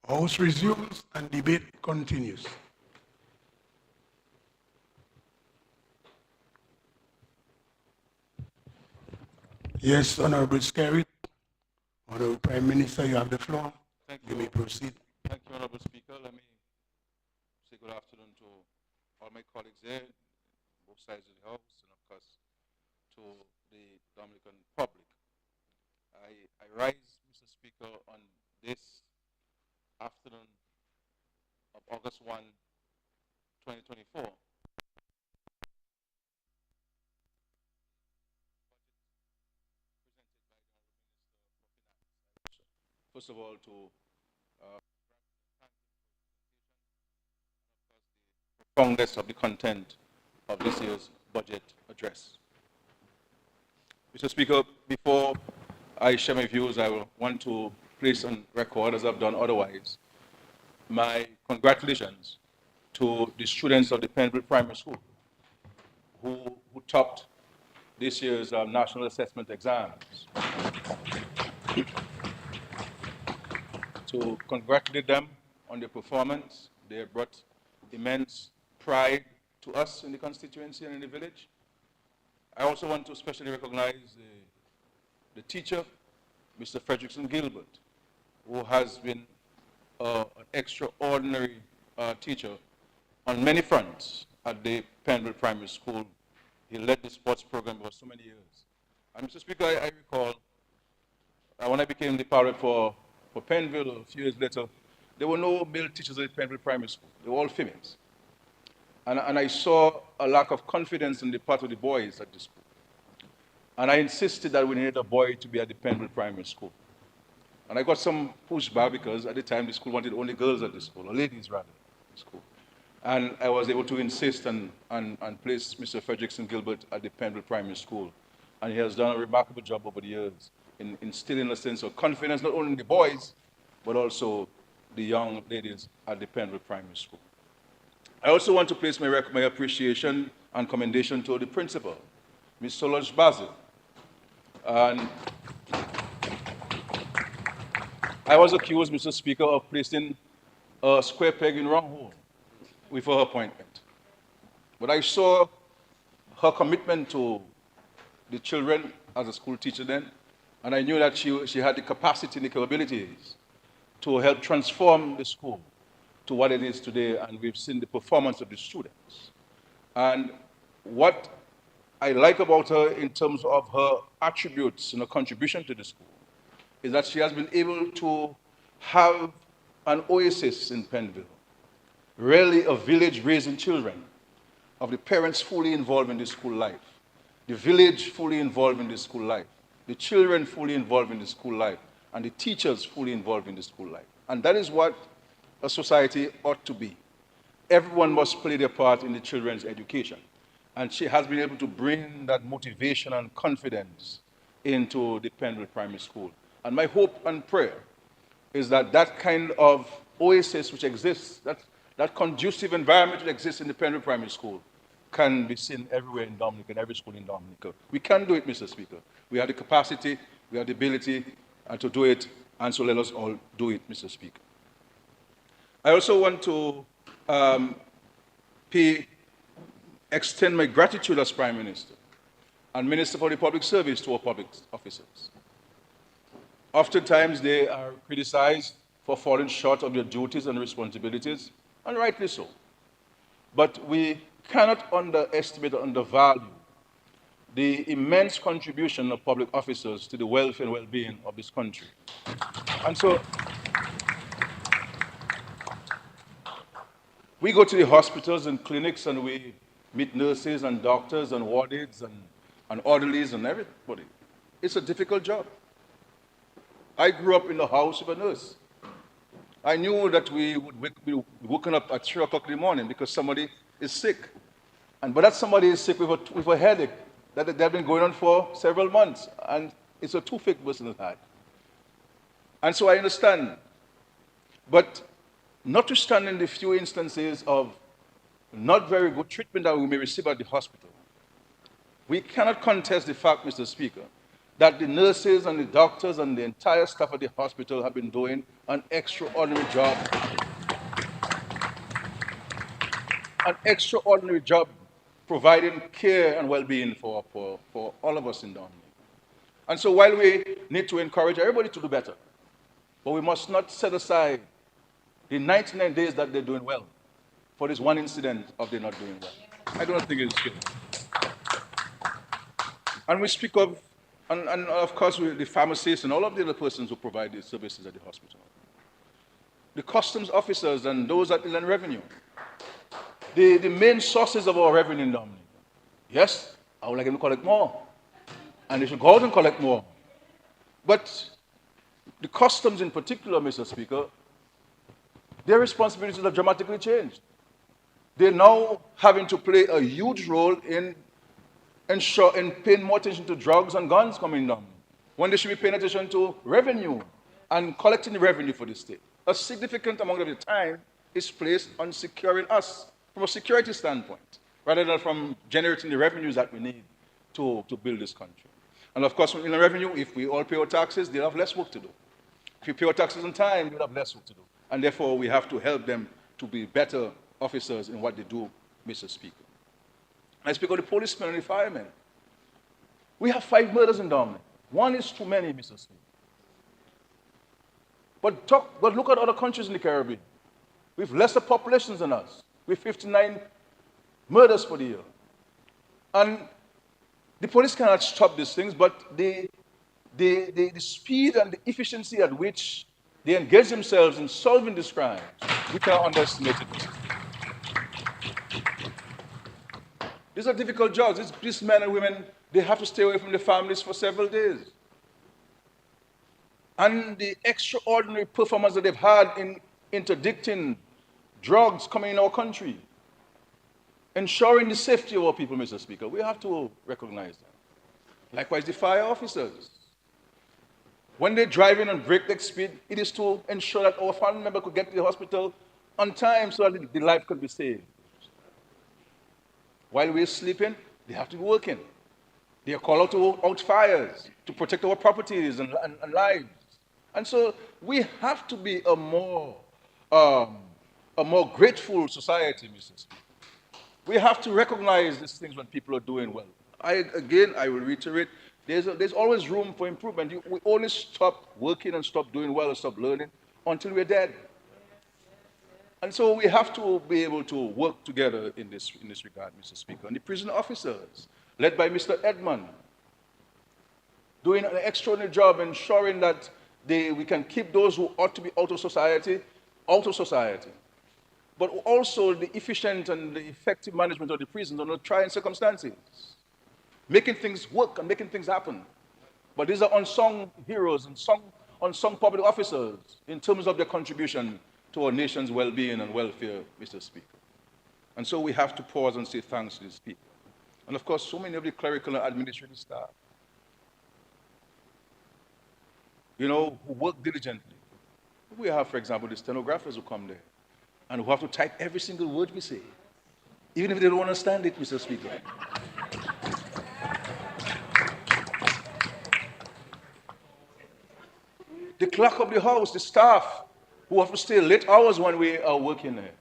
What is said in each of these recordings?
House resumes and debate continues. Yes, Honorable Scary. Honorable Prime Minister, you have the floor. Thank You you. may proceed. Thank you, Honorable Speaker. Let me say good afternoon to all my colleagues here, both sides of the House, and of course to the Dominican public. I rise, Mr. Speaker, on this afternoon of August 1, 2024. First of all, to Congress of the content of this year's budget address. Mr. Speaker, before I share my views, I will want to place on record, as I've done otherwise, my congratulations to the students of the Penville Primary School who topped this year's national assessment exams. To congratulate them on their performance. They have brought immense pride to us in the constituency and in the village. I also want to especially recognize the teacher, Mr. Fredrickson Gilbert, who has been an extraordinary teacher on many fronts at the Penville Primary School. He led the sports program for so many years. And Mr. Speaker, I recall when I became the parrot for Penville a few years later, there were no male teachers at Penville Primary School. They were all females. And I saw a lack of confidence on the part of the boys at the school. And I insisted that we needed a boy to be at the Penville Primary School. And I got some pushback because at the time the school wanted only girls at the school, or ladies rather, at the school. And I was able to insist and place Mr. Fredrickson Gilbert at the Penville Primary School. And he has done a remarkable job over the years in instilling a sense of confidence, not only in the boys, but also the young ladies at the Penville Primary School. I also want to place my appreciation and commendation to the principal, Ms. Solange Basil. And I was accused, Mr. Speaker, of placing a square peg in wrong hole with her appointment. But I saw her commitment to the children as a school teacher then, and I knew that she had the capacity and the capabilities to help transform the school to what it is today, and we've seen the performance of the students. And what I like about her in terms of her attributes and her contribution to the school is that she has been able to have an oasis in Penville, really a village raising children, of the parents fully involved in the school life, the village fully involved in the school life, the children fully involved in the school life, and the teachers fully involved in the school life. And that is what a society ought to be. Everyone must play their part in the children's education. And she has been able to bring that motivation and confidence into the Penville Primary School. And my hope and prayer is that that kind of oasis which exists, that conducive environment that exists in the Penville Primary School, can be seen everywhere in Dominica, in every school in Dominica. We can do it, Mr. Speaker. We have the capacity, we have the ability to do it, and so let us all do it, Mr. Speaker. I also want to extend my gratitude as Prime Minister and Minister for the Public Service to our public officers. Oftentimes they are criticized for falling short of their duties and responsibilities, and rightly so. But we cannot underestimate or undervalue the immense contribution of public officers to the welfare and well-being of this country. And so we go to the hospitals and clinics and we meet nurses and doctors and wardens and orderlies and everybody. It's a difficult job. I grew up in the house of a nurse. I knew that we would be woken up at 3 o'clock in the morning because somebody is sick. But that somebody is sick with a headache that they've been going on for several months. And it's a toothache person has had. And so I understand. But notwithstanding the few instances of not very good treatment that we may receive at the hospital, we cannot contest the fact, Mr. Speaker, that the nurses and the doctors and the entire staff of the hospital have been doing an extraordinary job providing care and well-being for all of us in Darnley. And so while we need to encourage everybody to do better, but we must not set aside the 99 days that they're doing well for this one incident of they're not doing well. I don't think it's good. And we speak of, and of course, the pharmacists and all of the other persons who provide these services at the hospital. The customs officers and those at Inland Revenue. The main sources of our revenue in Darnley. Yes, I would like them to collect more. And they should go out and collect more. But the customs in particular, Mr. Speaker, their responsibilities have dramatically changed. They're now having to play a huge role in paying more attention to drugs and guns coming down, when they should be paying attention to revenue and collecting the revenue for the state. A significant amount of the time is placed on securing us from a security standpoint, rather than from generating the revenues that we need to build this country. And of course, in the revenue, if we all pay our taxes, they'll have less work to do. If we pay our taxes on time, they'll have less work to do. And therefore, we have to help them to be better officers in what they do, Mr. Speaker. I speak of the policemen and the firemen. We have 5 murders in Darnley. One is too many, Mr. Speaker. But look at other countries in the Caribbean. We have lesser populations than us. We have 59 murders for the year. And the police cannot stop these things, but the speed and the efficiency at which they engage themselves in solving these crimes, we cannot underestimate it. These are difficult jobs. These men and women, they have to stay away from their families for several days. And the extraordinary performance that they've had in interdicting drugs coming in our country, ensuring the safety of our people, Mr. Speaker, we have to recognize that. Likewise, the fire officers. When they drive in on breakneck speed, it is to ensure that our family member could get to the hospital on time so that the life could be saved. While we're sleeping, they have to be working. They are called out to out fires, to protect our properties and lives. And so we have to be a more grateful society, Mr. Speaker. We have to recognize these things when people are doing well. I will reiterate, there's always room for improvement. We only stop working and stop doing well and stop learning until we're dead. And so we have to be able to work together in this regard, Mr. Speaker. And the prison officers, led by Mr. Edmund, doing an extraordinary job ensuring that we can keep those who ought to be out of society, but also the efficient and the effective management of the prisons under trying circumstances, making things work and making things happen. But these are unsung heroes and unsung public officers in terms of their contribution to our nation's well-being and welfare, Mr. Speaker. And so we have to pause and say thanks to these people. And of course, so many of the clerical and administrative staff, who work diligently. We have, for example, the stenographers who come there and who have to type every single word we say, even if they don't understand it, Mr. Speaker. The clerk of the house, the staff, who have to stay late hours when we are working there.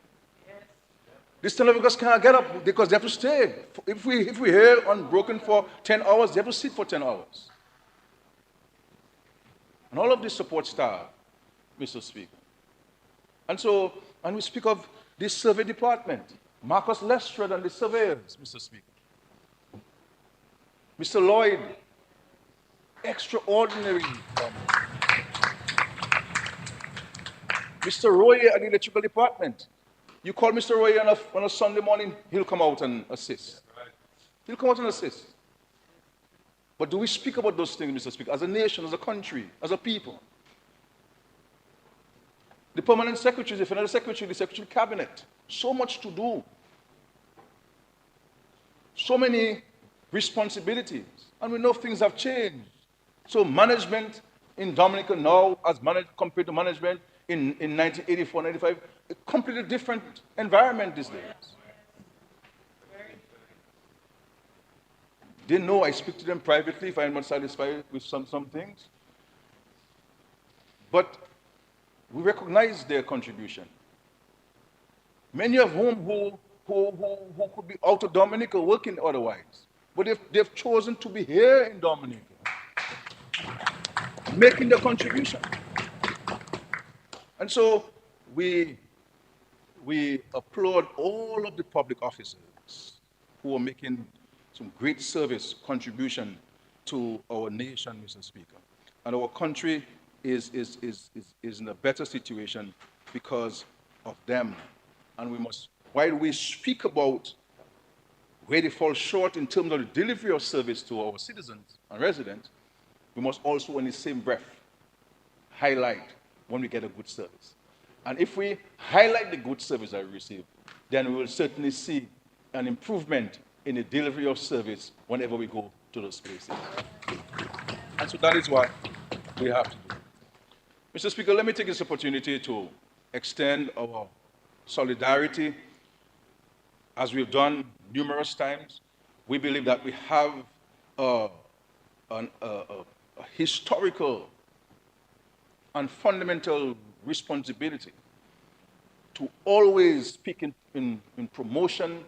The stenographers cannot get up because they have to stay. If we hear unbroken for 10 hours, they have to sit for 10 hours. And all of this support staff, Mr. Speaker. And we speak of this survey department, Marcus Lestrade and the surveyors, Mr. Speaker. Mr. Lloyd, extraordinary. Mr. Roy at the electrical department. You call Mr. Roy on a Sunday morning, he'll come out and assist. He'll come out and assist. But do we speak about those things, Mr. Speaker, as a nation, as a country, as a people? The permanent secretary, the financial secretary, the secretary of cabinet, so much to do. So many responsibilities. And we know things have changed. So management in Dominica now, as compared to management in 1984, 95, a completely different environment these days. They know I speak to them privately if I'm not satisfied with some things. But we recognize their contribution. Many of whom who could be out of Dominica working otherwise. But they've chosen to be here in Dominica, making the contribution. And so we applaud all of the public officers who are making some great service contribution to our nation, Mr. Speaker. And our country is in a better situation because of them. And we must, while we speak about where they fall short in terms of the delivery of service to our citizens and residents, we must also, in the same breath, highlight when we get a good service. And if we highlight the good service that we receive, then we will certainly see an improvement in the delivery of service whenever we go to those places. And so that is what we have to do. Mr. Speaker, let me take this opportunity to extend our solidarity. As we've done numerous times, we believe that we have a historical and fundamental responsibility to always speak in promotion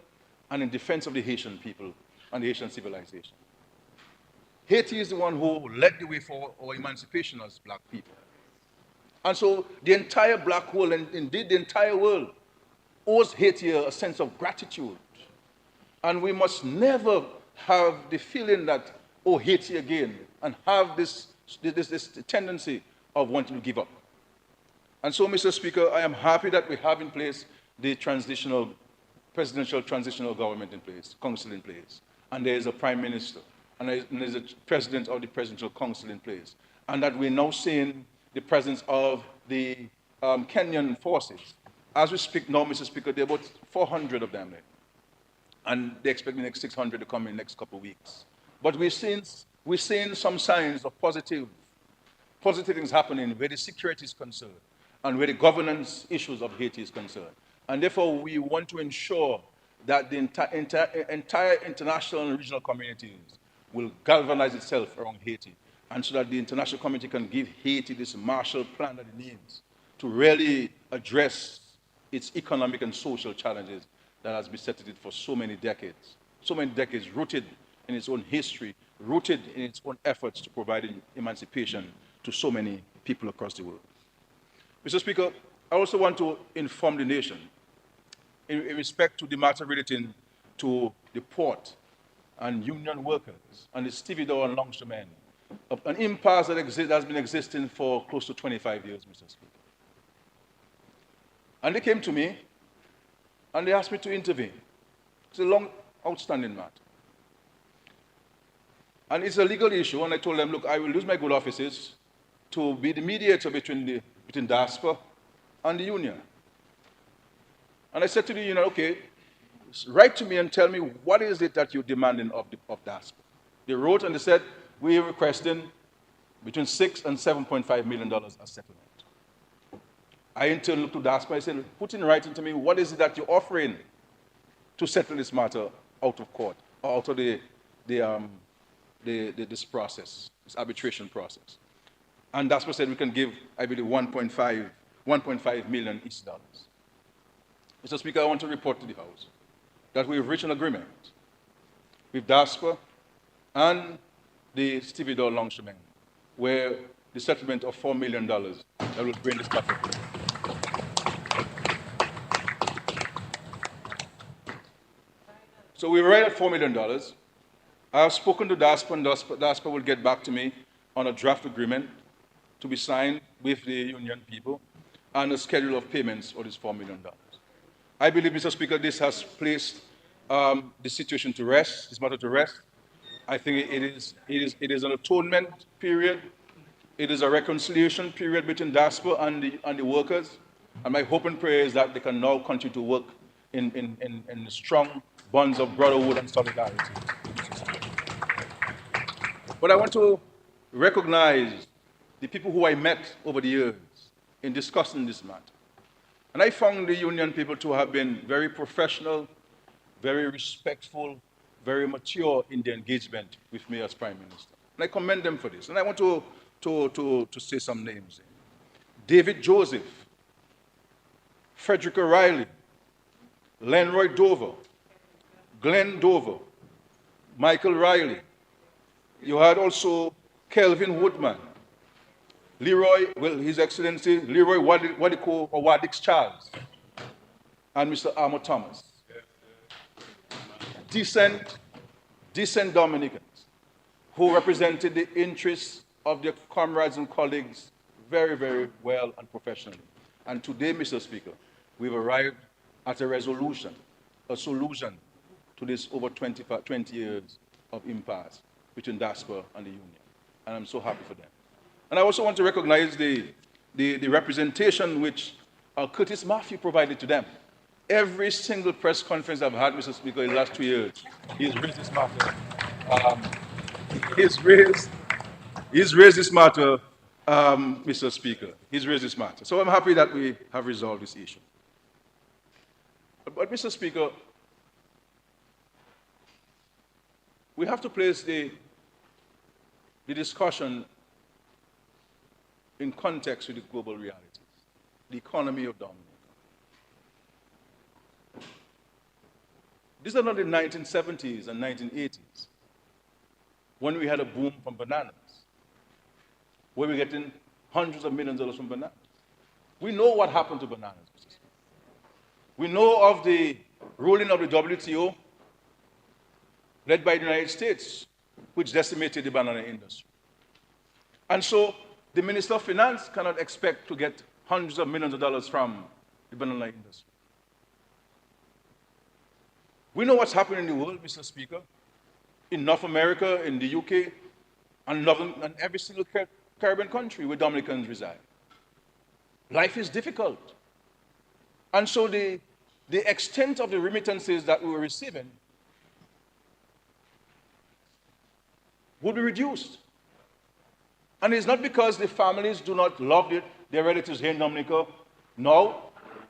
and in defense of the Haitian people and the Haitian civilization. Haiti is the one who led the way for our emancipation as black people. And so the entire black world, and indeed the entire world, owes Haiti a sense of gratitude. And we must never have the feeling that, oh, Haiti again, and have this tendency of wanting to give up. And so, Mr. Speaker, I am happy that we have in place the presidential transitional government in place, council in place. And there is a prime minister, and there's a president of the presidential council in place. And that we're now seeing the presence of the Kenyan forces. As we speak now, Mr. Speaker, there are about 400 of them there. And they expect the next 600 to come in the next couple of weeks. But we're seeing some signs of positive things happening where the security is concerned and where the governance issues of Haiti is concerned. And therefore, we want to ensure that the entire international and regional communities will galvanize itself around Haiti, and so that the international community can give Haiti this Marshall Plan that it needs to really address its economic and social challenges that has beset it for so many decades, rooted in its own history, rooted in its own efforts to provide emancipation to so many people across the world. Mr. Speaker, I also want to inform the nation in respect to the matter relating to the port and union workers and the stevedore and longshoremen, an impasse that has been existing for close to 25 years, Mr. Speaker. And they came to me and they asked me to intervene. It's a long, outstanding matter. And it's a legal issue, and I told them, look, I will use my good offices to be the mediator between DASPA and the union. And I said to the union, okay, write to me and tell me what is it that you're demanding of DASPA. They wrote and they said, we're requesting between $6 and $7.5 million as settlement. I in turn looked to DASPA, I said, put in writing to me, what is it that you're offering to settle this matter out of court, or out of this process, this arbitration process. And DASPA said we can give, I believe, 1.5 million each dollars. Mr. Speaker, I want to report to the House that we've reached an agreement with DASPA and the stevedore longshoremen, where the settlement of $4 million that will bring this matter. So we're right at $4 million. I have spoken to DASPA, and DASPA will get back to me on a draft agreement to be signed with the union people and a schedule of payments for this $4 million. I believe, Mr. Speaker, this has placed the situation to rest, this matter to rest. I think it is an atonement period. It is a reconciliation period between DASPA and the workers. And my hope and prayer is that they can now continue to work in strong bonds of brotherhood and solidarity. But I want to recognize the people who I met over the years in discussing this matter. And I found the union people to have been very professional, very respectful, very mature in their engagement with me as Prime Minister. And I commend them for this. And I want to say some names. David Joseph, Frederick O'Reilly, Lenroy Dover, Glenn Dover, Michael Riley. You had also Kelvin Woodman, Leroy, well, His Excellency, Leroy Wadiko or Wadix Charles, and Mr. Armour Thomas. Decent Dominicans who represented the interests of their comrades and colleagues very, very well and professionally. And today, Mr. Speaker, we've arrived at a resolution, a solution to this over 20 years of impasse between diaspora and the union. And I'm so happy for them. And I also want to recognize the representation which Curtis Matthew provided to them. Every single press conference I've had, Mr. Speaker, in the last 2 years, he's raised this matter. He's raised this matter, Mr. Speaker. He's raised this matter. So I'm happy that we have resolved this issue. But Mr. Speaker, we have to place the discussion in context with the global realities, the economy of Dominica. These are not the 1970s and 1980s, when we had a boom from bananas, where we're getting hundreds of millions of dollars from bananas. We know what happened to bananas. We know of the ruling of the WTO, led by the United States, which decimated the banana industry. And so the Minister of Finance cannot expect to get hundreds of millions of dollars from the banana industry. We know what's happening in the world, Mr. Speaker, in North America, in the UK, and every single Caribbean country where Dominicans reside. Life is difficult. And so the extent of the remittances that we were receiving would be reduced. And it's not because the families do not love their relatives here in Dominica. No,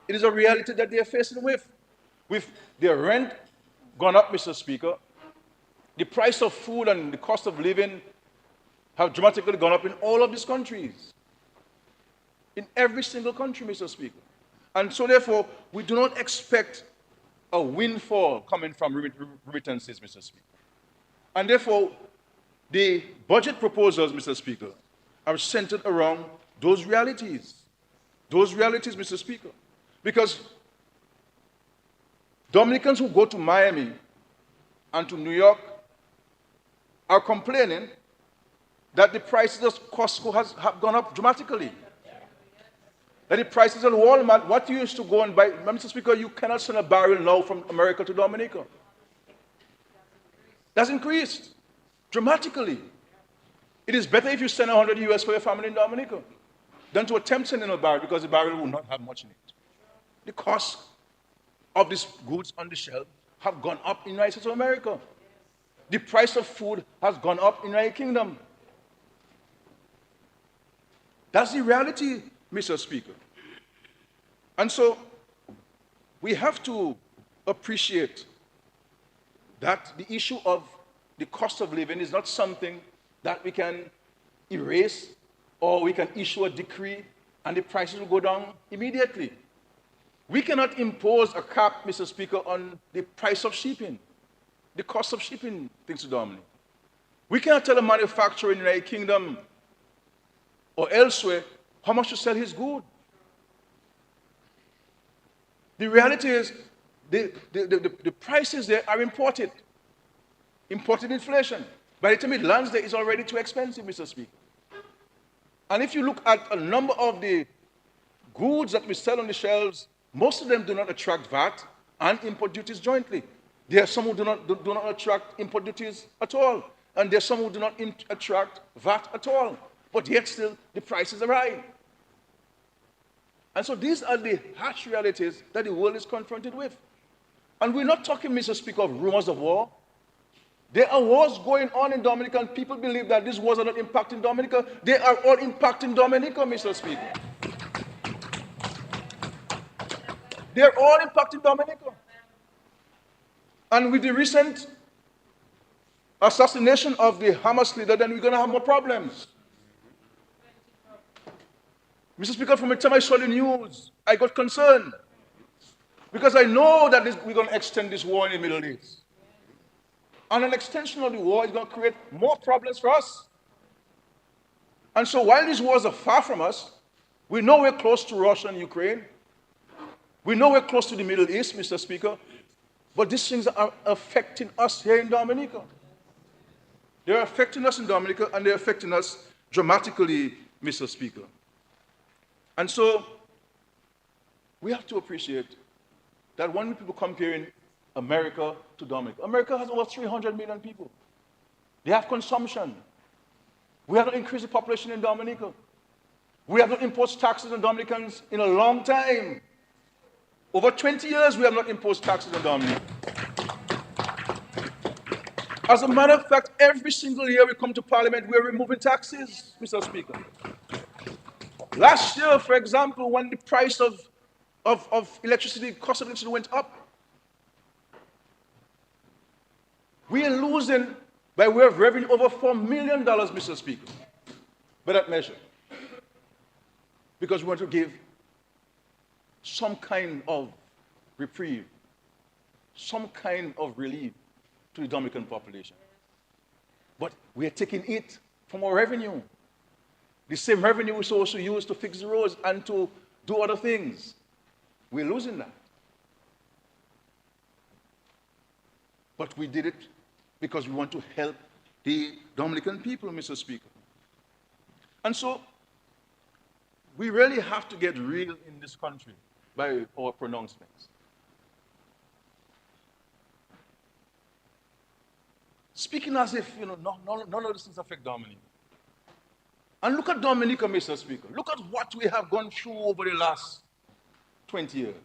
it is a reality that they are facing with their rent gone up, Mr. Speaker. The price of food and the cost of living have dramatically gone up in all of these countries. In every single country, Mr. Speaker. And so therefore, we do not expect a windfall coming from remittances, Mr. Speaker. And therefore, the budget proposals, Mr. Speaker, are centered around those realities. Those realities, Mr. Speaker. Because Dominicans who go to Miami and to New York are complaining that the prices of Costco have gone up dramatically. That the prices at Walmart, what you used to go and buy, Mr. Speaker, you cannot send a barrel now from America to Dominica. That's increased dramatically. It is better if you send 100 US for your family in Dominica than to attempt sending a barrel, because the barrel will not have much in it. The cost of these goods on the shelf have gone up in the United States of America. The price of food has gone up in the United Kingdom. That's the reality, Mr. Speaker. And so we have to appreciate that the issue of the cost of living is not something that we can erase, or we can issue a decree and the prices will go down immediately. We cannot impose a cap, Mr. Speaker, on the price of shipping, the cost of shipping things to Dominica. We cannot tell a manufacturer in the United Kingdom or elsewhere how much to sell his good. The reality is the prices there are imported inflation. By the time it lands there, it's already too expensive, Mr. Speaker. And if you look at a number of the goods that we sell on the shelves, most of them do not attract VAT and import duties jointly. There are some who do not attract import duties at all. And there are some who do not attract VAT at all. But yet still, the prices are high. And so these are the harsh realities that the world is confronted with. And we're not talking, Mr. Speaker, of rumors of war. There are wars going on in Dominica, and people believe that these wars are not impacting Dominica. They are all impacting Dominica, Mr. Speaker. They're all impacting Dominica. And with the recent assassination of the Hamas leader, then we're going to have more problems. Mr. Speaker, from the time I saw the news, I got concerned. Because I know that we're going to extend this war in the Middle East. And an extension of the war is going to create more problems for us. And so while these wars are far from us, we know we're close to Russia and Ukraine. We know we're close to the Middle East, Mr. Speaker. But these things are affecting us here in Dominica. They're affecting us in Dominica, and they're affecting us dramatically, Mr. Speaker. And so we have to appreciate that when people comparing America to Dominica, America has over 300 million people. They have consumption. We have not increased the population in Dominica. We have not imposed taxes on Dominicans in a long time. Over 20 years, we have not imposed taxes on Dominica. As a matter of fact, every single year we come to Parliament, we're removing taxes, Mr. Speaker. Last year, for example, when the price of electricity, cost of electricity went up, we are losing by way of revenue over $4 million, Mr. Speaker, by that measure. Because we want to give some kind of reprieve, some kind of relief to the Dominican population. But we are taking it from our revenue. The same revenue we also use to fix the roads and to do other things. We're losing that. But we did it because we want to help the Dominican people, Mr. Speaker. And so, we really have to get real in this country by our pronouncements. Speaking as if, none of these things affect Dominica. And look at Dominica, Mr. Speaker. Look at what we have gone through over the last 20 years.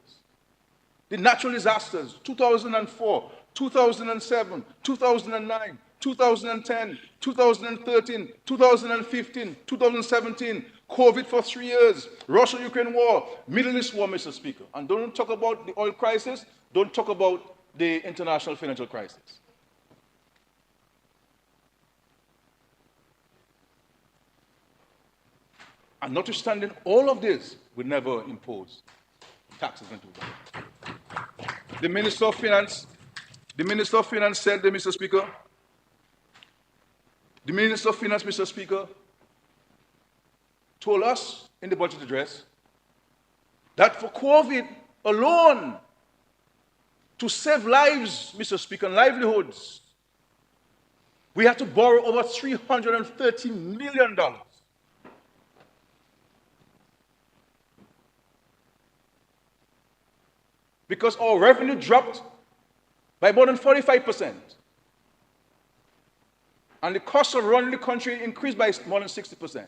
The natural disasters, 2004, 2007, 2009, 2010, 2013, 2015, 2017, COVID for 3 years, Russia-Ukraine war, Middle East war, Mr. Speaker. And don't talk about the oil crisis, don't talk about the international financial crisis. And notwithstanding all of this, we never impose taxes into that. The Minister of Finance said, Mr. Speaker, the Minister of Finance, Mr. Speaker, told us in the budget address that for COVID alone, to save lives, Mr. Speaker, and livelihoods, we had to borrow over $330 million. Because our revenue dropped by more than 45%. And the cost of running the country increased by more than 60%.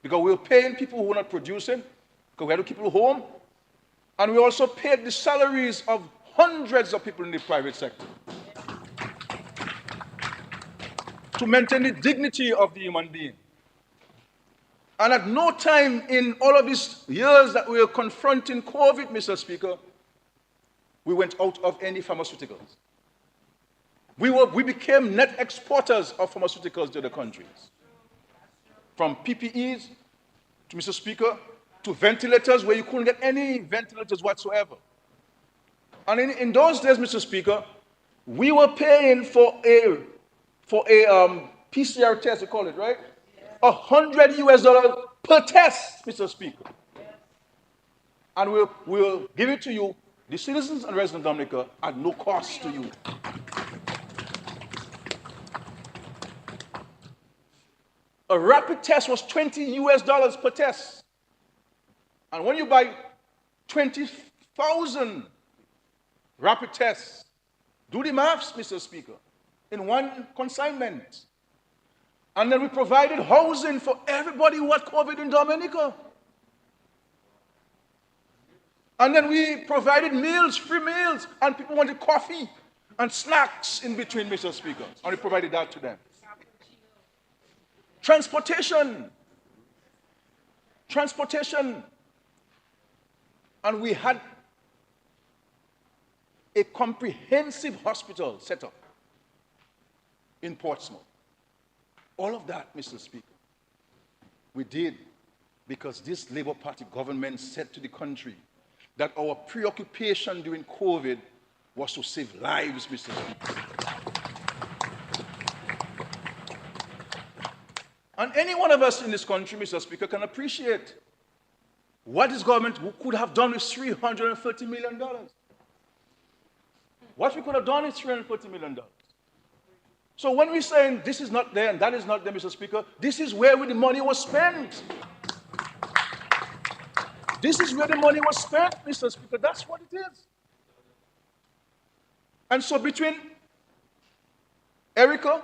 Because we were paying people who were not producing, because we had to keep people home. And we also paid the salaries of hundreds of people in the private sector to maintain the dignity of the human being. And at no time in all of these years that we were confronting COVID, Mr. Speaker, we went out of any pharmaceuticals. We became net exporters of pharmaceuticals to other countries. From PPEs, to Mr. Speaker, to ventilators where you couldn't get any ventilators whatsoever. And in those days, Mr. Speaker, we were paying for a PCR test, you call it, right? $100 US per test, Mr. Speaker. And we'll give it to you, the citizens and residents of Dominica, at no cost to you. A rapid test was $20 US per test. And when you buy 20,000 rapid tests, do the maths, Mr. Speaker, in one consignment. And then we provided housing for everybody who had COVID in Dominica. And then we provided meals, free meals, and people wanted coffee and snacks in between, Mr. Speaker. And we provided that to them. Transportation. And we had a comprehensive hospital set up. in Portsmouth. All of that, Mr. Speaker, we did because this Labour Party government said to the country that our preoccupation during COVID was to save lives, Mr. Speaker. And any one of us in this country, Mr. Speaker, can appreciate what this government could have done with $330 million. What we could have done with $330 million. So when we're saying this is not there and that is not there, Mr. Speaker, this is where the money was spent. This is where the money was spent, Mr. Speaker. That's what it is. And so between Erica,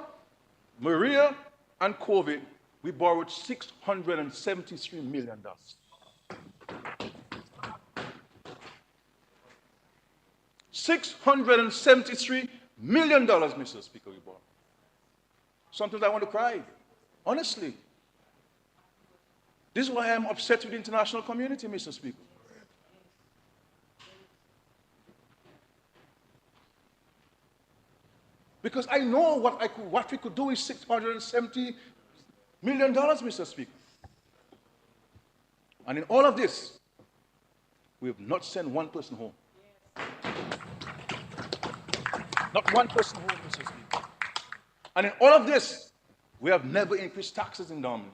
Maria, and COVID, we borrowed $673 million. $673 million, Mr. Speaker, we borrowed. Sometimes I want to cry, honestly. This is why I'm upset with the international community, Mr. Speaker. Because I know what we could do with $670 million, Mr. Speaker. And in all of this, we have not sent one person home. Not one person home, Mr. Speaker. And in all of this, we have never increased taxes in Darwin.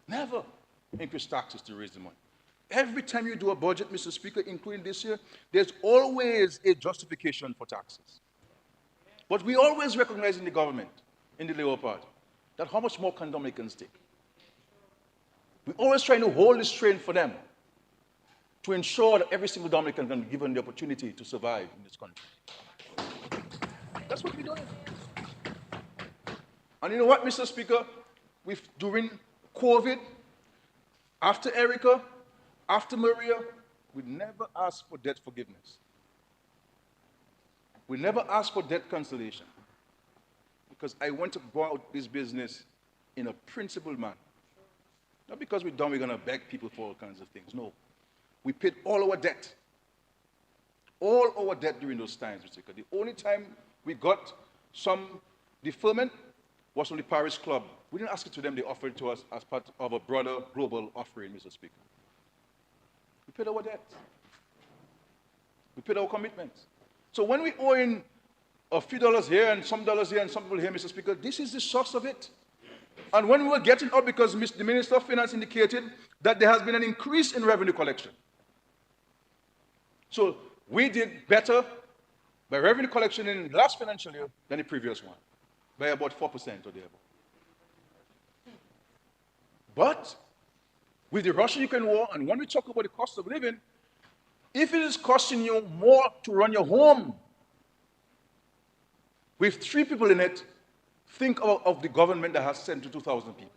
Never increased taxes to raise the money. Every time you do a budget, Mr. Speaker, including this year, there's always a justification for taxes. But we always recognize in the government, in the Labour Party, that how much more can Dominicans take? We're always trying to hold this train for them to ensure that every single Dominican can be given the opportunity to survive in this country. That's what we're doing. And you know what, Mr. Speaker? During COVID, after Erica, after Maria, we never asked for debt forgiveness. We never asked for debt cancellation. Because I want to go out this business in a principled manner. Not because we're done, we're going to beg people for all kinds of things. No. We paid all our debt. All our debt during those times, Mr. Speaker. The only time we got some deferment was from the Paris Club. We didn't ask it to them, they offered it to us as part of a broader global offering, Mr. Speaker. We paid our debt. We paid our commitments. So when we owe in a few dollars here and some dollars here and some people here, Mr. Speaker, this is the source of it. And when we were getting up, because the Minister of Finance indicated that there has been an increase in revenue collection. So we did better by revenue collection in the last financial year than the previous one, by about 4% or thereabout. But with the Russia-Ukraine war, and when we talk about the cost of living, if it is costing you more to run your home with 3 people in it, think of the government that has 72,000 people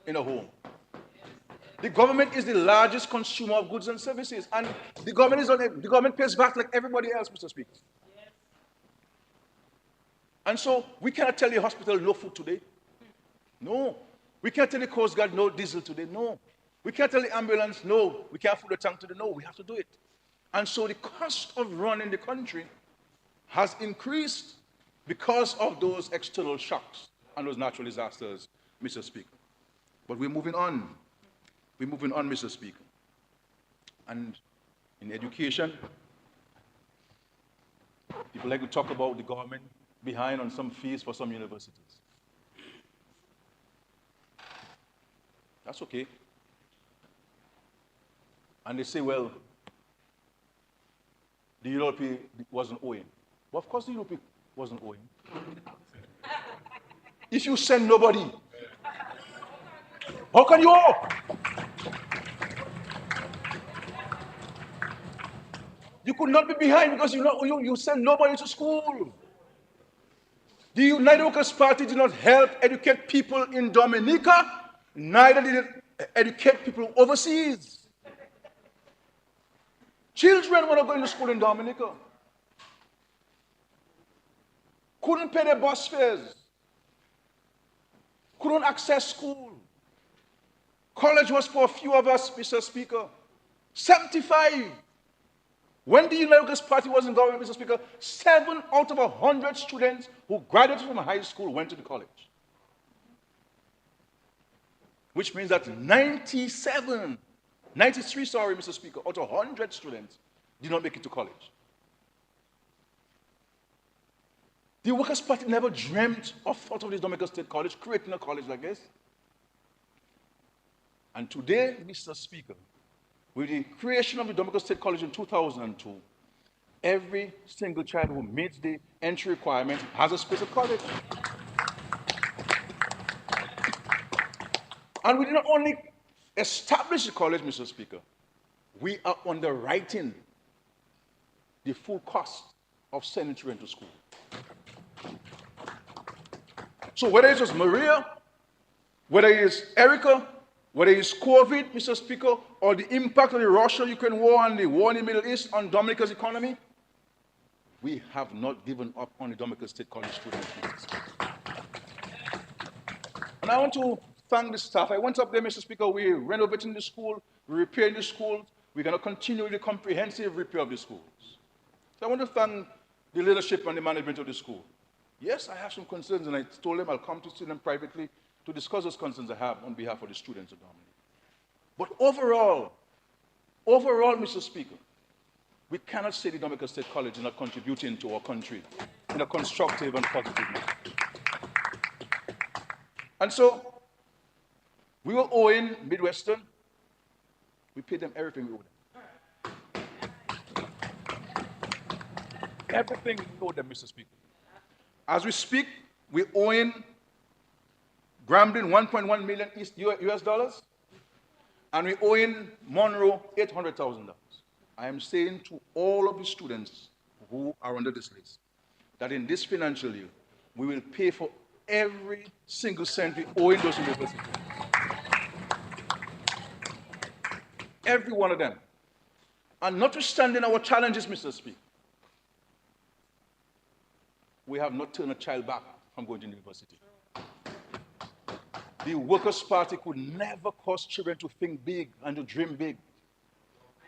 in a home. The government is the largest consumer of goods and services, and the government pays back like everybody else, Mr. Speaker. And so we cannot tell the hospital no food today. No. We can't tell the Coast Guard no diesel today. No. We can't tell the ambulance no, we can't fill the tank today. No, we have to do it. And so the cost of running the country has increased because of those external shocks and those natural disasters, Mr. Speaker. But we're moving on. We're moving on, Mr. Speaker. And in education, people like to talk about the government behind on some fees for some universities. That's okay. And they say, well, the ULP wasn't owing. Well, of course the ULP wasn't owing. If you send nobody, how can you owe? You could not be behind because you send nobody to school. The United Workers' Party did not help educate people in Dominica, neither did it educate people overseas. Children were not going to school in Dominica. Couldn't pay their bus fares. Couldn't access school. College was for a few of us, Mr. Speaker. 75 When the Unionist Party was in government, Mr. Speaker, 7 out of 100 students who graduated from high school went to the college. Which means that 93, Mr. Speaker, out of 100 students did not make it to college. The Workers' Party never dreamt or thought of this Dominica State College, creating a college like this. And today, Mr. Speaker, with the creation of the Dominica State College in 2002, every single child who meets the entry requirement has a space at college. And we did not only establish the college, Mr. Speaker, we are underwriting the full cost of sending children to school. So whether it's just Maria, whether it's Erica, whether it's COVID, Mr. Speaker, or the impact of the Russia-Ukraine war and the war in the Middle East on Dominica's economy, we have not given up on the Dominica State College students, Mr. Speaker. And I want to thank the staff. I went up there, Mr. Speaker, we're renovating the school, we're repairing the schools, we're going to continue the comprehensive repair of the schools. So I want to thank the leadership and the management of the school. Yes, I have some concerns, and I told them I'll come to see them privately to discuss those concerns I have on behalf of the students of Dominica. But overall, Mr. Speaker, we cannot say the Dominica State College is not contributing to our country in a constructive and positive manner. And so, we were owing Midwestern. We paid them everything we owed them. Everything we owed them, Mr. Speaker. As we speak, we're owing Grambling 1.1 million US dollars, and we're owing Monroe $800,000. I am saying to all of the students who are under this list that in this financial year, we will pay for every single cent we owe in those universities. Every one of them. And notwithstanding our challenges, Mr. Speaker, we have not turned a child back from going to university. The Workers' Party could never cause children to think big and to dream big.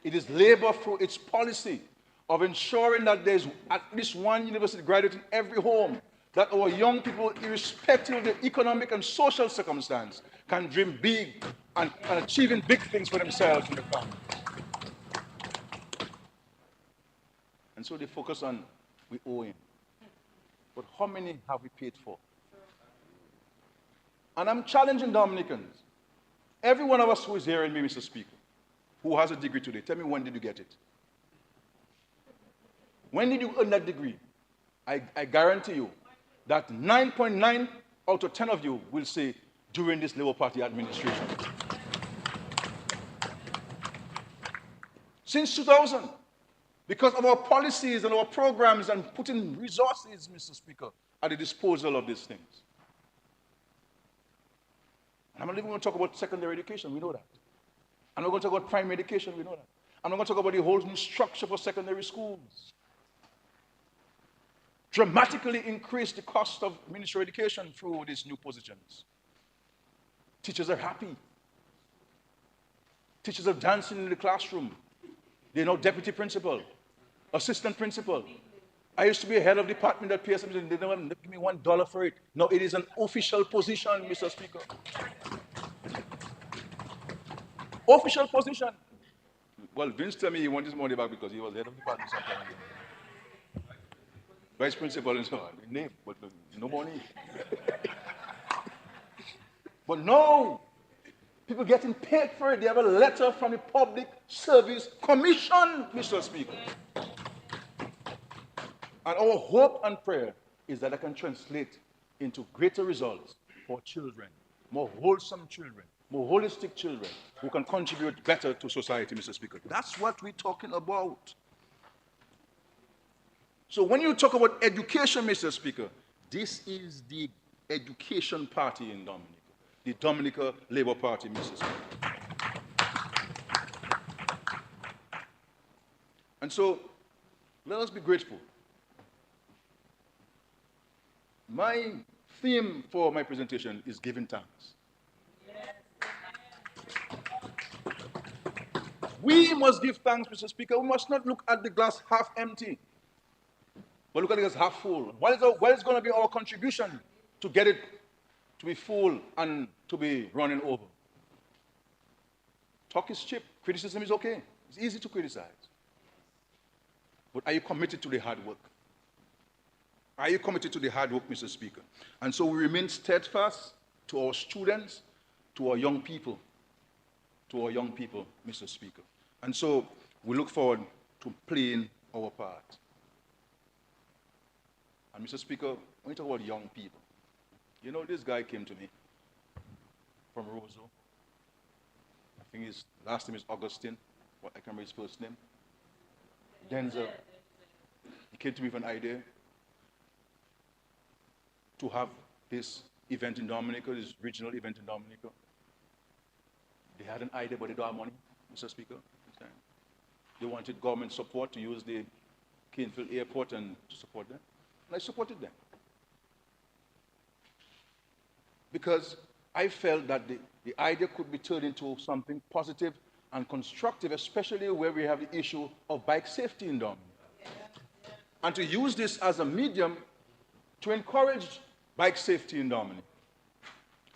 It is labor through its policy of ensuring that there's at least one university graduate in every home, that our young people, irrespective of their economic and social circumstance, can dream big and achieving big things for themselves and their families. And so they focus on we owing. But how many have we paid for? And I'm challenging Dominicans. Every one of us who is hearing me, Mr. Speaker, who has a degree today, tell me, when did you get it? When did you earn that degree? I guarantee you that 9.9 out of 10 of you will say during this Labour Party administration. Since 2000, because of our policies and our programs and putting resources, Mr. Speaker, at the disposal of these things. And I'm not even going to talk about secondary education, we know that. I'm not going to talk about primary education, we know that. I'm not going to talk about the whole new structure for secondary schools. Dramatically increase the cost of ministerial education through these new positions. Teachers are happy. Teachers are dancing in the classroom. They're now deputy principal, assistant principal. I used to be head of department at PSM, and they never give me $1 for it. Now it is an official position, Mr. Speaker. Official position. Well, Vince told me he wanted his money back because he was head of department sometime. Vice principal and so on. Name, but no money. But no, people getting paid for it. They have a letter from the Public Service Commission, Mr. Speaker. And our hope and prayer is that I can translate into greater results for children, more wholesome children, more holistic children who can contribute better to society, Mr. Speaker. That's what we're talking about. So when you talk about education, Mr. Speaker, this is the education party in Dominica, the Dominica Labour Party, Mr. Speaker. And so let us be grateful. My theme for my presentation is giving thanks. we must give thanks, Mr. Speaker. We must not look at the glass half empty, but look at it as half full. What is going to be our contribution to get it to be full and to be running over? Talk is cheap. Criticism is okay. It's easy to criticize. But are you committed to the hard work? Are you committed to the hard work, Mr. Speaker? And so we remain steadfast to our students, to our young people, Mr. Speaker. And so we look forward to playing our part. And Mr. Speaker, when you talk about young people, you know, this guy came to me from Roseau. I think his last name is Augustine. What, I can't remember his first name. Denzel. He came to me with an idea to have this event in Dominica, this regional event in Dominica. They had an idea, but they don't have money, Mr. Speaker. They wanted government support to use the Canefield Airport and to support them. And I supported them. Because I felt that the idea could be turned into something positive and constructive, especially where we have the issue of bike safety in Dominica. And to use this as a medium to encourage bike safety in Dominica.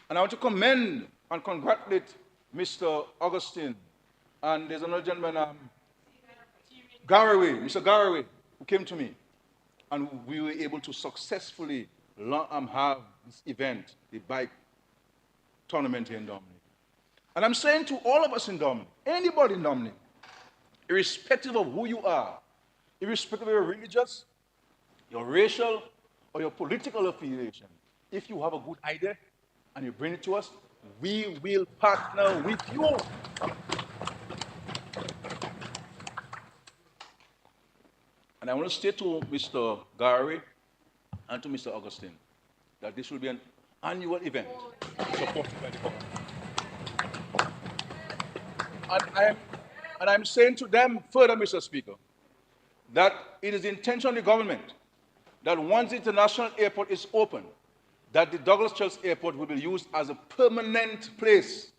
And I want to commend and congratulate Mr. Augustine, and there's another gentleman, Mr. Garraway, who came to me, and we were able to successfully have this event, the bike tournament here in Dominica. And I'm saying to all of us in Dominica, anybody in Dominica, irrespective of who you are, irrespective of your religious, your racial, or your political affiliation, if you have a good idea and you bring it to us, we will partner with you. And I want to say to Mr. Gary and to Mr. Augustine that this will be an annual event supported by the government. And I'm saying to them further, Mr. Speaker, that it is the intention of the government that once the international airport is open, that the Douglas Church Airport will be used as a permanent place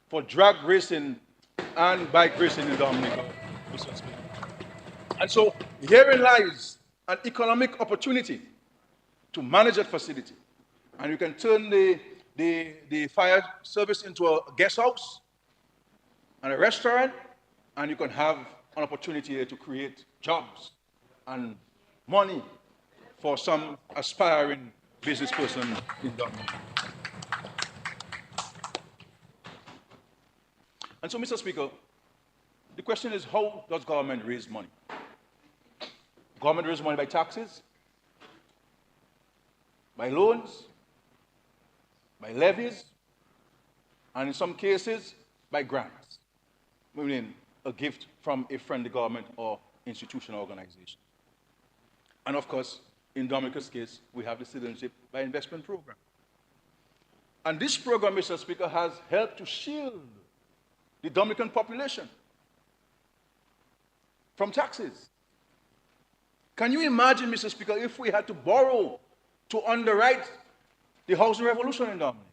for drag racing and bike racing in Dominica, Mr. Speaker. And so herein lies an economic opportunity to manage that facility. And you can turn the fire service into a guest house and a restaurant, and you can have an opportunity there to create jobs and money for some aspiring business person in Dominica. And so, Mr. Speaker, the question is, how does government raise money? Government raises money by taxes, by loans, by levies, and in some cases, by grants, meaning a gift from a friendly government or institutional organization. And of course, in Dominica's case, we have the citizenship by investment program. And this program, Mr. Speaker, has helped to shield the Dominican population from taxes. Can you imagine, Mr. Speaker, if we had to borrow to underwrite the housing revolution in Dominica?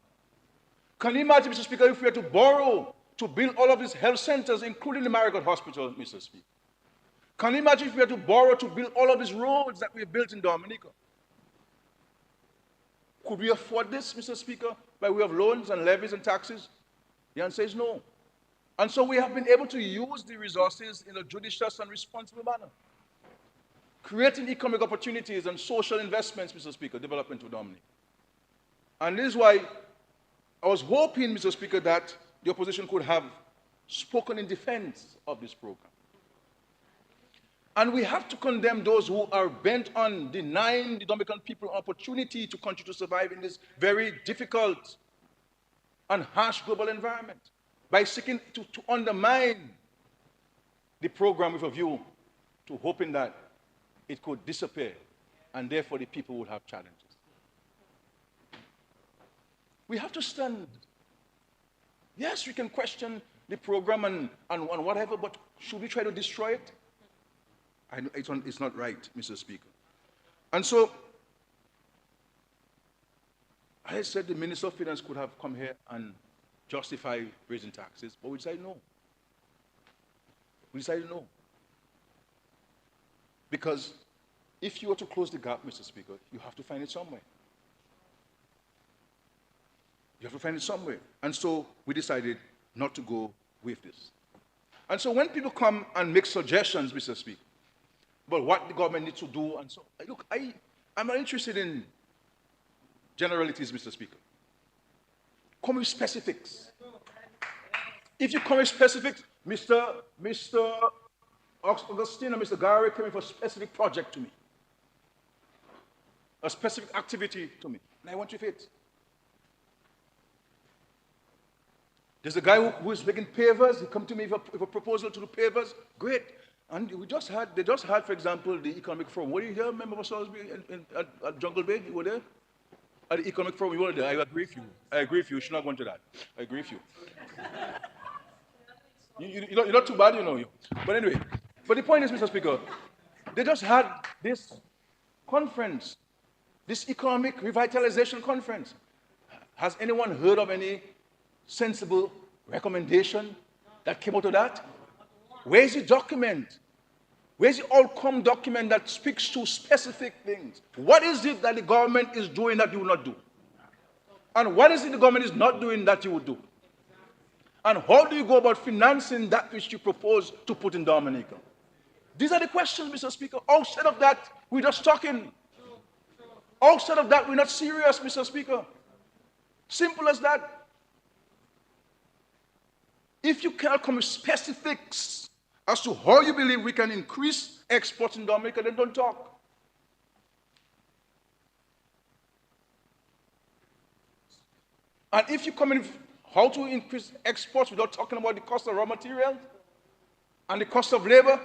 Can you imagine, Mr. Speaker, if we had to borrow to build all of these health centers, including the Marigot Hospital, Mr. Speaker? Can you imagine if we had to borrow to build all of these roads that we built in Dominica? Could we afford this, Mr. Speaker, by way of loans and levies and taxes? The answer is no. And so we have been able to use the resources in a judicious and responsible manner, creating economic opportunities and social investments, Mr. Speaker, development to Dominica. And this is why I was hoping, Mr. Speaker, that the opposition could have spoken in defense of this program. And we have to condemn those who are bent on denying the Dominican people an opportunity to continue to survive in this very difficult and harsh global environment by seeking to undermine the program with a view to hoping that it could disappear and therefore the people would have challenges. We have to stand. Yes, we can question the program and whatever, but should we try to destroy it? It's not right, Mr. Speaker. And so, I said the Minister of Finance could have come here and justify raising taxes, but we said no. We decided no. Because if you were to close the gap, Mr. Speaker, you have to find it somewhere. You have to find it somewhere. And so we decided not to go with this. And so when people come and make suggestions, Mr. Speaker, about what the government needs to do, and so, look, I'm not interested in generalities, Mr. Speaker. Come with specifics. If you come with specifics, Mr. Augustine and Mr. Gary came with a specific project to me, a specific activity to me, and I went with it. There's a guy who is making pavers. He come to me with a proposal to do pavers. Great. And they just had, for example, the Economic Forum. Were you here, member of Salisbury, at Jungle Bay? You were there? At the Economic Forum, you were there. I agree with you. I agree with you. You should not go into that. I agree with you. You're not too bad, you know. But anyway, but the point is, Mr. Speaker, they just had this conference, this economic revitalization conference. Has anyone heard of any sensible recommendation that came out of that? Where's the document? Where's the outcome document that speaks to specific things? What is it that the government is doing that you will not do? And what is it the government is not doing that you will do? And how do you go about financing that which you propose to put in Dominica? These are the questions, Mr. Speaker. Outside of that, we're just talking. Outside of that, we're not serious, Mr. Speaker. Simple as that. If you cannot come with specifics as to how you believe we can increase exports in Dominica, then don't talk. And if you come in with how to increase exports without talking about the cost of raw materials and the cost of labor,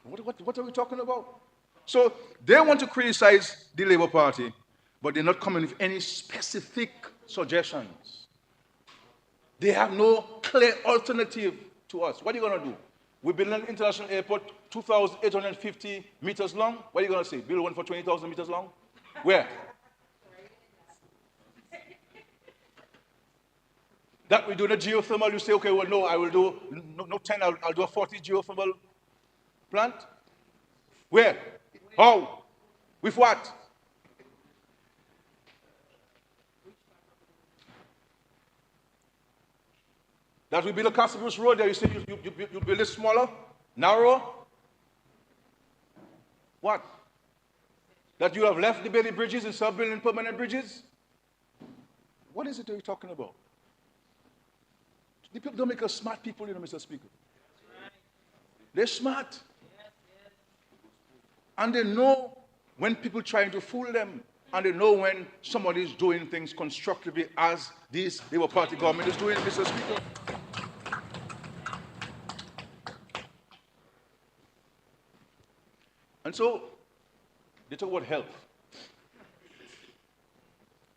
what are we talking about? So they want to criticize the Labour Party, but they're not coming with any specific suggestions. They have no clear alternative to us. What are you going to do? We build an international airport 2,850 meters long. What are you going to say? Build one for 20,000 meters long? Where? That we do the geothermal, you say, okay, well, no, I will do, no 10, I'll do a 40 geothermal plant. Where? How? With what? That we build a Castle Bruce Road there, you say you build it smaller, narrower? What? That you have left the Bailey bridges instead of building permanent bridges? What is it that you're talking about? The people don't make us smart people, you know, Mr. Speaker. They're smart. And they know when people trying to fool them, and they know when somebody is doing things constructively as this Labour Party government is doing, Mr. Speaker. And so, they talk about health.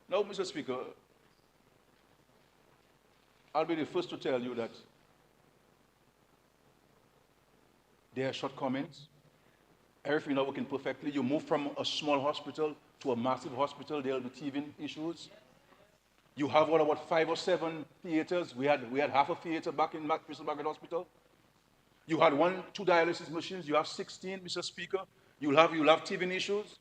Now, Mr. Speaker, I'll be the first to tell you that there are shortcomings. Everything is not working perfectly. You move from a small hospital to a massive hospital, there'll be teething issues. You have what, about 5 or 7 theaters. We had half a theater back in Crystal Margaret Hospital. You had 1, 2 dialysis machines. You have 16, Mr. Speaker. You'll have teething issues.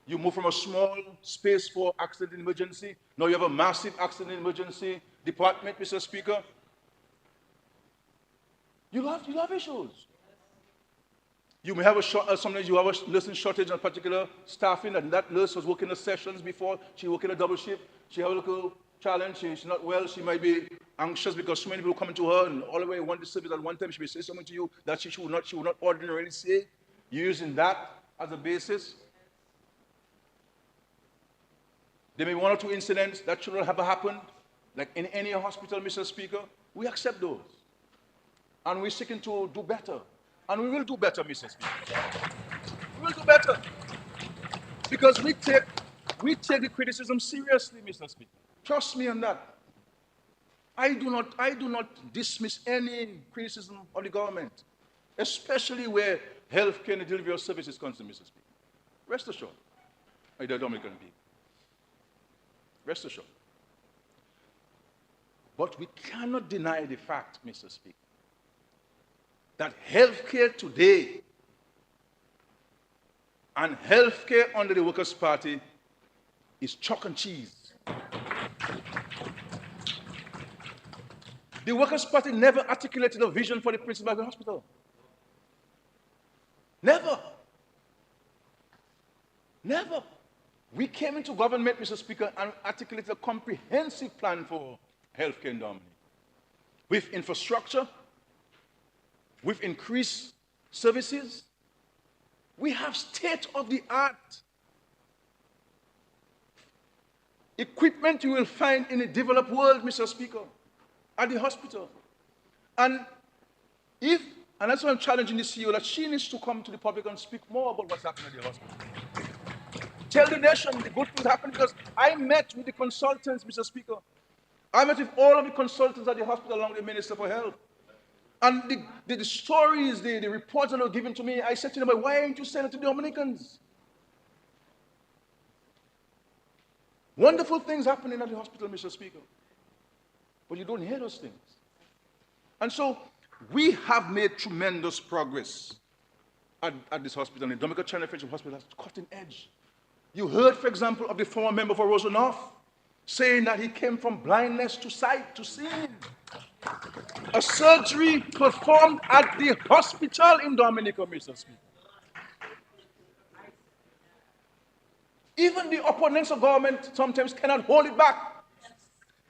You move from a small space for accident emergency. Now you have a massive accident emergency department, Mr. Speaker. You'll have issues. You may have sometimes you have a nursing shortage on particular staffing, and that nurse was working the sessions before. She working a double shift. She have a little challenge. She's not well. She might be anxious because so many people coming to her, and all the way want the service at one time. She may say something to you that she would not ordinarily say. You're using that as a basis. There may be 1 or 2 incidents that should not have happened, like in any hospital, Mr. Speaker. We accept those. And we're seeking to do better. And we will do better, Mr. Speaker. We will do better. Because we take the criticism seriously, Mr. Speaker. Trust me on that. I do not dismiss any criticism of the government, especially where healthcare and delivery of services is concerned, Mr. Speaker. Rest assured, my dear Dominican people. Rest assured. But we cannot deny the fact, Mr. Speaker, that healthcare today and healthcare under the Workers' Party is chalk and cheese. The Workers' Party never articulated a vision for the Prince Albert Hospital. Never. Never. We came into government, Mr. Speaker, and articulated a comprehensive plan for healthcare in Dominic. With infrastructure, with increased services, we have state-of-the-art equipment you will find in the developed world, Mr. Speaker, at the hospital. And that's why I'm challenging the CEO, that she needs to come to the public and speak more about what's happening at the hospital. Tell the nation the good things happen, because I met with the consultants, Mr. Speaker. I met with all of the consultants at the hospital along with the Minister for Health. And the stories, the reports that were given to me, I said to them, why aren't you sending it to the Dominicans? Wonderful things happening at the hospital, Mr. Speaker. But you don't hear those things. And so we have made tremendous progress at this hospital. The Dominica China Friendship Hospital has cutting edge. You heard, for example, of the former member for Rosa North saying that he came from blindness to sight, to seeing. A surgery performed at the hospital in Dominica, Mr. Speaker. Even the opponents of government sometimes cannot hold it back.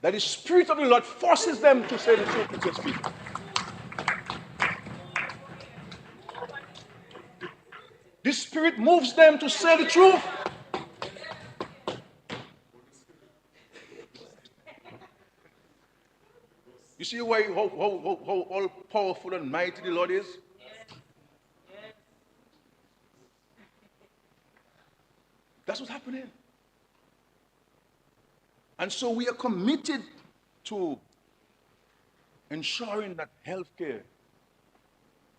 That the Spirit of the Lord forces them to say the truth, Mr. Speaker. The Spirit moves them to say the truth. You see how all powerful and mighty the Lord is? That's what's happening. And so we are committed to ensuring that healthcare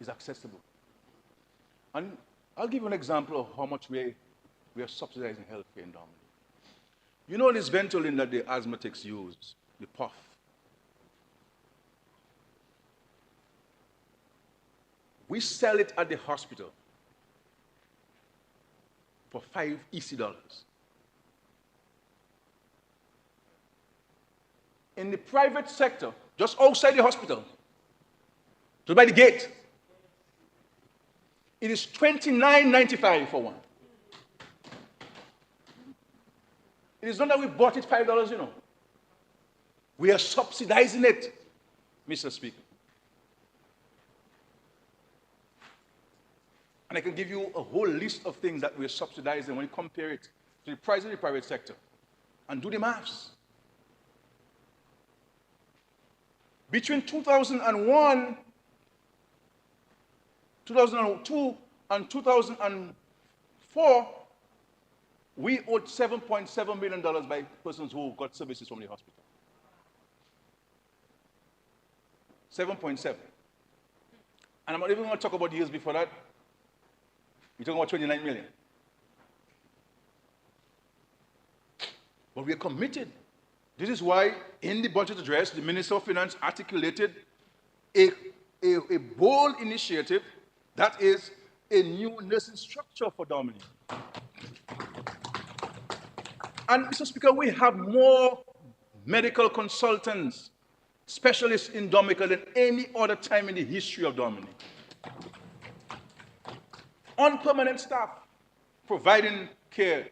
is accessible. And I'll give you an example of how much we are subsidizing healthcare in Dominic. You know this Ventolin that the asthmatics use, the puff? We sell it at the hospital for $5 EC. In the private sector, just outside the hospital, so by the gate, it is $29.95 for one. It is not that we bought it $5, you know. We are subsidizing it, Mr. Speaker. And I can give you a whole list of things that we're subsidizing when you compare it to the price of the private sector. And do the maths. Between 2001, 2002, and 2004, we owed $7.7 million by persons who got services from the hospital. 7.7. And I'm not even going to talk about the years before that. We're talking about 29 million. But we are committed. This is why in the budget address, the Minister of Finance articulated a bold initiative that is a new nursing structure for Dominic. And Mr. Speaker, we have more medical consultants, specialists in Dominica than any other time in the history of Dominic. On permanent staff, providing care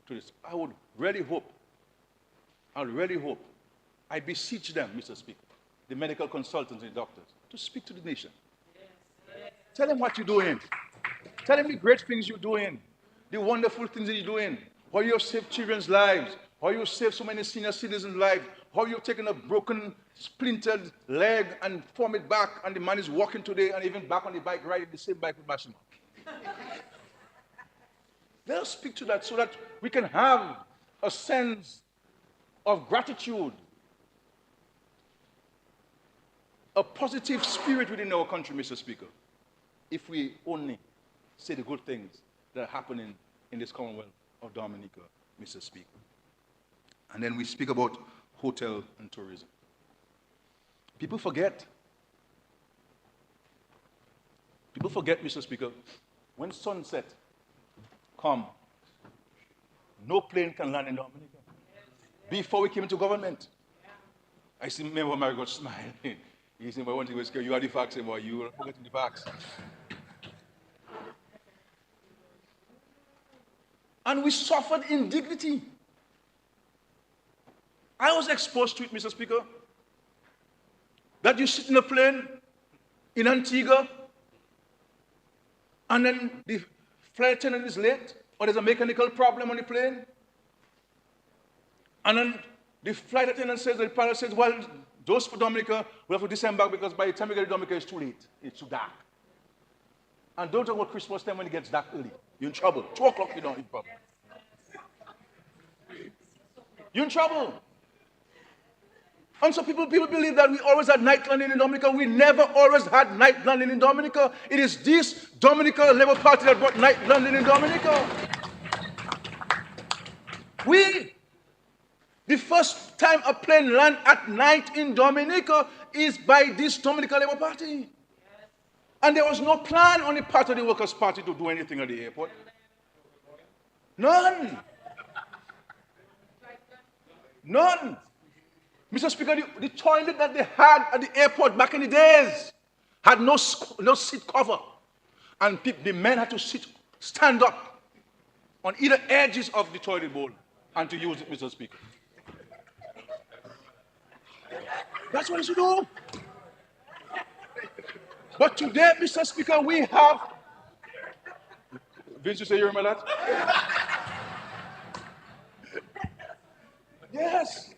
to this. I would really hope, I beseech them, Mr. Speaker, the medical consultants and the doctors, to speak to the nation. Tell them what you're doing. Tell them the great things you're doing, the wonderful things that you're doing, how you have saved children's lives, how you have saved so many senior citizens' lives, how you've taken a broken, splintered leg and formed it back, and the man is walking today and even back on the bike, riding the same bike with Mashima. Let us speak to that so that we can have a sense of gratitude, a positive spirit within our country, Mr. Speaker, if we only say the good things that are happening in this Commonwealth of Dominica, Mr. Speaker. And then we speak about hotel and tourism. People forget Don't forget, Mr. Speaker, when sunset come, no plane can land in Dominica. Before we came into government, I see remember Mary got smiling. He said, "Well, one thing was you are the facts, boy. You are forgetting the facts." And we suffered indignity. I was exposed to it, Mr. Speaker. That you sit in a plane in Antigua, and then the flight attendant is late, or there's a mechanical problem on the plane, and then the flight attendant says, the pilot says, "Well, those for Dominica, we have to disembark because by the time we get to Dominica, it's too late. It's too dark." And don't talk about Christmas time when it gets dark early. You're in trouble. 2 o'clock, you're not in trouble. You're in trouble. And so people believe that we always had night landing in Dominica. We never always had night landing in Dominica. It is this Dominica Labour Party that brought night landing in Dominica. The first time a plane lands at night in Dominica is by this Dominica Labour Party. And there was no plan on the part of the Workers' Party to do anything at the airport. None. None. Mr. Speaker, the toilet that they had at the airport back in the days had no seat cover. And the men had to stand up on either edges of the toilet bowl and to use it, Mr. Speaker. That's what they should do. But today, Mr. Speaker, we have... Vince, you say you remember that? Yes.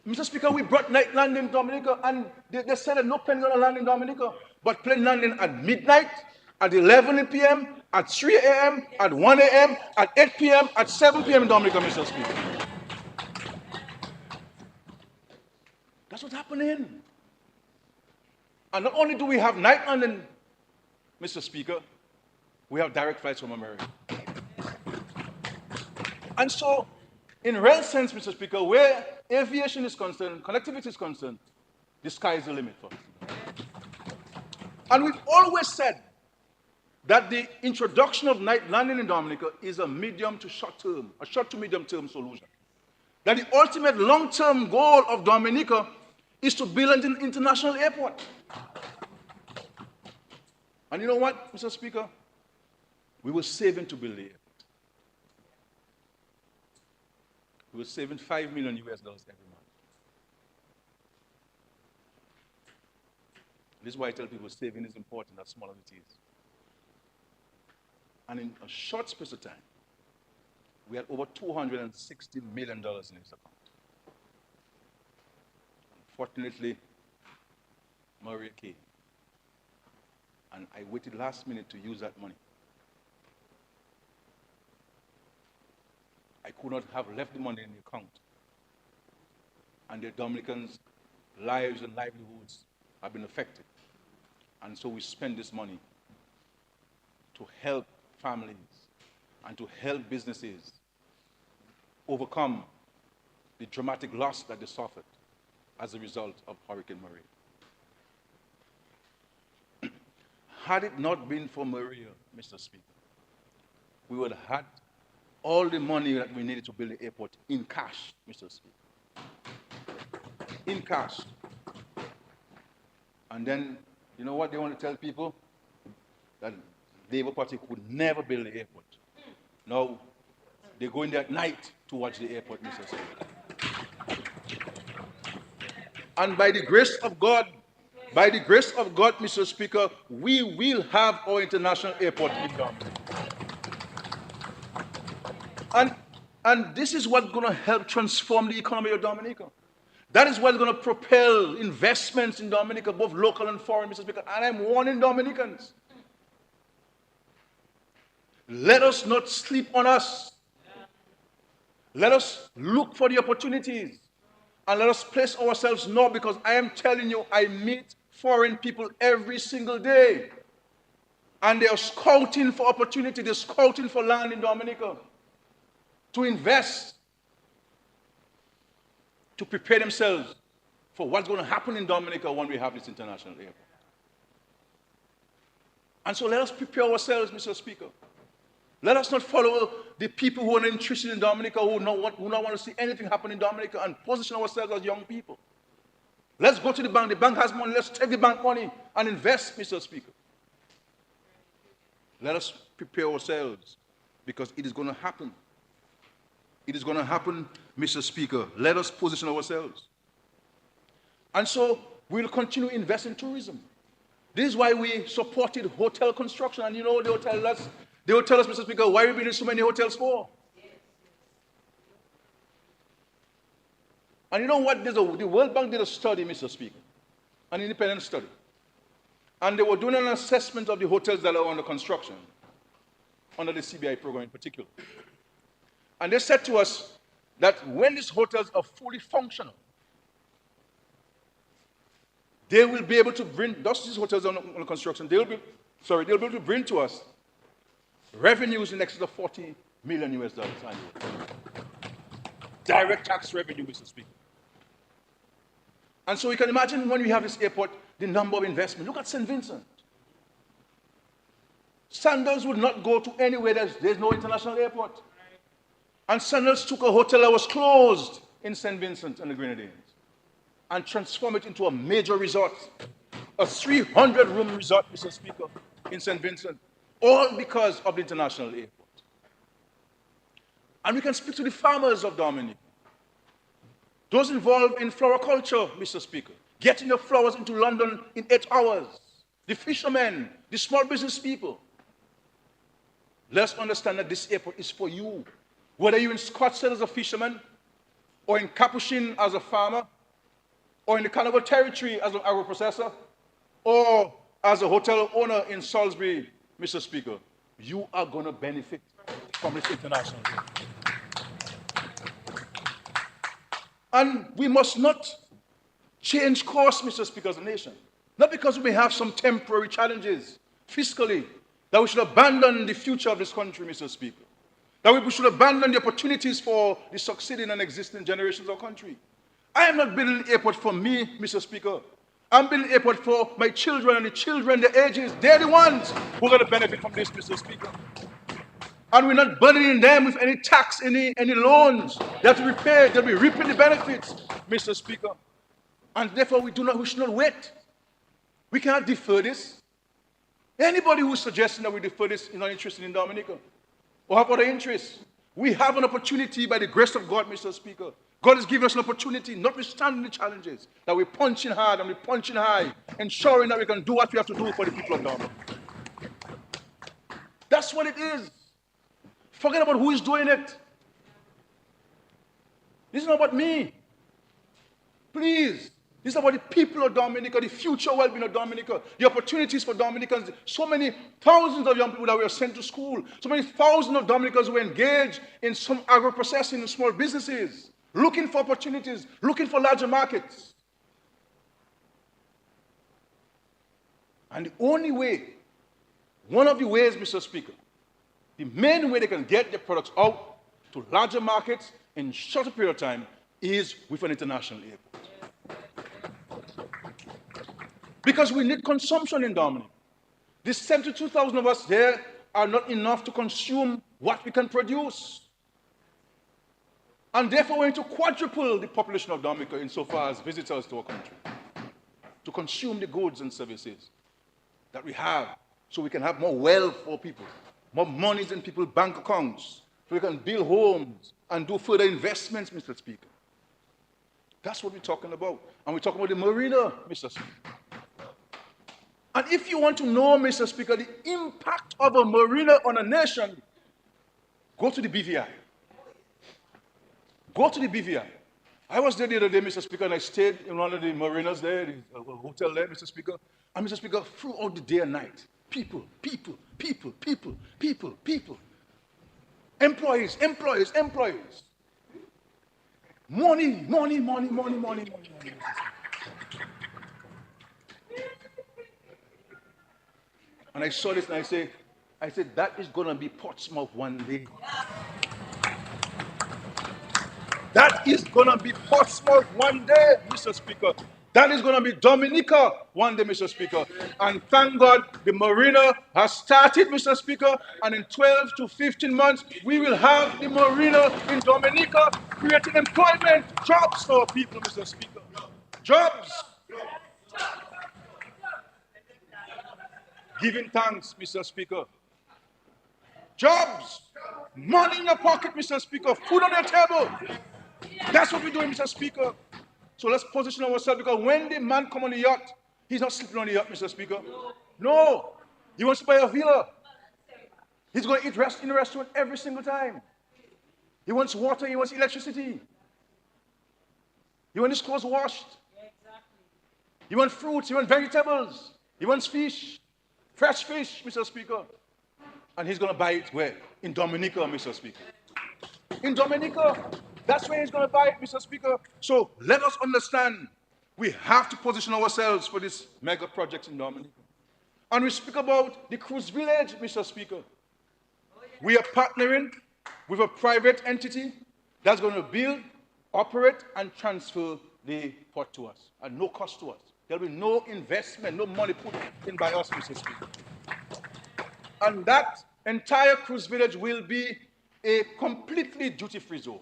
Mr. Speaker, we brought night landing in Dominica, and they said that no plane going to land in Dominica, but plane landing at midnight, at 11 p.m., at 3 a.m., at 1 a.m., at 8 p.m., at 7 p.m. in Dominica, Mr. Speaker. That's what's happening. And not only do we have night landing, Mr. Speaker, we have direct flights from America. And so, in real sense, Mr. Speaker, where aviation is concerned, connectivity is concerned, the sky is the limit for us. And we've always said that the introduction of night landing in Dominica is a medium to short term, a short to medium term solution. That the ultimate long-term goal of Dominica is to build an international airport. And you know what, Mr. Speaker? We were saving to build the airport. We were saving $5 million US every month. This is why I tell people saving is important, as small as it is. And in a short space of time, we had over $260 million in this account. Unfortunately, Maria came. And I waited last minute to use that money. I could not have left the money in the account. And the Dominicans' lives and livelihoods have been affected. And so we spend this money to help families and to help businesses overcome the dramatic loss that they suffered as a result of Hurricane Maria. Had it not been for Maria, Mr. Speaker, we would have had all the money that we needed to build the airport in cash, Mr. Speaker. In cash. And then, you know what they want to tell people? That the Labour Party could never build the airport. No, they go in there at night to watch the airport, Mr. Speaker. And by the grace of God, Mr. Speaker, we will have our international airport in Dominica. And this is what's going to help transform the economy of Dominica. That is what's going to propel investments in Dominica, both local and foreign, Mr. Speaker. And I'm warning Dominicans. Let us not sleep on us. Let us look for the opportunities. And let us place ourselves now, because I am telling you, I meet foreign people every single day. And they are scouting for opportunity. They're scouting for land in Dominica to invest, to prepare themselves for what's going to happen in Dominica when we have this international airport. And so let us prepare ourselves, Mr. Speaker. Let us not follow the people who are not interested in Dominica, who not want to see anything happen in Dominica, and position ourselves as young people. Let's go to the bank. The bank has money. Let's take the bank money and invest, Mr. Speaker. Let us prepare ourselves because it is going to happen. It is going to happen, Mr. Speaker. Let us position ourselves. And so we'll continue to invest in tourism. This is why we supported hotel construction. And you know, they will tell us, Mr. Speaker, why are we building so many hotels for? And you know what? The World Bank did a study, Mr. Speaker, an independent study. And they were doing an assessment of the hotels that are under construction, under the CBI program in particular. And they said to us that when these hotels are fully functional, they will be able to bring, these hotels under construction, they'll be able to bring to us revenues in excess of $40 million annually. Direct tax revenue, Mr. Speaker. And so you can imagine when we have this airport, the number of investment. Look at St. Vincent. Sandals would not go to anywhere there's no international airport. And Sandals took a hotel that was closed in St. Vincent and the Grenadines and transformed it into a major resort, a 300-room resort, Mr. Speaker, in St. Vincent, all because of the international airport. And we can speak to the farmers of Dominica, those involved in floriculture, Mr. Speaker, getting the flowers into London in 8 hours, the fishermen, the small business people. Let's understand that this airport is for you. Whether you're in Scottsdale as a fisherman, or in Capuchin as a farmer, or in the Carnival Territory as an agro-processor, or as a hotel owner in Salisbury, Mr. Speaker, you are going to benefit from this international airport. And we must not change course, Mr. Speaker, as a nation. Not because we may have some temporary challenges fiscally, that we should abandon the future of this country, Mr. Speaker. That we should abandon the opportunities for the succeeding and existing generations of our country. I am not building an airport for me, Mr. Speaker. I'm building an airport for my children and the children, their ages. They're the ones who are going to benefit from this, Mr. Speaker. And we're not burdening them with any tax, any loans. They have to repay, they'll be reaping the benefits, Mr. Speaker. And therefore, we should not wait. We cannot defer this. Anybody who's suggesting that we defer this is not interested in Dominica or have other interests. We have an opportunity by the grace of God, Mr. Speaker. God has given us an opportunity, notwithstanding the challenges, that we're punching hard and we're punching high, ensuring that we can do what we have to do for the people of Dominica. That's what it is. Forget about who is doing it. This is not about me. Please. This is about the people of Dominica, the future well-being of Dominica, the opportunities for Dominicans. So many thousands of young people that were sent to school. So many thousands of Dominicans who engaged in some agro-processing and small businesses, looking for opportunities, looking for larger markets. And the only way, one of the ways, Mr. Speaker, the main way they can get their products out to larger markets in shorter period of time is with an international airport. Because we need consumption in Dominica. The 72,000 of us there are not enough to consume what we can produce. And therefore, we're going to quadruple the population of Dominica insofar as visitors to our country, to consume the goods and services that we have, so we can have more wealth for people, more monies in people's bank accounts, so we can build homes and do further investments, Mr. Speaker. That's what we're talking about. And we're talking about the marina, Mr. Speaker. And if you want to know, Mr. Speaker, the impact of a marina on a nation, go to the BVI. Go to the BVI. I was there the other day, Mr. Speaker, and I stayed in one of the marinas there, the hotel there, Mr. Speaker. And Mr. Speaker, throughout the day and night, people. Employees. Money. And I saw this and I said, that is going to be Portsmouth one day. That is going to be Portsmouth one day, Mr. Speaker. That is going to be Dominica one day, Mr. Speaker. And thank God the marina has started, Mr. Speaker. And in 12 to 15 months, we will have the marina in Dominica creating employment, jobs for people, Mr. Speaker. Jobs. Giving thanks, Mr. Speaker. Jobs. Money in your pocket, Mr. Speaker. Food on your table. That's what we're doing, Mr. Speaker. So let's position ourselves, because when the man come on the yacht, he's not sleeping on the yacht, Mr. Speaker. No. He wants to buy a villa. He's going to eat in a restaurant every single time. He wants water. He wants electricity. He wants his clothes washed. He wants fruits. He wants vegetables. He wants fish. Fresh fish, Mr. Speaker. And he's going to buy it where? In Dominica, Mr. Speaker. In Dominica. That's where he's going to buy it, Mr. Speaker. So let us understand, we have to position ourselves for this mega project in Dominica. And we speak about the cruise village, Mr. Speaker. We are partnering with a private entity that's going to build, operate, and transfer the port to us at no cost to us. There'll be no investment, no money put in by us, Mr. Speaker. And that entire cruise village will be a completely duty-free zone,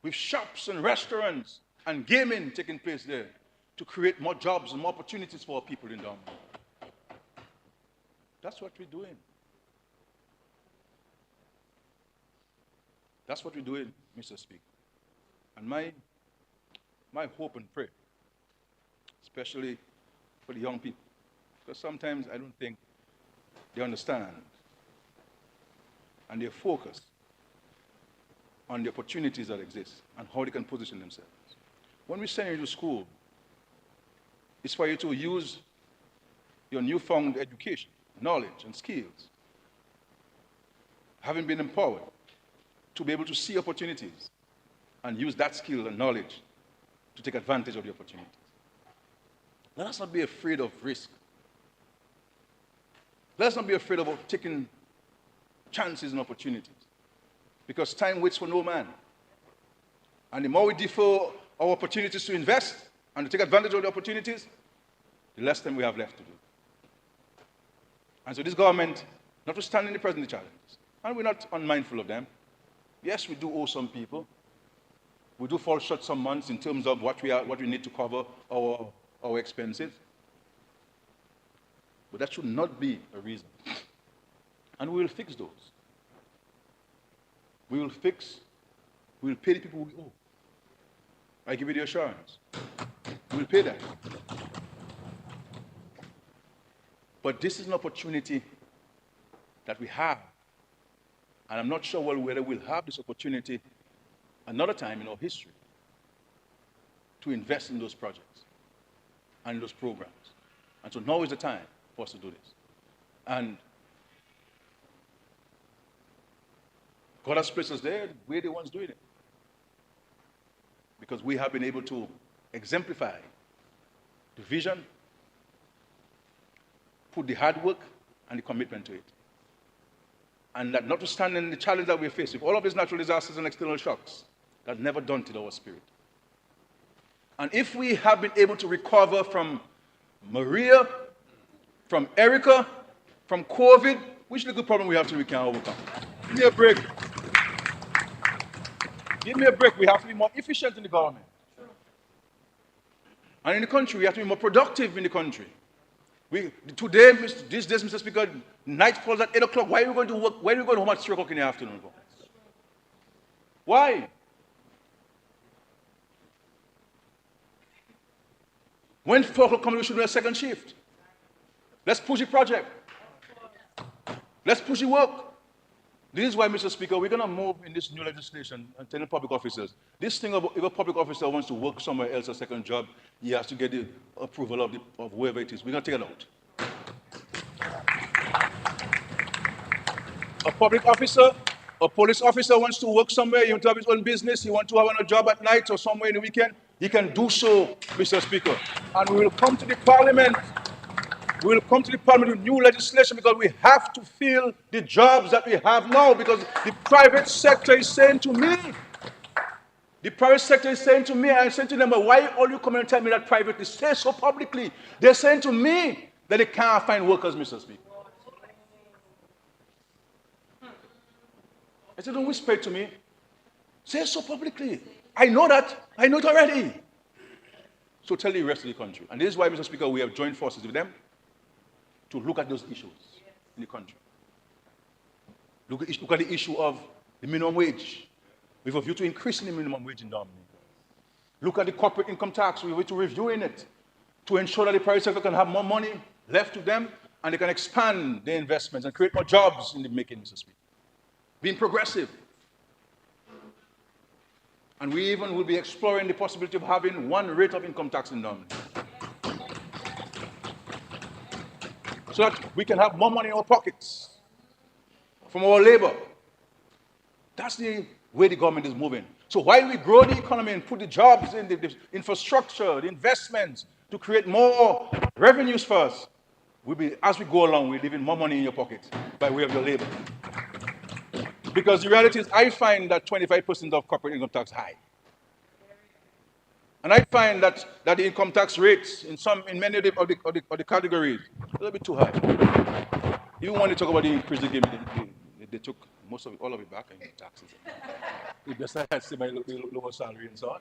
with shops and restaurants and gaming taking place there to create more jobs and more opportunities for our people in Dominica. That's what we're doing. That's what we're doing, Mr. Speaker. And my hope and prayer, especially for the young people, because sometimes I don't think they understand and they're focused on the opportunities that exist and how they can position themselves. When we send you to school, it's for you to use your newfound education, knowledge, and skills, having been empowered to be able to see opportunities and use that skill and knowledge to take advantage of the opportunities. Let us not be afraid of risk. Let us not be afraid of taking chances and opportunities, because time waits for no man. And the more we defer our opportunities to invest and to take advantage of the opportunities, the less time we have left to do. And so this government, notwithstanding the present challenges, and we're not unmindful of them, yes, we do owe some people. We do fall short some months in terms of what we need to cover our expenses. But that should not be a reason. And we will fix those. We will pay the people we owe. I give you the assurance. We will pay that. But this is an opportunity that we have. And I'm not sure whether we'll have this opportunity another time in our history to invest in those projects and in those programs. And so now is the time for us to do this. And God has placed us there, we're the ones doing it. Because we have been able to exemplify the vision, put the hard work and the commitment to it. And that notwithstanding the challenge that we face with all of these natural disasters and external shocks, that never daunted our spirit. And if we have been able to recover from Maria, from Erica, from COVID, which little problem we have till we can overcome? Give me a break. Give me a break. We have to be more efficient in the government. And in the country, we have to be more productive in the country. Today, these days, Mr. Speaker, night falls at 8 o'clock. Why are we going to work? Why are we going home at 3 o'clock in the afternoon? Why? When 4 o'clock comes, we should do a second shift. Let's push the project. Let's push the work. This is why, Mr. Speaker, we're going to move in this new legislation and tell the public officers, this thing about if a public officer wants to work somewhere else, a second job, he has to get the approval of whoever it is. We're going to take it out. A public officer, a police officer wants to work somewhere, he wants to have his own business, he wants to have a job at night or somewhere in the weekend, he can do so, Mr. Speaker. And we will come to the Parliament. We will come to the Parliament with new legislation because we have to fill the jobs that we have now, because the private sector is saying to me, The private sector is saying to me, I'm saying to them, but why all you come and tell me that privately? Say so publicly. They're saying to me that they can't find workers, Mr. Speaker. I said, don't whisper it to me. Say so publicly. I know that. I know it already. So tell the rest of the country. And this is why, Mr. Speaker, we have joined forces with them to look at those issues in the country. Look at the issue of the minimum wage, with a view to increasing the minimum wage in Dominica. Look at the corporate income tax, with a view to reviewing it, to ensure that the private sector can have more money left to them, and they can expand their investments and create more jobs in the making, Mr. Speaker. Being progressive. And we even will be exploring the possibility of having one rate of income tax in Dominica, so that we can have more money in our pockets from our labor. That's the way the government is moving. So while we grow the economy and put the jobs in the infrastructure, the investments to create more revenues for us, as we go along, we're leaving more money in your pocket by way of your labor. Because the reality is, I find that 25% of corporate income tax high. And I find that the income tax rates in many of the categories a little bit too high. Even when they talk about the increase they gave me, they took all of it back in taxes. It just had to see my lower salary and so on.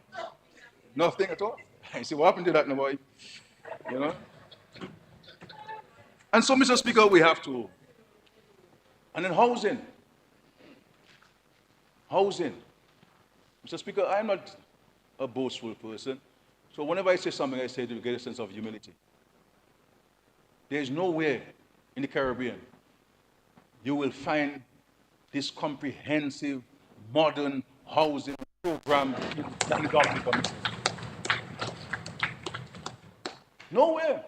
Nothing at all. I see what happened to that now, boy. You know? And so, Mr. Speaker, we have to. And then housing. Housing. Mr. Speaker, I'm not a boastful person. So whenever I say something, I say to get a sense of humility. There is nowhere in the Caribbean you will find this comprehensive, modern housing program that the government commits. Nowhere.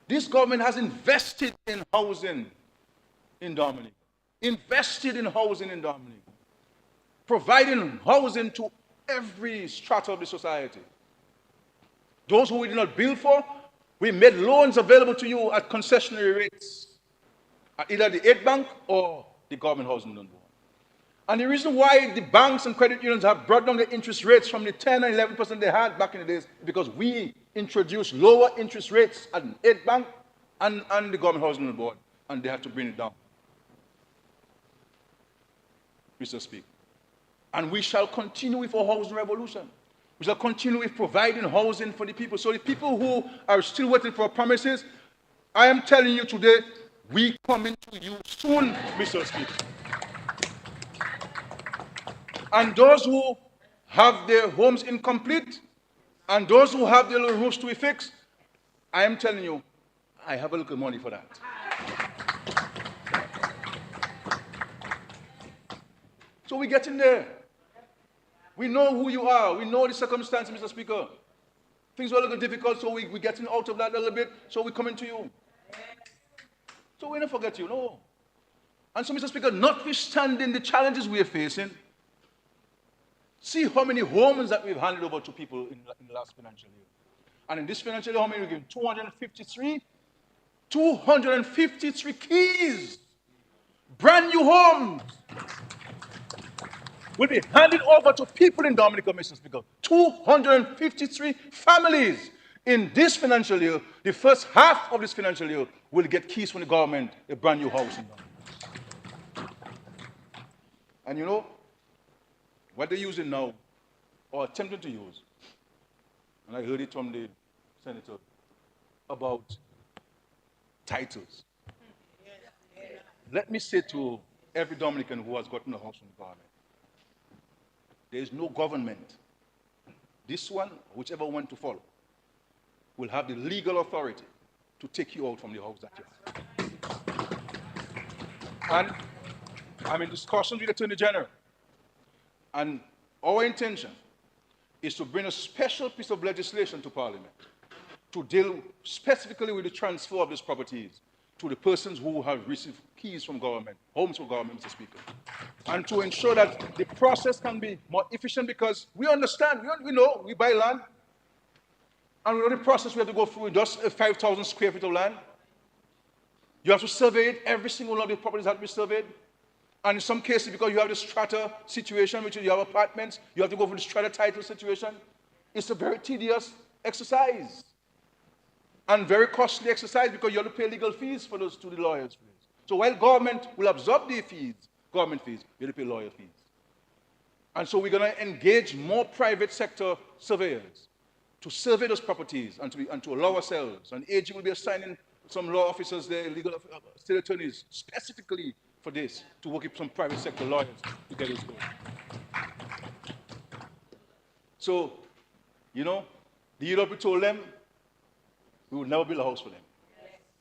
This government has invested in housing in Dominica. Invested in housing in Dominica. Providing housing to every strata of the society. Those who we did not build for, we made loans available to you at concessionary rates, at either the aid bank or the government housing loan board. And the reason why the banks and credit unions have brought down the interest rates from the 10 and 11% they had back in the days is because we introduced lower interest rates at the aid bank and the government housing loan board, and they had to bring it down, Mr. Speaker. And we shall continue with our housing revolution. We shall continue with providing housing for the people. So the people who are still waiting for promises, I am telling you today, we coming to you soon, Mr. Speaker. And those who have their homes incomplete, and those who have their little roofs to be fixed, I am telling you, I have a little money for that. So we're getting there. We know who you are. We know the circumstances, Mr. Speaker. Things were a little difficult, so we're getting out of that a little bit, so we're coming to you. So we don't forget you, no. And so, Mr. Speaker, notwithstanding the challenges we are facing, see how many homes that we've handed over to people in the last financial year. And in this financial year, how many we've given? 253? 253 keys. Brand new homes will be handed over to people in Dominica, Mr. Speaker. 253 families in this financial year, the first half of this financial year, will get keys from the government, a brand new house in Dominica. And you know, what they're using now, or attempting to use, and I heard it from the senator, about titles. Let me say to every Dominican who has gotten a house from the government, there is no government, this one, whichever one to follow, will have the legal authority to take you out from the house that you have. And I'm in discussions with the Attorney General. And our intention is to bring a special piece of legislation to Parliament to deal specifically with the transfer of these properties to the persons who have received keys from government, homes from government, Mr. Speaker. And to ensure that the process can be more efficient, because we understand, we know, we buy land, and we know the process we have to go through, just 5,000 square feet of land. You have to survey it, every single one of the properties have to be surveyed. And in some cases, because you have the strata situation, which is you have apartments, you have to go for the strata title situation. It's a very tedious exercise. And very costly exercise because you have to pay legal fees for those to the lawyers. So while government will absorb the fees, government fees, you have to pay lawyer fees. And so we're going to engage more private sector surveyors to survey those properties and to allow ourselves. And AG will be assigning some law officers there, legal state attorneys, specifically for this, to work with some private sector lawyers to get this going. So, you know, the Europe told them, we will never build a house for them.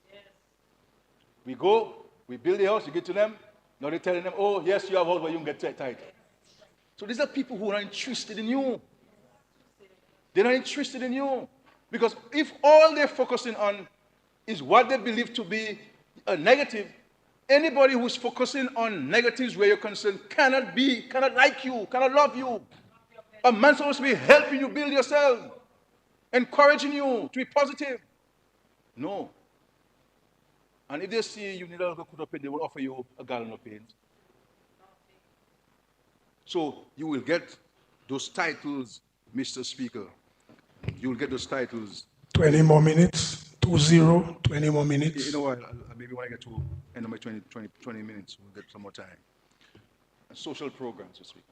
Yes. We go, we build the house, you get to them, now they're telling them, oh, yes, you have a house, but you can get title. So these are people who are not interested in you. They're not interested in you. Because if all they're focusing on is what they believe to be a negative, anybody who's focusing on negatives where you're concerned cannot like you, cannot love you. A man's supposed to be helping you build yourself, encouraging you to be positive. No. And if they see you need a coat of paint, they will offer you a gallon of paint. So you will get those titles, Mr. Speaker. You will get those titles. 20 more minutes, 20 more minutes. You know what, maybe when I get to end of my 20 minutes, we'll get some more time. Social programs, Mr. Speaker.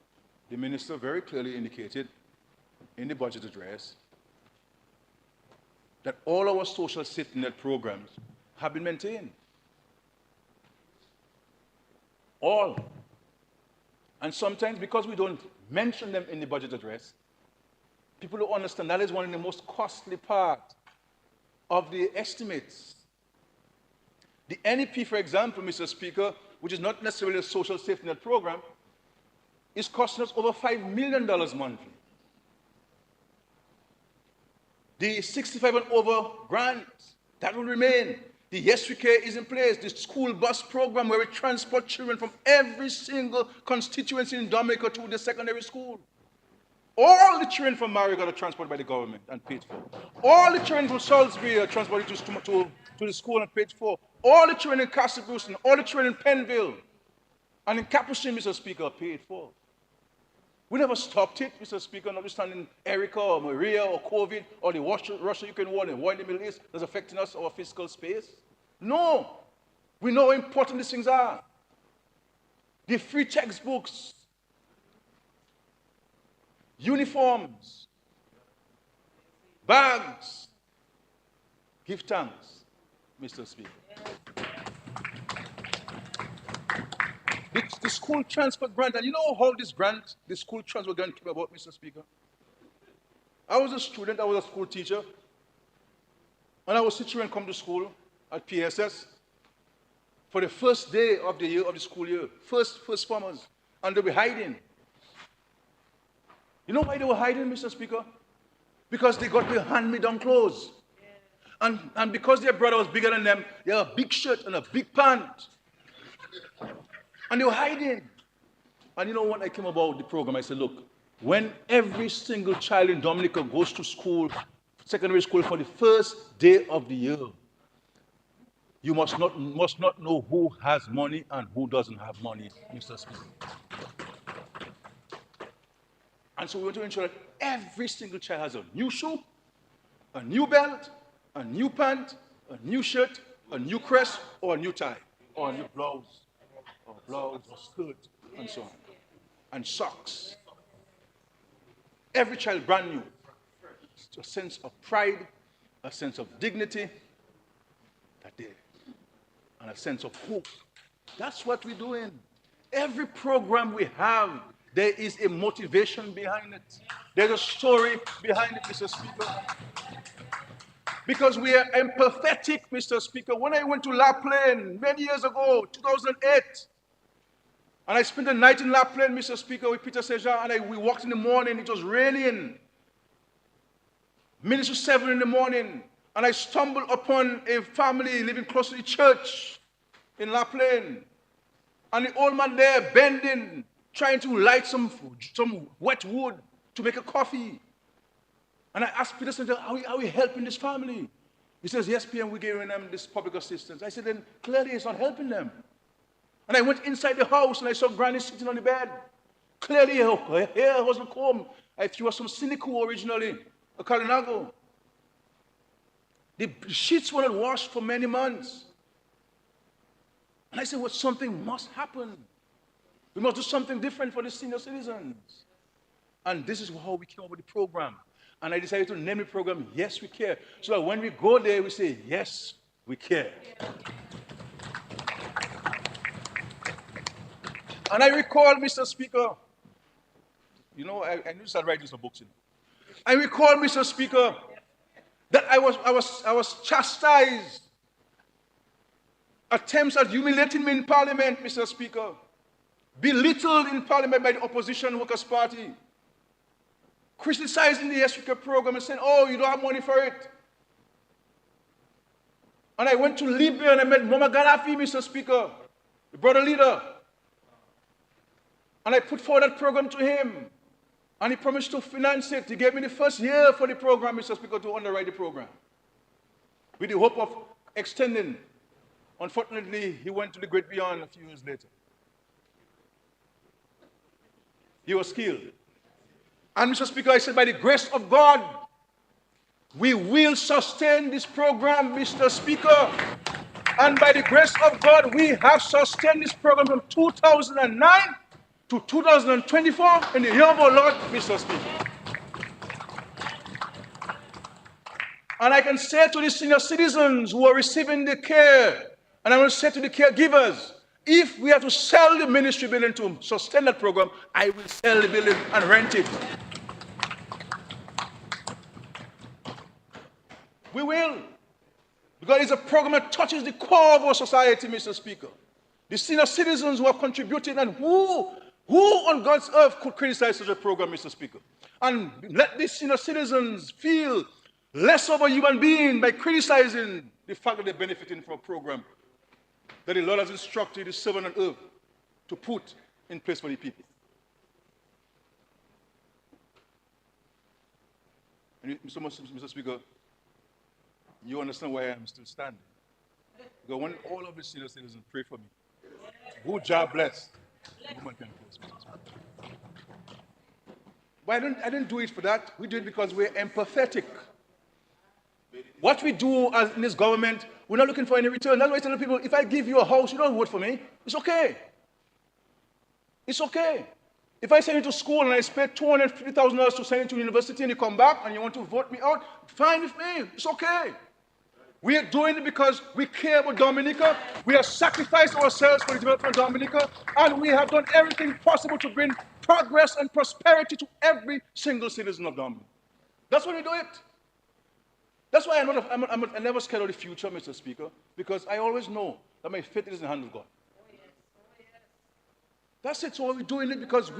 The minister very clearly indicated in the budget address that all our social safety net programs have been maintained. All. And sometimes, because we don't mention them in the budget address, people don't understand that is one of the most costly parts of the estimates. The NEP, for example, Mr. Speaker, which is not necessarily a social safety net program, is costing us over $5 million monthly. The 65 and over grant, that will remain. The Yes We Care is in place. The school bus program where we transport children from every single constituency in Dominica to the secondary school. All the children from Marigot are transported by the government and paid for. All the children from Salisbury are transported to the school and paid for. All the children in Castle Brewston, all the children in Penville, and in Capuchin, Mr. Speaker, are paid for. We never stopped it, Mr. Speaker, notwithstanding Erica or Maria or COVID or the Russia-Ukraine war and the war in the Middle East that's affecting us, our fiscal space. No. We know how important these things are. The free textbooks, uniforms, bags. Give thanks, Mr. Speaker. The school transfer grant, and you know how this grant, the school transfer grant came about, Mr. Speaker? I was a student, I was a school teacher, and I was teaching and come to school at PSS for the first day of the year, of the school year, first formers, and they were hiding. You know why they were hiding, Mr. Speaker? Because they got their hand-me-down clothes. And because their brother was bigger than them, they had a big shirt and a big pant. And they were hiding. And you know what I came about the program? I said, look, when every single child in Dominica goes to school, secondary school, for the first day of the year, you must not know who has money and who doesn't have money, Mr. Speaker. And so we want to ensure that every single child has a new shoe, a new belt, a new pant, a new shirt, a new crest, or a new tie, or a new blouse, or skirt, and so on. And socks. Every child brand new. A sense of pride, a sense of dignity, and a sense of hope. That's what we're doing. Every program we have, there is a motivation behind it. There's a story behind it, Mr. Speaker. Because we are empathetic, Mr. Speaker. When I went to La Plaine many years ago, 2008, and I spent the night in La Plaine, Mr. Speaker, with Peter Sejan, and we walked in the morning, it was raining. Minutes to 7 in the morning, and I stumbled upon a family living close to the church in La Plaine. And the old man there bending, trying to light some wet wood to make a coffee. And I asked Peter Sejan, are we helping this family? He says, yes, PM, we're giving them this public assistance. I said, then clearly it's not helping them. And I went inside the house and I saw Granny sitting on the bed. Clearly, her hair wasn't combed. She was from Sinico originally, a Kalinago. The sheets were not washed for many months. And I said, well, something must happen. We must do something different for the senior citizens. And this is how we came up with the program. And I decided to name the program, Yes, We Care. So that when we go there, we say, yes, we care. And I recall, Mr. Speaker, I need to start writing some books. I recall, Mr. Speaker, that I was chastised. Attempts at humiliating me in Parliament, Mr. Speaker. Belittled in Parliament by the Opposition Workers' Party. Criticizing the Yes We Care program and saying, oh, you don't have money for it. And I went to Libya and I met Muammar Gaddafi, Mr. Speaker, the brother leader. And I put forward that program to him. And he promised to finance it. He gave me the first year for the program, Mr. Speaker, to underwrite the program. With the hope of extending. Unfortunately, he went to the great beyond a few years later. He was killed. And Mr. Speaker, I said, by the grace of God, we will sustain this program, Mr. Speaker. And by the grace of God, we have sustained this program from 2009 to 2024 in the year of our Lord, Mr. Speaker. And I can say to the senior citizens who are receiving the care, and I will say to the caregivers, if we have to sell the ministry building to sustain that program, I will sell the building and rent it. We will. Because it's a program that touches the core of our society, Mr. Speaker. The senior citizens who have contributed, and who on God's earth could criticize such a program, Mr. Speaker? And let these senior citizens feel less of a human being by criticizing the fact that they're benefiting from a program that the Lord has instructed the servant on earth to put in place for the people. And Mr. Speaker, you understand why I'm still standing. Because when all of the senior citizens pray for me, good job blessed. But I didn't do it for that. We do it because we're empathetic. What we do as in this government, we're not looking for any return. That's why I tell people, if I give you a house, you don't vote for me. It's okay. It's okay. If I send you to school and I spend $250,000 to send you to university and you come back and you want to vote me out, fine with me. It's okay. We are doing it because we care about Dominica. We have sacrificed ourselves for the development of Dominica, and we have done everything possible to bring progress and prosperity to every single citizen of Dominica. That's why we do it. That's why I'm never scared of the future, Mr. Speaker, because I always know that my faith is in the hand of God. That's it. So we're doing it because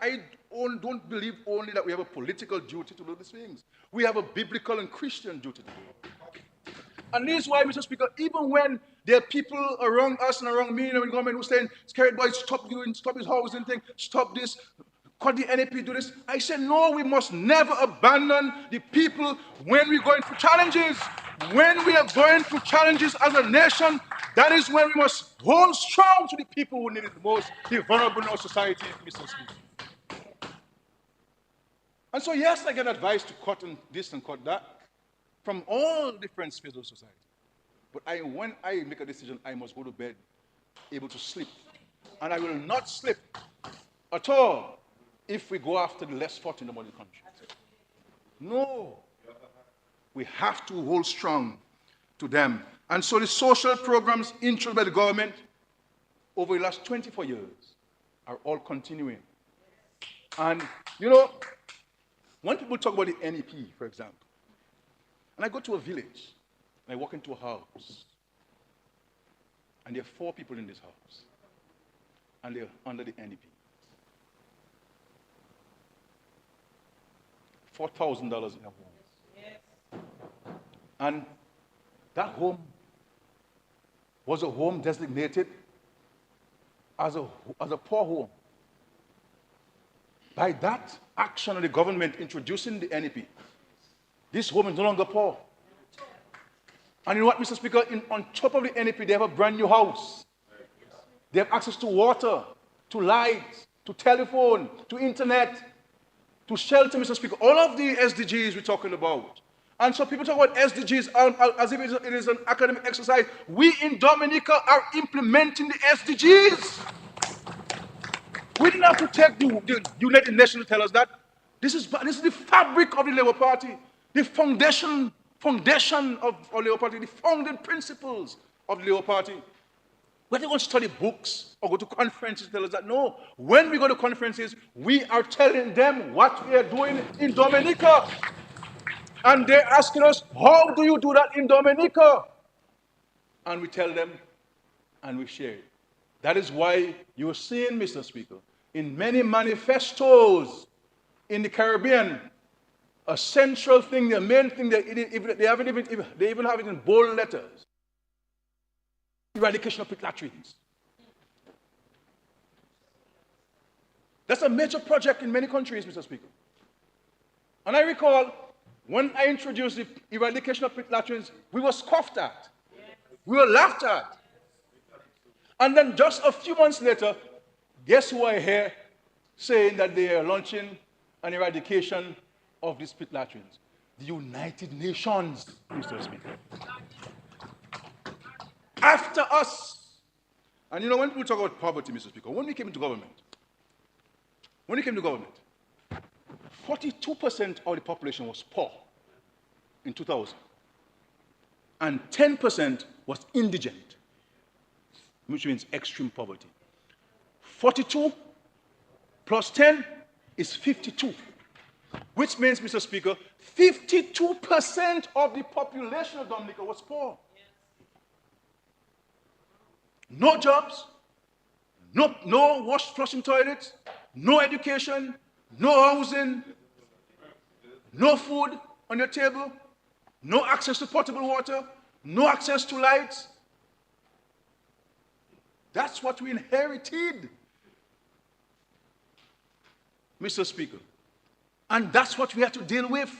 I don't believe only that we have a political duty to do these things. We have a biblical and Christian duty to do it. And this is why, Mr. Speaker, even when there are people around us and around me and the government who are saying, Scared Boy, stop his housing thing, stop this, could the NAP do this? I said, no, we must never abandon the people when we're going through challenges. When we are going through challenges as a nation, that is when we must hold strong to the people who need it the most, the vulnerable in our society, Mr. Speaker. And so, yes, I get advice to cut this and cut that from all different spheres of society. But when I make a decision, I must go to bed able to sleep. And I will not sleep at all if we go after the less fortunate among the country. No. We have to hold strong to them. And so the social programs introduced by the government over the last 24 years are all continuing. And, when people talk about the NEP, for example, and I go to a village, and I walk into a house, and there are 4 people in this house, and they're under the NEP. $4,000 in a home. Yes. And that home was a home designated as a poor home. By that action of the government introducing the NEP, this home is no longer poor. And you know what, Mr. Speaker? On top of the NEP, they have a brand new house. They have access to water, to light, to telephone, to internet, to shelter, Mr. Speaker. All of the SDGs we're talking about. And so people talk about SDGs as if it is an academic exercise. We in Dominica are implementing the SDGs. We didn't have to take the United Nations to tell us that. This is the fabric of the Labour Party, the foundation of our Labour Party, the founding principles of the Labour Party. We're not going to study books or go to conferences to tell us that. No. When we go to conferences, we are telling them what we are doing in Dominica. And they're asking us, how do you do that in Dominica? And we tell them, and we share it. That is why you're seeing, Mr. Speaker, in many manifestos in the Caribbean, a central thing, the main thing, they even have it in bold letters. Eradication of pit latrines. That's a major project in many countries, Mr. Speaker. And I recall when I introduced the eradication of pit latrines, we were scoffed at. We were laughed at. And then just a few months later, guess who I hear saying that they are launching an eradication of these pit latrines? The United Nations, Mr. Speaker. After us. And you know, when people talk about poverty, Mr. Speaker, when we came into government, 42% of the population was poor in 2000. And 10% was indigent, which means extreme poverty. 42 plus 10 is 52, which means, Mr. Speaker, 52% of the population of Dominica was poor. No jobs, no flushing toilets, no education, no housing, no food on your table, no access to potable water, no access to lights. That's what we inherited, Mr. Speaker. And that's what we have to deal with.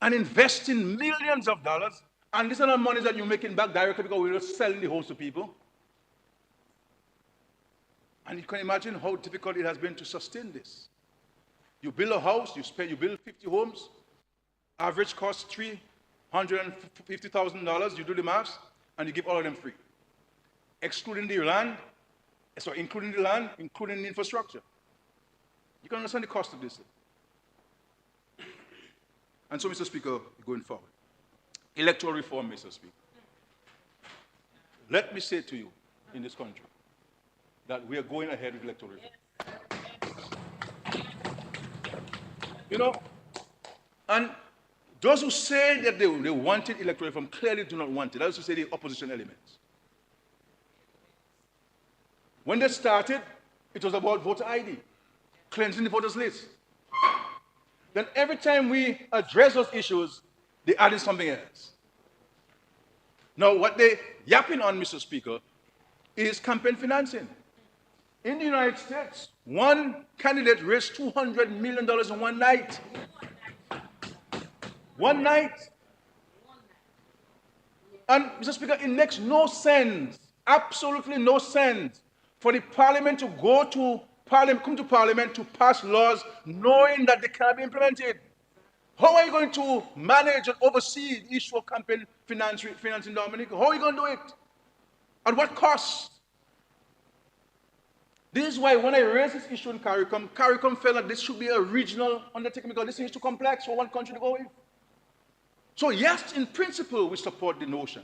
And invest in millions of dollars. And these are not money that you're making back directly because we're just selling the house to people. And you can imagine how difficult it has been to sustain this. You build a house, you build 50 homes, average cost $350,000, you do the maths, and you give all of them free. Including the land, including the infrastructure. You can understand the cost of this. And so, Mr. Speaker, going forward, electoral reform, Mr. Speaker. Let me say to you in this country that we are going ahead with electoral reform. You know, and those who say that they wanted electoral reform clearly do not want it. Those who say the opposition elements. When they started, it was about voter ID, cleansing the voters list. Then every time we address those issues, they added something else. Now, what they're yapping on, Mr. Speaker, is campaign financing. In the United States, one candidate raised $200 million in one night. One night. And, Mr. Speaker, it makes no sense, absolutely no sense, for the parliament to come to parliament to pass laws knowing that they cannot be implemented. How are you going to manage and oversee the issue of campaign financing Dominica? How are you going to do it? At what cost? This is why when I raised this issue in CARICOM felt that this should be a regional undertaking because this is too complex for one country to go with. So yes, in principle, we support the notion.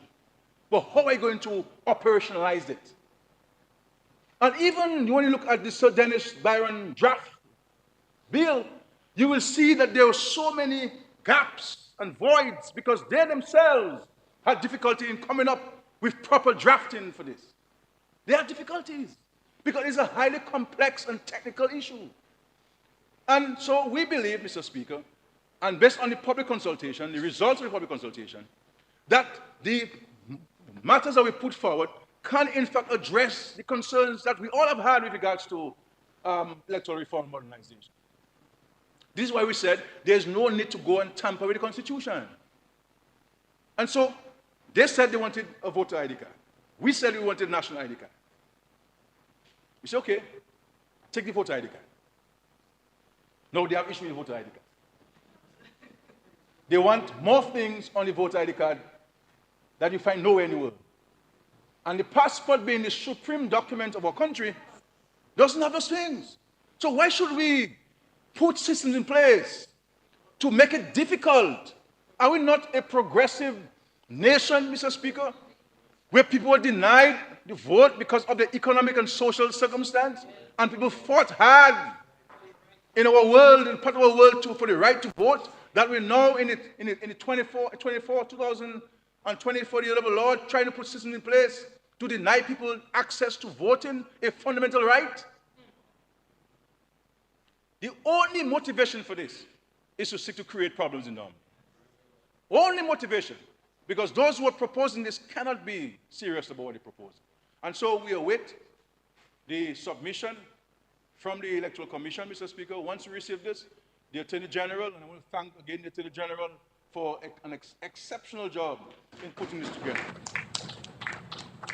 But how are you going to operationalize it? And even when you look at the Sir Dennis Byron draft bill, you will see that there are so many gaps and voids because they themselves had difficulty in coming up with proper drafting for this. They have difficulties because it's a highly complex and technical issue. And so we believe, Mr. Speaker, and based on the public consultation, the results of the public consultation, that the matters that we put forward can in fact address the concerns that we all have had with regards to electoral reform and modernization. This is why we said there's no need to go and tamper with the Constitution. And so they said they wanted a voter ID card. We said we wanted national ID card. We said, okay, take the voter ID card. No, they have issued the voter ID card. They want more things on the voter ID card that you find nowhere in the world. And the passport, being the supreme document of our country, doesn't have those things. So why should we put systems in place to make it difficult? Are we not a progressive nation, Mr. Speaker, where people were denied the vote because of the economic and social circumstance, and people fought hard in our world, in part of our world, for the right to vote, that we're now in the 2024 the year of the Lord, trying to put systems in place to deny people access to voting, a fundamental right? The only motivation for this is to seek to create problems in them. Only motivation. Because those who are proposing this cannot be serious about what they propose. And so we await the submission from the Electoral Commission, Mr. Speaker. Once we receive this, the Attorney General, and I want to thank again the Attorney General for an exceptional job in putting this together.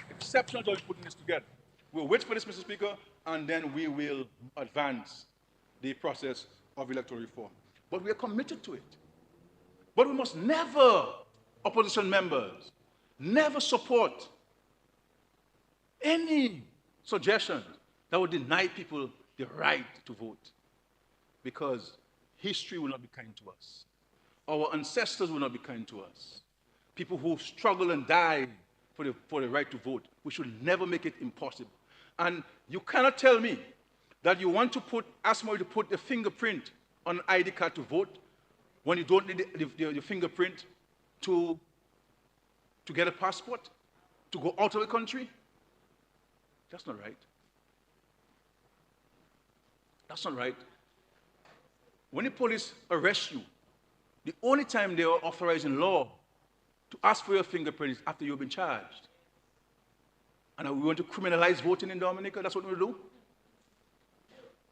Exceptional job in putting this together. We'll wait for this, Mr. Speaker, and then we will advance the process of electoral reform. But we are committed to it. But we must never, opposition members, never support any suggestion that would deny people the right to vote, because history will not be kind to us. Our ancestors will not be kind to us. People who struggle and die for the right to vote, we should never make it impossible. And you cannot tell me that you want to ask somebody to put a fingerprint on an ID card to vote when you don't need the fingerprint to get a passport, to go out of the country. That's not right. That's not right. When the police arrest you, the only time they are authorized in law to ask for your fingerprint is after you've been charged. And we want to criminalize voting in Dominica? That's what we do?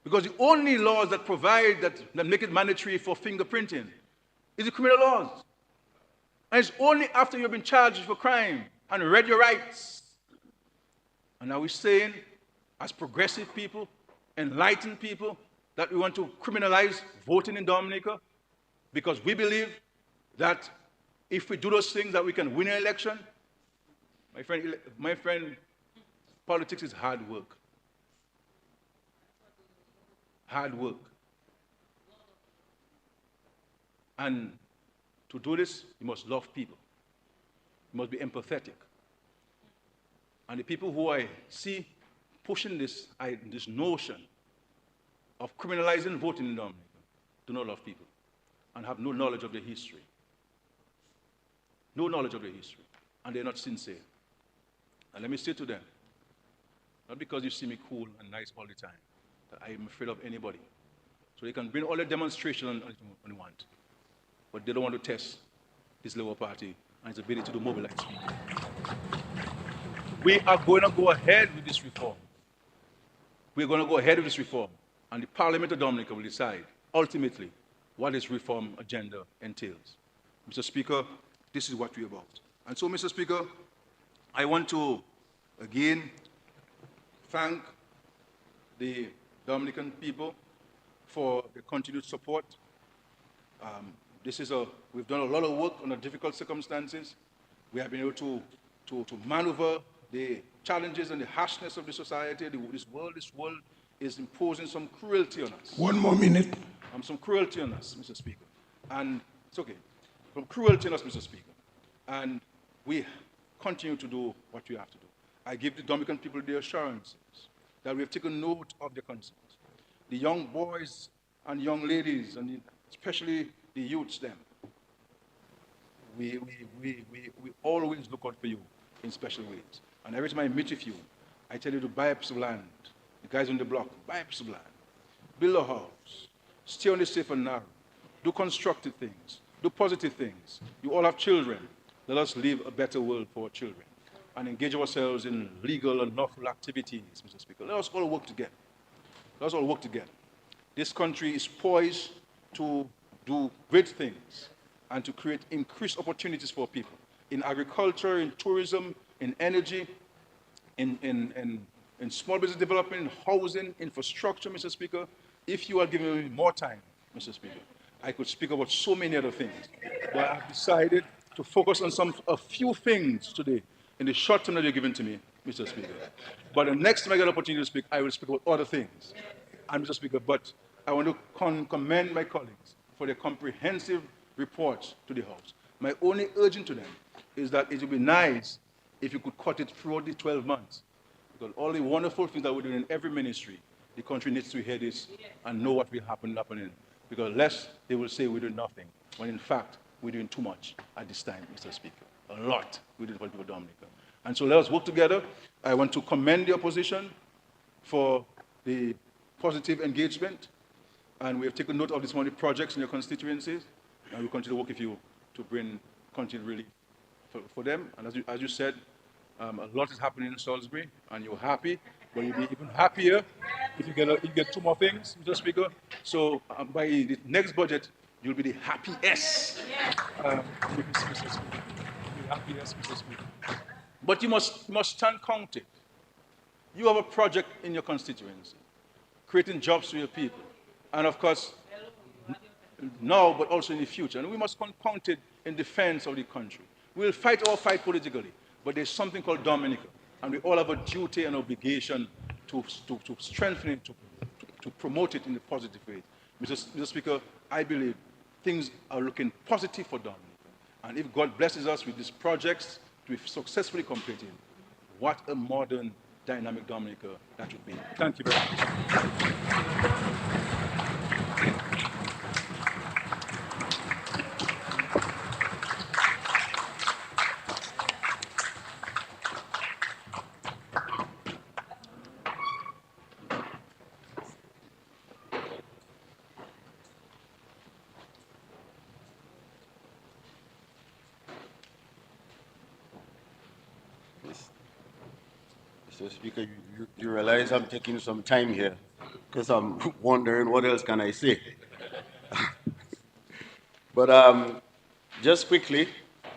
Because the only laws that provide, that make it mandatory for fingerprinting is the criminal laws. And it's only after you've been charged for crime and read your rights. And are we saying, as progressive people, enlightened people, that we want to criminalize voting in Dominica? Because we believe that if we do those things, that we can win an election? My friend, politics is hard work. Hard work. And to do this, you must love people. You must be empathetic. And the people who I see pushing this notion of criminalizing voting in Dominica do not love people and have no knowledge of the history. No knowledge of the history. And they're not sincere. And let me say to them, not because you see me cool and nice all the time, that I am afraid of anybody. So they can bring all the demonstration on they want. But they don't want to test this Labour Party and its ability to mobilize people. We are going to go ahead with this reform. We're going to go ahead with this reform. And the Parliament of Dominica will decide, ultimately, what this reform agenda entails. Mr. Speaker, this is what we're about. And so, Mr. Speaker, I want to, again, thank the Dominican people for the continued support. We've done a lot of work under difficult circumstances. We have been able to maneuver the challenges and the harshness of the society. This world is imposing some cruelty on us. One more minute. Some cruelty on us, Mr. Speaker. And it's okay. Some cruelty on us, Mr. Speaker. And we continue to do what we have to do. I give the Dominican people the assurances that we have taken note of their concerns. The young boys and young ladies, and especially the youths, them, we always look out for you in special ways. And every time I meet with you, I tell you to buy a piece of land. The guys on the block, buy a piece of land. Build a house. Stay on the safe and narrow. Do constructive things. Do positive things. You all have children. Let us live a better world for our children and engage ourselves in legal and lawful activities, Mr. Speaker. Let us all work together. Let us all work together. This country is poised to do great things and to create increased opportunities for people in agriculture, in tourism, in energy, in small business development, in housing, infrastructure, Mr. Speaker. If you are giving me more time, Mr. Speaker, I could speak about so many other things. But I've decided to focus on a few things today in the short time that you're giving to me, Mr. Speaker. But the next time I get an opportunity to speak, I will speak about other things. And Mr. Speaker, but I want to commend my colleagues for their comprehensive reports to the House. My only urging to them is that it would be nice if you could cut it throughout the 12 months. Because all the wonderful things that we're doing in every ministry, the country needs to hear this and know what will happen happening. Because less they will say we're doing nothing, when in fact we're doing too much at this time, Mr. Speaker. A lot we're doing for the people of Dominica. And so let us work together. I want to commend the opposition for the positive engagement. And we have taken note of these many projects in your constituencies. And we'll continue to work with you to bring continued relief for them. And as you said, a lot is happening in Salisbury, and you're happy, but you'll be even happier if you get two more things, Mr. Speaker. So by the next budget, you'll be the happiest, Mr. Speaker. You'll be the happiest, Mr. Speaker. But you must stand counted. You have a project in your constituency, creating jobs for your people. And of course, now, but also in the future. And we must count it in defense of the country. We'll fight our fight politically, but there's something called Dominica. And we all have a duty and obligation to strengthen it, to promote it in a positive way. Mr. Speaker, I believe things are looking positive for Dominica. And if God blesses us with these projects to be successfully completed, what a modern, dynamic Dominica that would be. Thank you very much. Mr. Speaker, you realize I'm taking some time here because I'm wondering what else can I say. But just quickly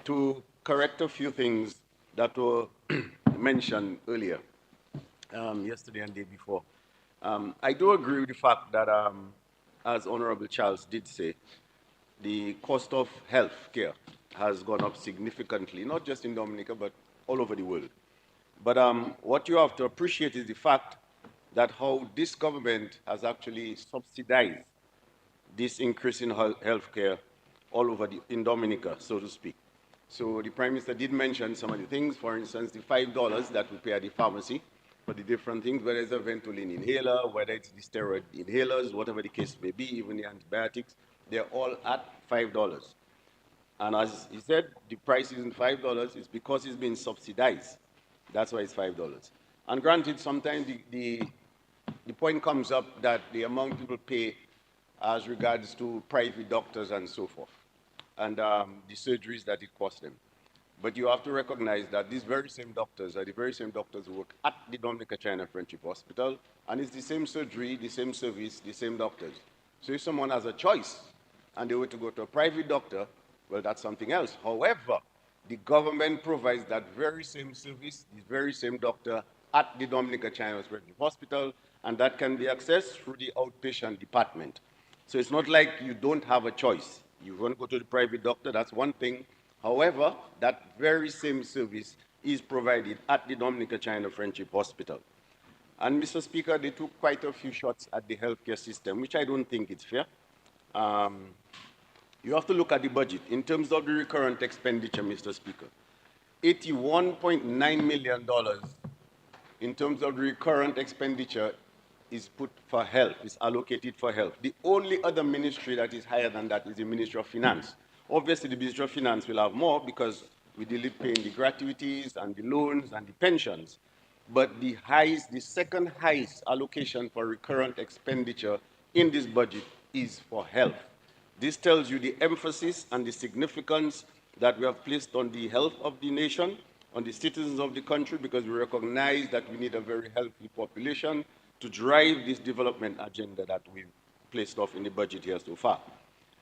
to correct a few things that were mentioned earlier, yesterday and the day before. I do agree with the fact that, as Honorable Charles did say, the cost of health care has gone up significantly, not just in Dominica, but all over the world. But what you have to appreciate is the fact that how this government has actually subsidized this increase in health care all over in Dominica, so to speak. So the Prime Minister did mention some of the things, for instance, the $5 that we pay at the pharmacy for the different things, whether it's a Ventolin inhaler, whether it's the steroid inhalers, whatever the case may be, even the antibiotics, they're all at $5. And as he said, the price isn't $5, it's because it's been subsidized. That's why it's $5. And granted, sometimes the point comes up that the amount people pay as regards to private doctors and so forth, and the surgeries that it costs them. But you have to recognize that these very same doctors are the very same doctors who work at the Dominica China Friendship Hospital, and it's the same surgery, the same service, the same doctors. So if someone has a choice and they were to go to a private doctor, well, that's something else. However, the government provides that very same service, the very same doctor at the Dominica China Friendship Hospital, and that can be accessed through the outpatient department. So it's not like you don't have a choice. You want to go to the private doctor, that's one thing. However, that very same service is provided at the Dominica China Friendship Hospital. And Mr. Speaker, they took quite a few shots at the healthcare system, which I don't think it's fair. You have to look at the budget. In terms of the recurrent expenditure, Mr. Speaker, $81.9 million in terms of the recurrent expenditure is put for health, is allocated for health. The only other ministry that is higher than that is the Ministry of Finance. Obviously, the Ministry of Finance will have more because we deal with paying the gratuities and the loans and the pensions. But the second highest allocation for recurrent expenditure in this budget is for health. This tells you the emphasis and the significance that we have placed on the health of the nation, on the citizens of the country, because we recognize that we need a very healthy population to drive this development agenda that we've placed off in the budget here so far.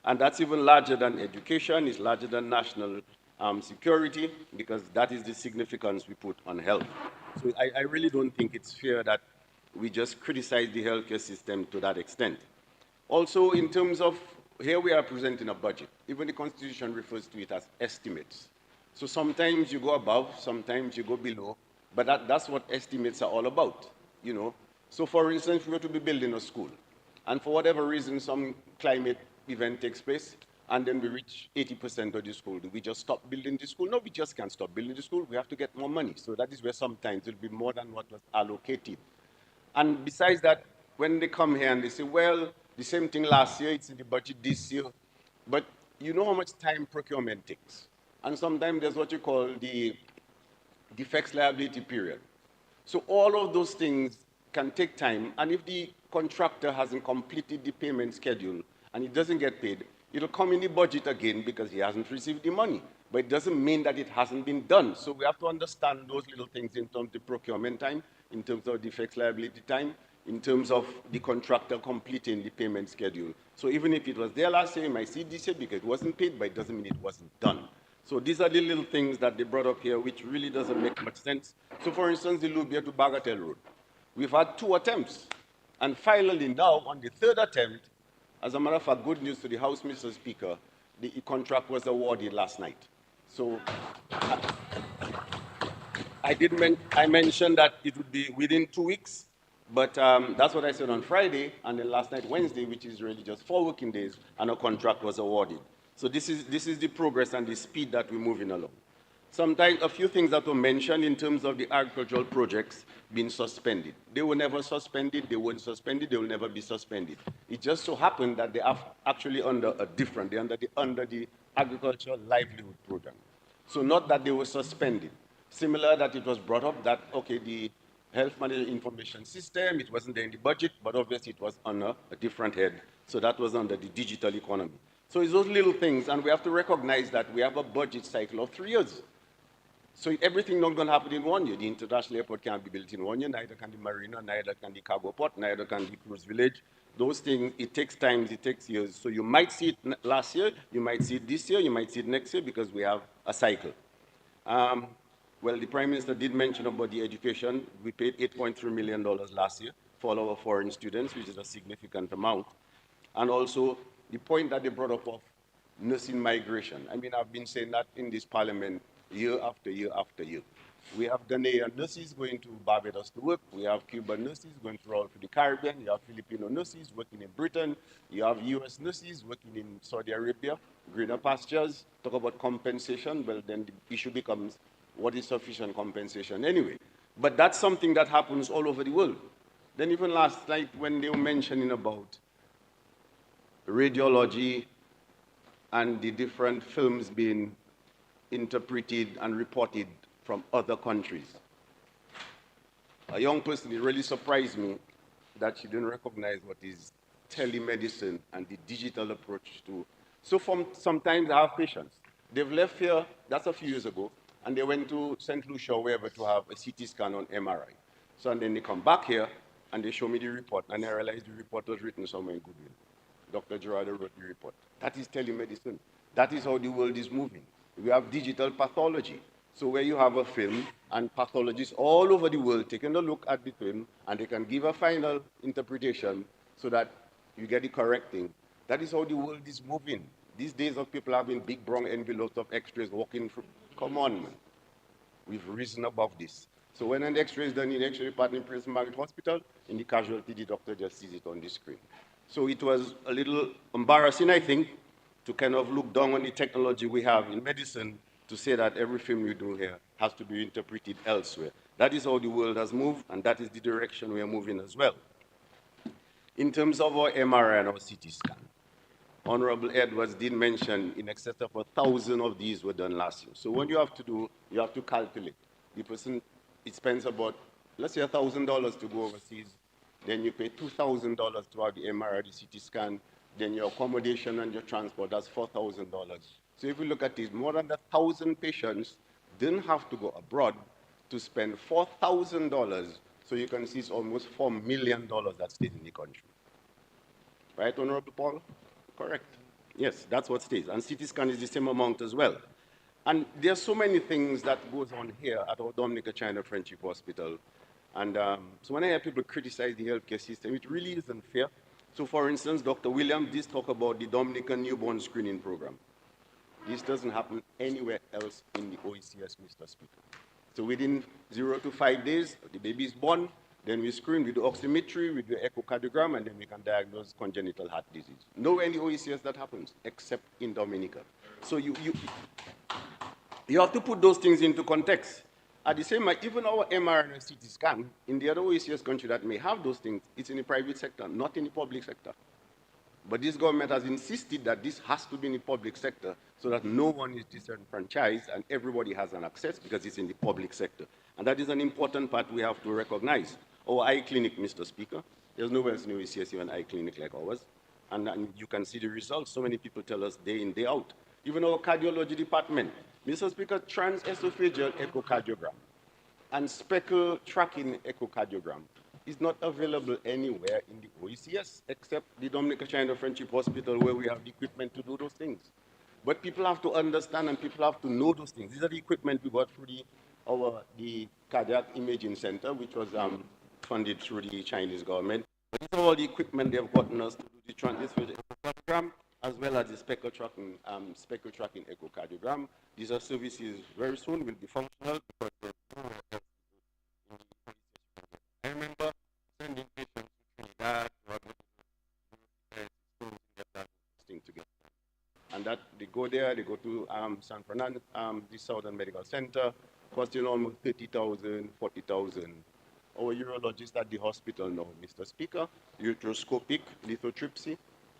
And that's even larger than education, it's larger than national security, because that is the significance we put on health. So I really don't think it's fair that we just criticize the healthcare system to that extent. Also, in terms of, here we are presenting a budget. Even the Constitution refers to it as estimates. So sometimes you go above, sometimes you go below, but that's what estimates are all about, you know. So for instance, if we were to be building a school, and for whatever reason, some climate event takes place, and then we reach 80% of the school, do we just stop building the school? No, we just can't stop building the school. We have to get more money. So that is where sometimes it'll be more than what was allocated. And besides that, when they come here and they say, well, the same thing last year, it's in the budget this year. But you know how much time procurement takes. And sometimes there's what you call the defects liability period. So all of those things can take time. And if the contractor hasn't completed the payment schedule and it doesn't get paid, it'll come in the budget again because he hasn't received the money. But it doesn't mean that it hasn't been done. So we have to understand those little things in terms of the procurement time, in terms of defects liability time, in terms of the contractor completing the payment schedule. So even if it was there last year, you might see this year because it wasn't paid, but it doesn't mean it wasn't done. So these are the little things that they brought up here, which really doesn't make much sense. So for instance, the Lubia to Bagatelle Road. We've had 2 attempts. And finally now, on the 3rd attempt, as a matter of fact, good news to the House, Mr. Speaker, the contract was awarded last night. So I mentioned that it would be within 2 weeks, but that's what I said on Friday, and then last night, Wednesday, which is really just 4 working days, and a contract was awarded. So this is the progress and the speed that we're moving along. Sometimes a few things that were mentioned in terms of the agricultural projects being suspended. They were never suspended, they weren't suspended, they will never be suspended. It just so happened that they are actually under a different, they're under the agricultural livelihood program. So not that they were suspended. Similar that it was brought up that, okay, the health management information system, it wasn't there in the budget, but obviously it was on a different head. So that was under the digital economy. So it's those little things, and we have to recognize that we have a budget cycle of 3 years. So everything not going to happen in 1 year. The international airport can't be built in 1 year, neither can the marina, neither can the cargo port, neither can the cruise village. Those things, it takes time, it takes years. So you might see it last year, you might see it this year, you might see it next year because we have a cycle. Well, the Prime Minister did mention about the education. We paid $8.3 million last year for all our foreign students, which is a significant amount. And also the point that they brought up of nursing migration. I mean, I've been saying that in this parliament year after year after year. We have Ghanaian nurses going to Barbados to work. We have Cuban nurses going to the Caribbean. You have Filipino nurses working in Britain. You have US nurses working in Saudi Arabia, greener pastures. Talk about compensation. Well, then the issue becomes, what is sufficient compensation anyway? But that's something that happens all over the world. Then even last night when they were mentioning about radiology and the different films being interpreted and reported from other countries. A young person, it really surprised me that she didn't recognize what is telemedicine and the digital approach to. So sometimes I have patients. They've left here, that's a few years ago, and they went to St. Lucia or wherever to have a CT scan on MRI. So and then they come back here and they show me the report, and I realized the report was written somewhere in Goodwill. Dr. Gerardo wrote the report. That is telemedicine. That is how the world is moving. We have digital pathology. So where you have a film and pathologists all over the world taking a look at the film and they can give a final interpretation so that you get the correct thing. That is how the world is moving. These days of people having big brown envelopes of x-rays walking through. Come on, man. We've risen above this. So when an x-ray is done in the x-ray department in Prince Margaret Hospital, in the casualty, the doctor just sees it on the screen. So it was a little embarrassing, I think, to kind of look down on the technology we have in medicine to say that every film we do here has to be interpreted elsewhere. That is how the world has moved, and that is the direction we are moving as well. In terms of our MRI and our CT scan, Honorable Edwards did mention in excess of 1,000 of these were done last year. So what you have to do, you have to calculate. The person, it spends about, let's say $1,000 to go overseas, then you pay $2,000 to have the MRI, the CT scan, then your accommodation and your transport, that's $4,000. So if you look at it, more than 1,000 patients didn't have to go abroad to spend $4,000, so you can see it's almost $4 million that stays in the country. Right, Honorable Paul? Correct. Yes, that's what stays. And CT scan is the same amount as well. And there's so many things that goes on here at our Dominica China Friendship Hospital. And so when I hear people criticize the healthcare system, it really isn't fair. So for instance, Dr. Williams did talk about the Dominican newborn screening program. This doesn't happen anywhere else in the OECS, Mr. Speaker. So within 0 to 5 days, the baby is born, then we screen, we do oximetry, we do echocardiogram, and then we can diagnose congenital heart disease. Nowhere in the OECS that happens, except in Dominica. So you have to put those things into context. At the same time, even our MRI and CT scan, in the other OECS country that may have those things, it's in the private sector, not in the public sector. But this government has insisted that this has to be in the public sector so that no one is disenfranchised and everybody has an access because it's in the public sector. And that is an important part we have to recognize. Our eye clinic, Mr. Speaker, there's nowhere else in the OECS even an eye clinic like ours. And you can see the results. So many people tell us day in, day out. Even our cardiology department, Mr. Speaker, transesophageal echocardiogram and speckle tracking echocardiogram is not available anywhere in the OECS except the Dominica China Friendship Hospital where we have the equipment to do those things. But people have to understand and people have to know those things. These are the equipment we got through the Cardiac Imaging Center, which was funded through the Chinese government. But these are all the equipment they have gotten us to do the transesophageal echocardiogram as well as the speckle tracking echocardiogram. These are services very soon will be functional because I remember sending patients to Trinidad to get and that they go there, they go to San Fernando, the Southern Medical Center, costing almost 30,000, 40,000. Our urologist at the hospital now, Mr. Speaker, uteroscopic lithotripsy,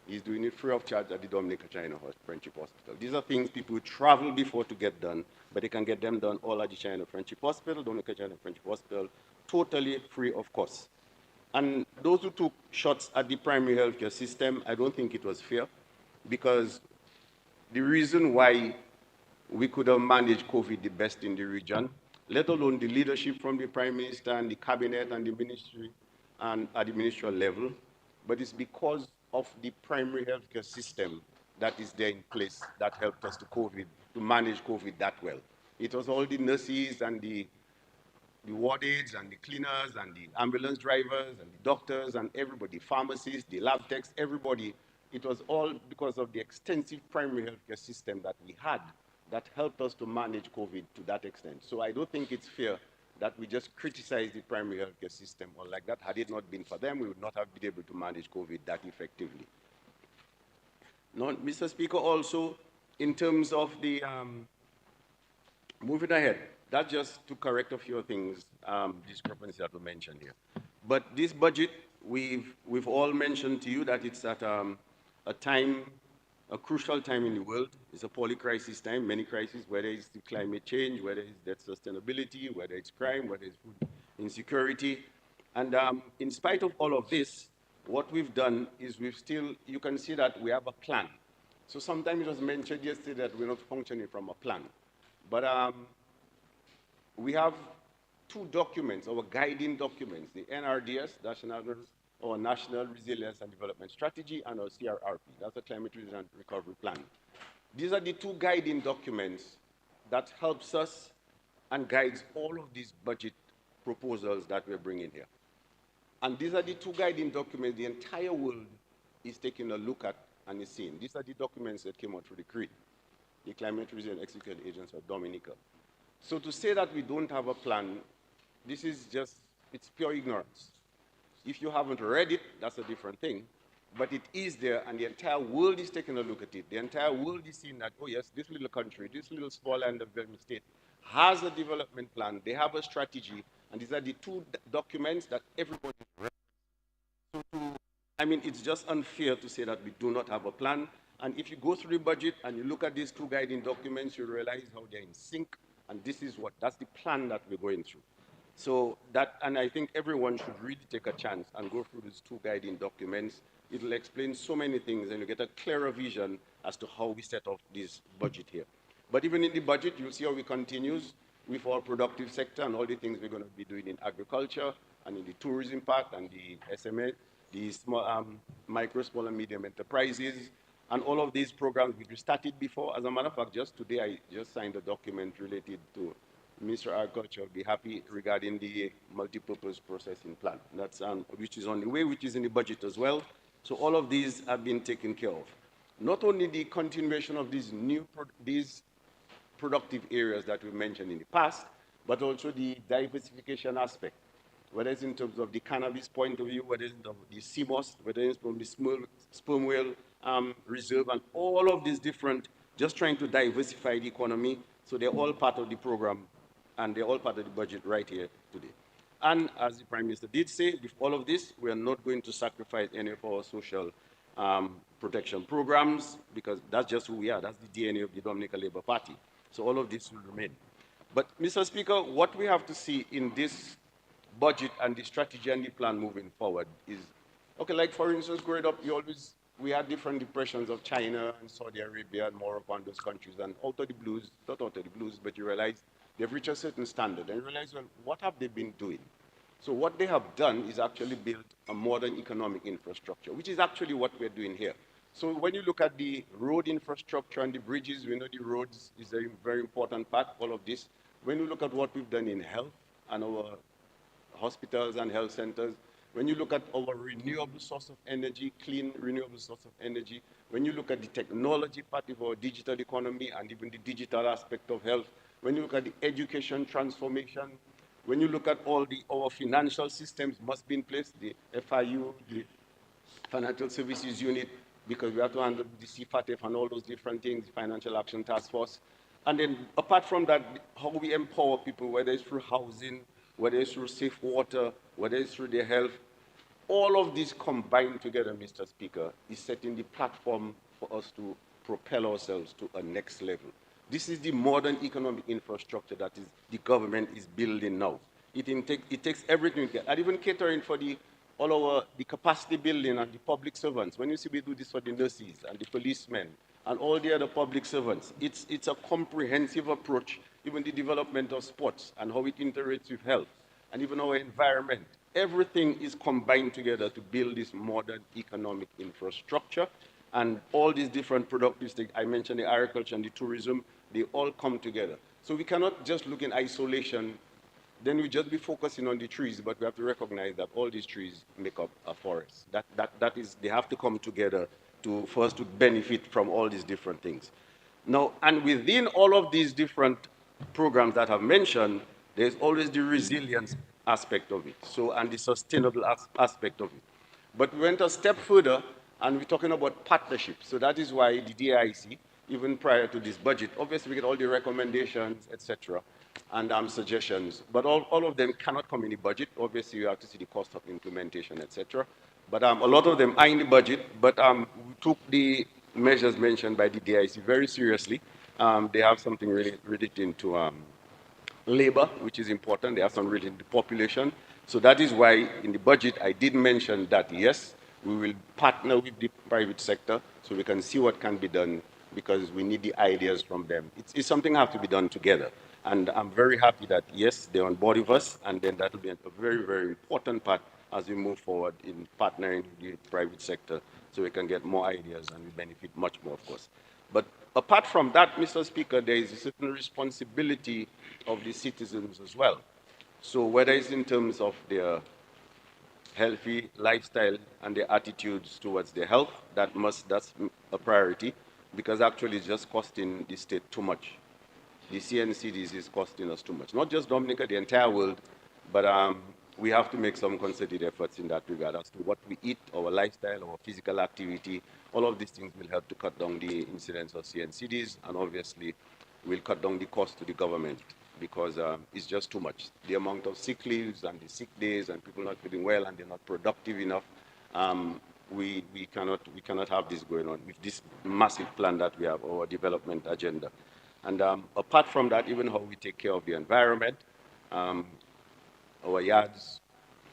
he's doing it free of charge at the Dominica China Friendship Hospital. These are things people travel before to get done, but they can get them done all at the China Friendship Hospital, Dominica China Friendship Hospital, totally free of cost. And those who took shots at the primary healthcare system, I don't think it was fair, because the reason why we could have managed COVID the best in the region, let alone the leadership from the Prime Minister and the Cabinet and the Ministry and at the ministerial level, but it's because of the primary healthcare system that is there in place that helped us to manage COVID that well. It was all the nurses and the ward aides and the cleaners and the ambulance drivers and the doctors and everybody, pharmacists, the lab techs, everybody. It was all because of the extensive primary healthcare system that we had that helped us to manage COVID to that extent. So I don't think it's fair that we just criticize the primary healthcare system or like that. Had it not been for them, we would not have been able to manage COVID that effectively. Now, Mr. Speaker, also in terms of the, moving ahead, that's just to correct a few things, discrepancies that were mentioned here. But this budget, we've all mentioned to you that it's at a crucial time in the world. It's a polycrisis time, many crises, whether it's the climate change, whether it's debt sustainability, whether it's crime, whether it's food insecurity. And in spite of all of this, what we've done is you can see that we have a plan. So sometimes it was mentioned yesterday that we're not functioning from a plan. But we have two documents, our guiding documents, the NRDS, our National Resilience and Development Strategy, and our CRRP, that's the Climate Resilience and Recovery Plan. These are the two guiding documents that helps us and guides all of these budget proposals that we're bringing here. And these are the two guiding documents the entire world is taking a look at and is seeing. These are the documents that came out through the CREED, the Climate Resilience Executive Agency of Dominica. So to say that we don't have a plan, this is just, it's pure ignorance. If you haven't read it, that's a different thing. But it is there, and the entire world is taking a look at it. The entire world is seeing that, oh yes, this little country, this little small and developing state has a development plan. They have a strategy, and these are the two documents that everybody read. So I mean, it's just unfair to say that we do not have a plan. And if you go through the budget and you look at these two guiding documents, you realize how they're in sync, and that's the plan that we're going through. So and I think everyone should really take a chance and go through these two guiding documents. It will explain so many things, and you get a clearer vision as to how we set up this budget here. But even in the budget, you'll see how we continues with our productive sector and all the things we're going to be doing in agriculture and in the tourism part and the SMA, the small, micro, small, and medium enterprises, And all of these programs, we started before. As a matter of fact, just today, I just signed a document related to Mr. Agriculture. I'll be happy regarding the multi-purpose processing plant. That's which is on the way, which is in the budget as well. So all of these have been taken care of. Not only the continuation of these these productive areas that we mentioned in the past, but also the diversification aspect, whether it's in terms of the cannabis point of view, whether it's in terms of the CMOS, whether it's from the sperm whale reserve, and all of these different, just trying to diversify the economy. So they're all part of the program, and they're all part of the budget right here today. And as the Prime Minister did say, with all of this, we are not going to sacrifice any of our social protection programs, because that's just who we are. That's the DNA of the Dominica Labour Party. So all of this will remain. But, Mr. Speaker, what we have to see in this budget and the strategy and the plan moving forward is, okay, like for instance, growing up, we had different impressions of China and Saudi Arabia and Morocco and those countries, and out of the blues, not out of the blues, but you realize they've reached a certain standard, and you realize, well, what have they been doing? So what they have done is actually build a modern economic infrastructure, which is actually what we're doing here. So when you look at the road infrastructure and the bridges, we know the roads is a very important part, all of this. When you look at what we've done in health and our hospitals and health centers, when you look at our renewable source of energy, clean renewable source of energy, when you look at the technology part of our digital economy and even the digital aspect of health, when you look at the education transformation, when you look at our financial systems must be in place, the FIU, the Financial Services Unit, because we have to handle the CFATF and all those different things, the Financial Action Task Force. And then apart from that, how we empower people, whether it's through housing, whether it's through safe water, whether it's through their health, all of these combined together, Mr. Speaker, is setting the platform for us to propel ourselves to a next level. This is the modern economic infrastructure that the government is building now. It takes everything, and even catering for the capacity building and the public servants. When you see we do this for the nurses and the policemen and all the other public servants, it's a comprehensive approach, even the development of sports and how it interacts with health and even our environment. Everything is combined together to build this modern economic infrastructure, and all these different productive things, I mentioned the agriculture and the tourism, they all come together. So we cannot just look in isolation, then we just be focusing on the trees, but we have to recognize that all these trees make up a forest. They have to come together for us to benefit from all these different things. Now, and within all of these different programs that I've mentioned, there's always the resilience aspect of it, and the sustainable aspect of it. But we went a step further, and we're talking about partnerships. So that is why the DIC, even prior to this budget, obviously we get all the recommendations, etc., and suggestions, but all of them cannot come in the budget. Obviously, you have to see the cost of implementation, etc. But a lot of them are in the budget, but we took the measures mentioned by the DIC very seriously. They have something really related to labor, which is important. They have some related to population. So that is why in the budget, I did mention that, yes, we will partner with the private sector so we can see what can be done, because we need the ideas from them. It's something that has to be done together. And I'm very happy that, yes, they're on board with us, and then that will be a very, very important part as we move forward in partnering with the private sector so we can get more ideas and we benefit much more, of course. But apart from that, Mr. Speaker, there is a certain responsibility of the citizens as well. So whether it's in terms of their healthy lifestyle and their attitudes towards their health, that's a priority, because actually it's just costing the state too much. The CNCDs is costing us too much. Not just Dominica, the entire world, but we have to make some concerted efforts in that regard as to what we eat, our lifestyle, our physical activity. All of these things will help to cut down the incidence of CNCDs, and obviously will cut down the cost to the government, because it's just too much. The amount of sick leaves and the sick days and people not feeling well and they're not productive enough, we cannot have this going on with this massive plan that we have, our development agenda. And apart from that, even how we take care of the environment, our yards,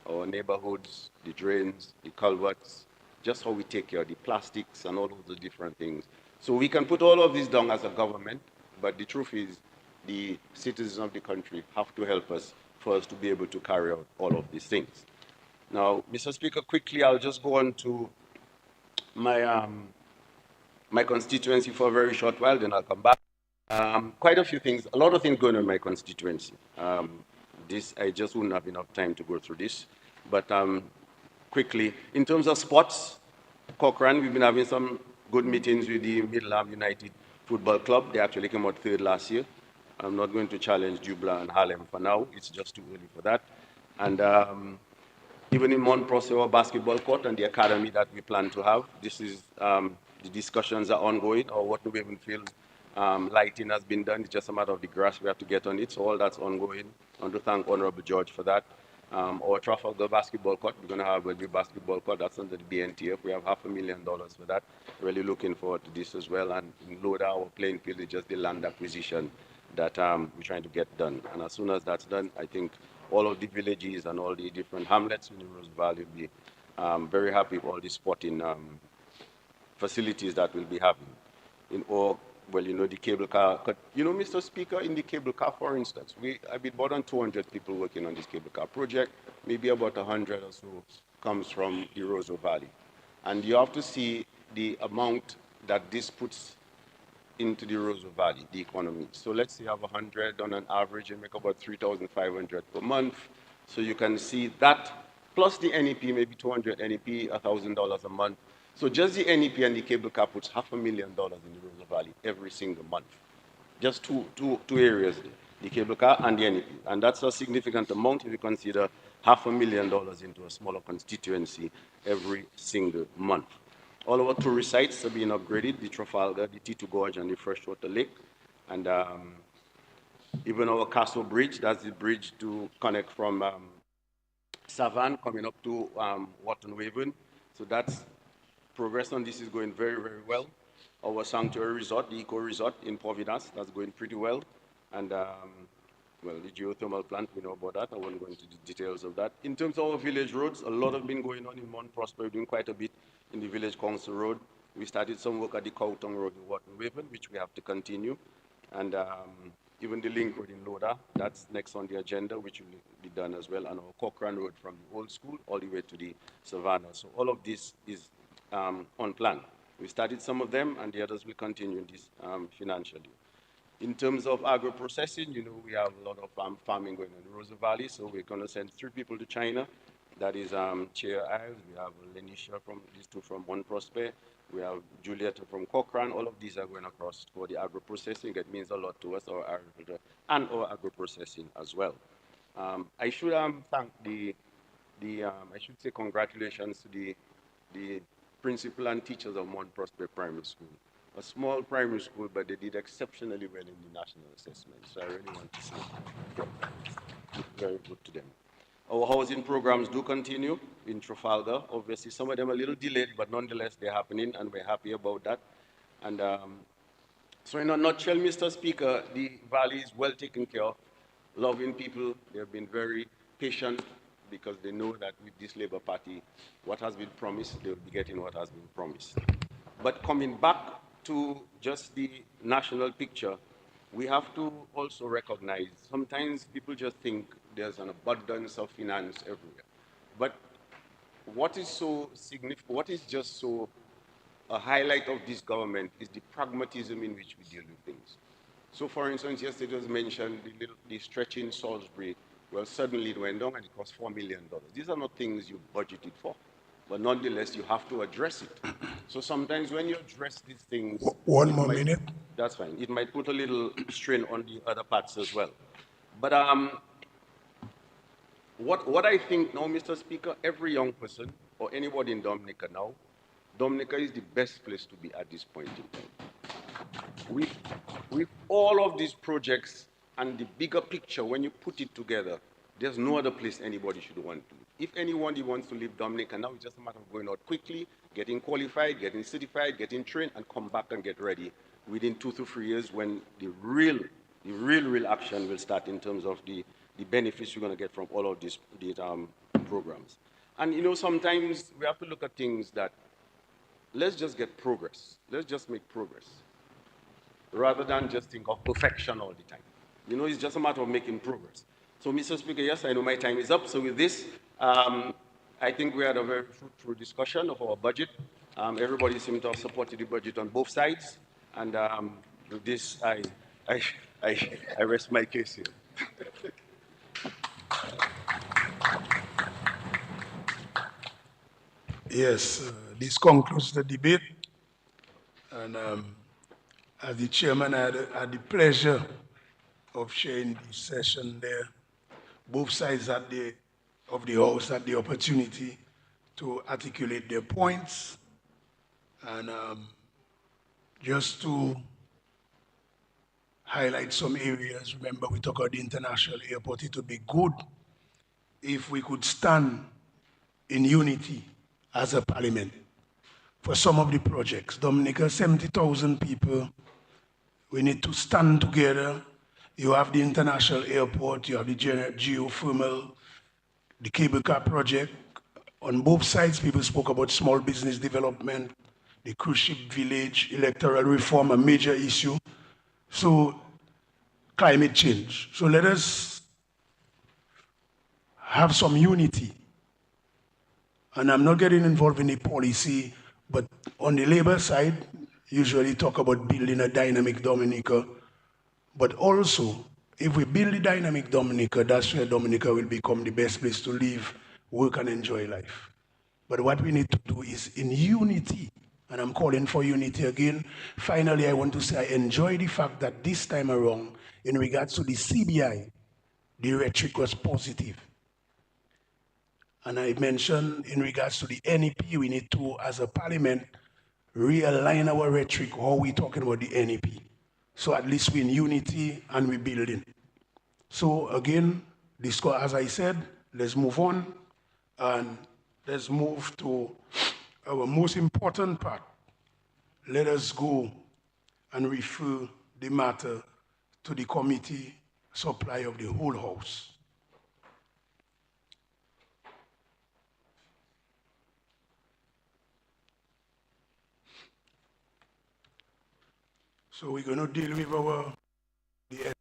our neighborhoods, the drains, the culverts, just how we take care of the plastics and all of the different things. So we can put all of this down as a government, but the truth is the citizens of the country have to help us for us to be able to carry out all of these things. Now, Mr. Speaker, quickly, I'll just go on to my my constituency for a very short while, then I'll come back. Quite a few things, a lot of things going on in my constituency. I just wouldn't have enough time to go through this. But quickly, in terms of sports, Cochrane, we've been having some good meetings with the Middleham United Football Club. They actually came out third last year. I'm not going to challenge Dublin and Harlem for now. It's just too early for that. And even in Mount Prospero basketball court and the academy that we plan to have, this is the discussions are ongoing, or what do we even feel lighting has been done. It's just a matter of the grass we have to get on it. So all that's ongoing. I want to thank Honorable George for that. Our Trafalgar basketball court, we're going to have a new basketball court. That's under the BNTF. We have $500,000 for that. Really looking forward to this as well. And in Loda, our playing field is just the land acquisition that we're trying to get done. And as soon as that's done, I think all of the villages and all the different hamlets in the Rose Valley will be very happy with all the sporting facilities that we'll be having. Well, you know, the cable car, you know, Mr. Speaker, in the cable car, for instance, I've been more than 200 people working on this cable car project. Maybe about 100 or so comes from the Roseau Valley. And you have to see the amount that this puts into the Roseau Valley, the economy. So let's say you have 100 on an average and make about 3,500 per month. So you can see that, plus the NEP, maybe 200 NEP, $1,000 a month. So just the NEP and the cable car puts $500,000 in the Roseau Valley every single month. Just two areas, the cable car and the NEP. And that's a significant amount if you consider $500,000 into a smaller constituency every single month. All our tourist sites are being upgraded, the Trafalgar, the T2 Gorge, and the Freshwater Lake. And even our Castle Bridge, that's the bridge to connect from Savannah coming up to Wharton Waven. So that's progress on this is going very, very well. Our sanctuary resort, the Eco Resort in Providence, that's going pretty well. And well, the geothermal plant, we know about that. I won't go into the details of that. In terms of our village roads, a lot have been going on in Mount Prosper, doing quite a bit in the Village Council Road. We started some work at the Cowtown Road in Wharton Waven, which we have to continue. And even the Link Road in Loda, that's next on the agenda, which will be done as well. And our Cochrane Road from the old school all the way to the Savannah. So all of this is on plan. We started some of them, and the others will continue in this financially. In terms of agro-processing, you know, we have a lot of farming going on in the Roseau Valley, so we're going to send 3 people to China. That is Chair Ives, we have Lenisha from these 2 from One Prosper, we have Julieta from Cochrane. All of these are going across for the agro-processing. It means a lot to us, our agriculture, and our agro-processing as well. I should thank I should say congratulations to the principal and teachers of Mount Prosper Primary School. A small primary school, but they did exceptionally well in the national assessment. So I really want to say very good to them. Our housing programs do continue in Trafalgar. Obviously, some of them are a little delayed, but nonetheless, they're happening, and we're happy about that. And so in a nutshell, Mr. Speaker, the Valley is well taken care of. Loving people, they've been very patient, because they know that with this Labour Party, what has been promised, they'll be getting what has been promised. But coming back to just the national picture, we have to also recognize, sometimes people just think there's an abundance of finance everywhere. But what is so significant, what is just so a highlight of this government is the pragmatism in which we deal with things. So for instance, yesterday was mentioned the stretch in Salisbury. Well, suddenly it went down and it cost $4 million. These are not things you budgeted for, but nonetheless, you have to address it. So sometimes when you address these things— One more minute. That's fine. It might put a little strain on the other parts as well. But what I think now, Mr. Speaker, every young person or anybody in Dominica now, Dominica is the best place to be at this point in time. With all of these projects and the bigger picture, when you put it together, there's no other place anybody should want to live. If anybody wants to live Dominica now, it's just a matter of going out quickly, getting qualified, getting certified, getting trained, and come back and get ready within 2 to 3 years, when the real action will start in terms of the benefits you're going to get from all of these programs. And you know, sometimes we have to look at things that, let's just get progress. Let's just make progress, rather than just think of perfection all the time. You know, it's just a matter of making progress. So, Mr. Speaker, yes, I know my time is up. So with this, I think we had a very fruitful discussion of our budget. Everybody seemed to have supported the budget on both sides. And with this, I, I rest my case here. Yes, this concludes the debate. And as the chairman, had the pleasure of sharing the session there. Both sides of the House had the opportunity to articulate their points. And just to highlight some areas, remember we talk about the international airport, it would be good if we could stand in unity as a parliament for some of the projects. Dominica, 70,000 people, we need to stand together. You have the international airport, you have the geothermal, the cable car project. On both sides, people spoke about small business development, the cruise ship village, electoral reform, a major issue. So climate change. So let us have some unity. And I'm not getting involved in the policy, but on the labor side, usually talk about building a dynamic Dominica. But also, if we build the dynamic Dominica, that's where Dominica will become the best place to live, work, and enjoy life. But what we need to do is in unity, and I'm calling for unity again. Finally, I want to say I enjoy the fact that this time around, in regards to the CBI, the rhetoric was positive. And I mentioned in regards to the NEP, we need to, as a parliament, realign our rhetoric, how we talking about the NEP. So at least we're in unity and we're building. So again, as I said, let's move on and let's move to our most important part. Let us go and refer the matter to the committee supply of the whole house. So we're going to deal with the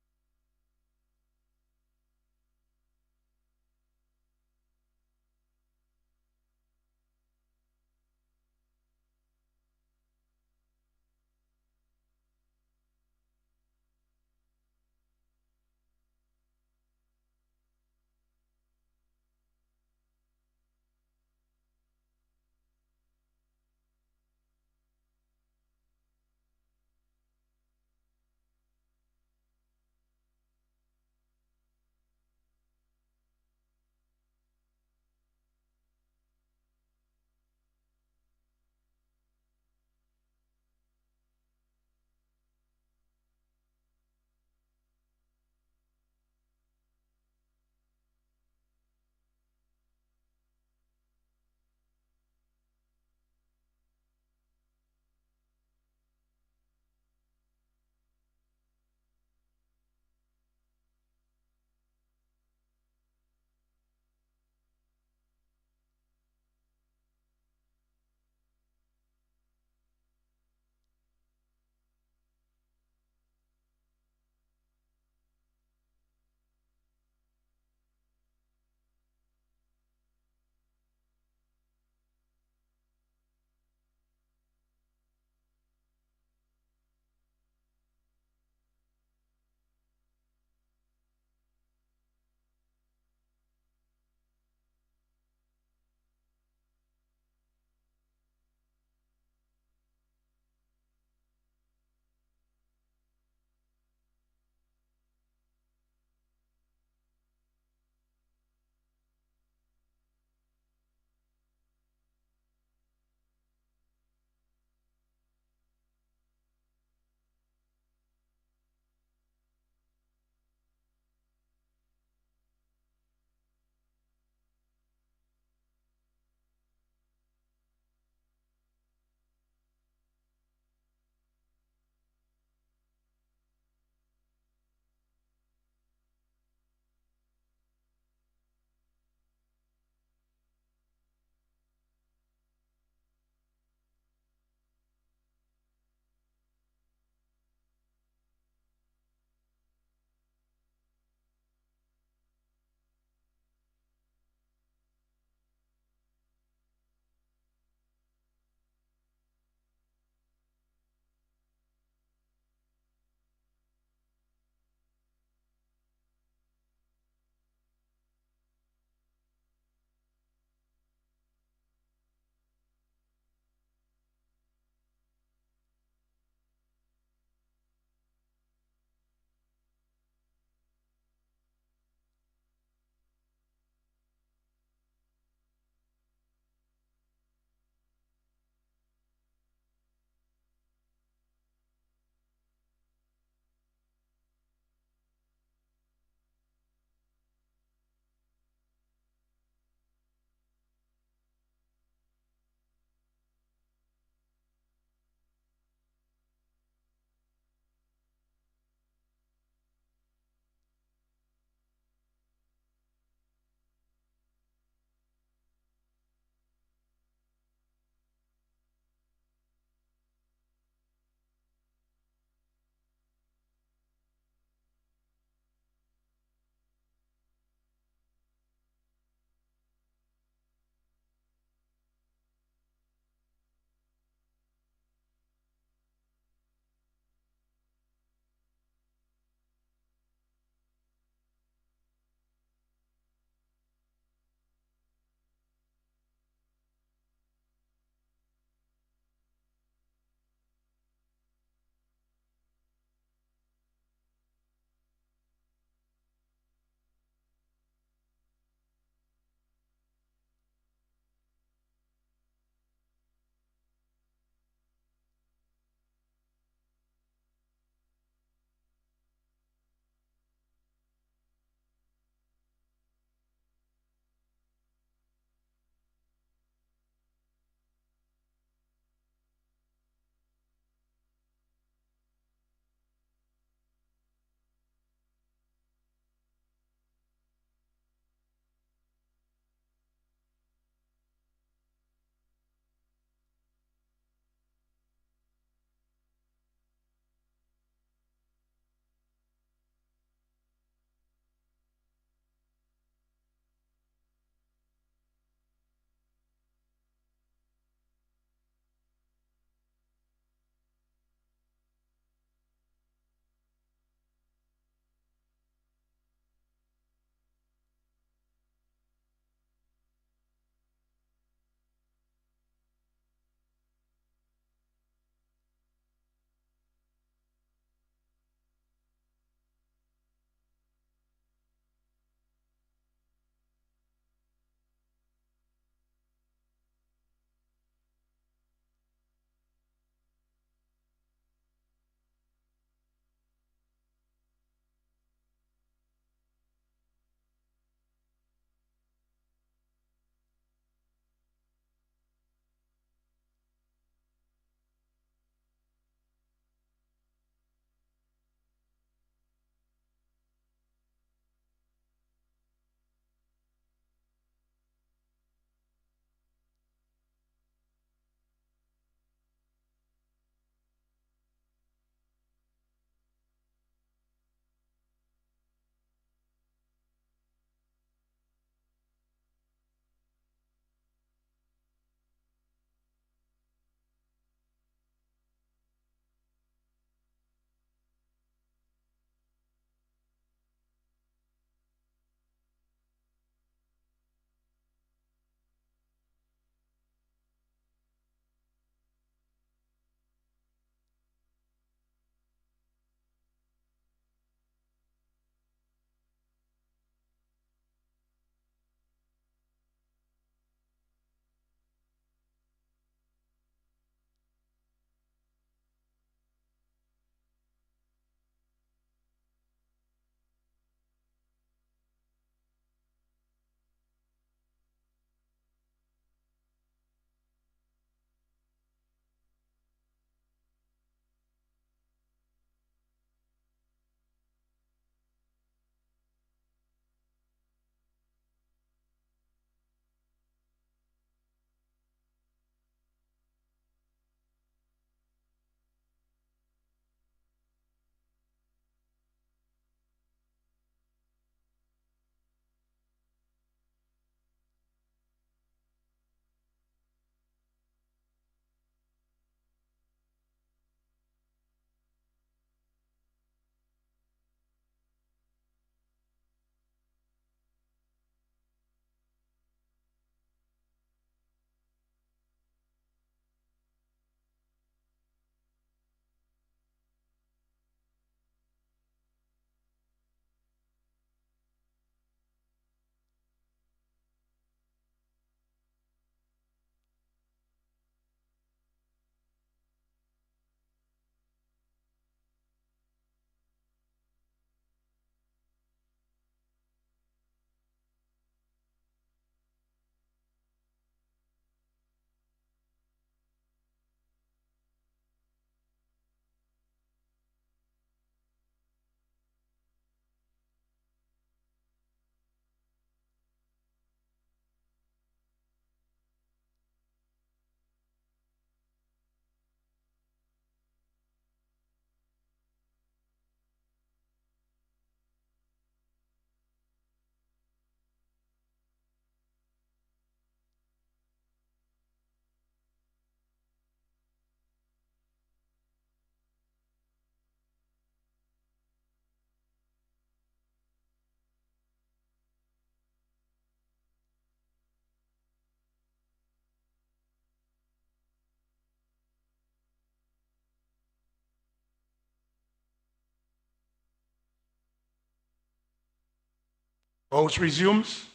House resumes.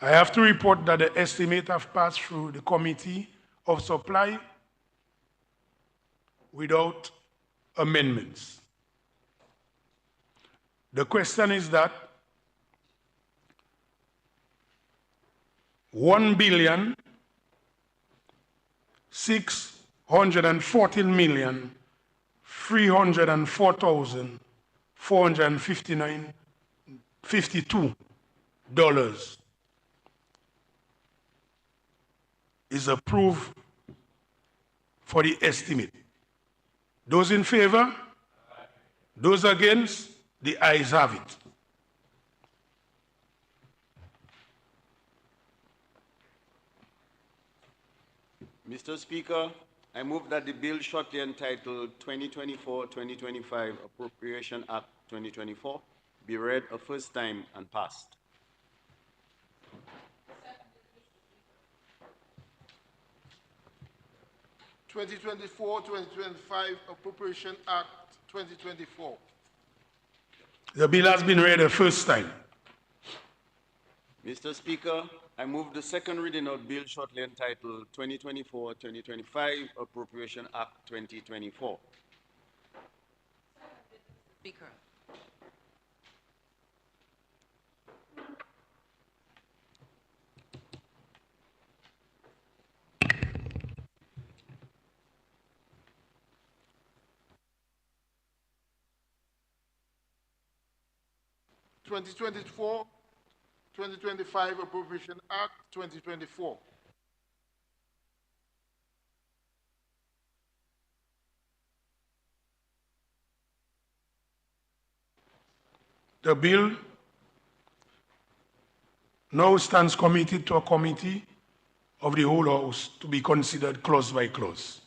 I have to report that the estimate have passed through the Committee of Supply without amendments. The question is that 1,614,304,452 is approved for the estimate. Those in favor? Those against? The ayes have it. Mr. Speaker, I move that the bill shortly entitled 2024-2025 Appropriation Act 2024 be read a first time and passed. (2024-2025) Appropriation Act 2024. The bill has been read a first time. Mr. Speaker, I move the second reading of bill shortly entitled 2024-2025 Appropriation Act 2024. Speaker. (2024-2025) Appropriation Act 2024. The bill now stands committed to a committee of the whole House to be considered clause by clause.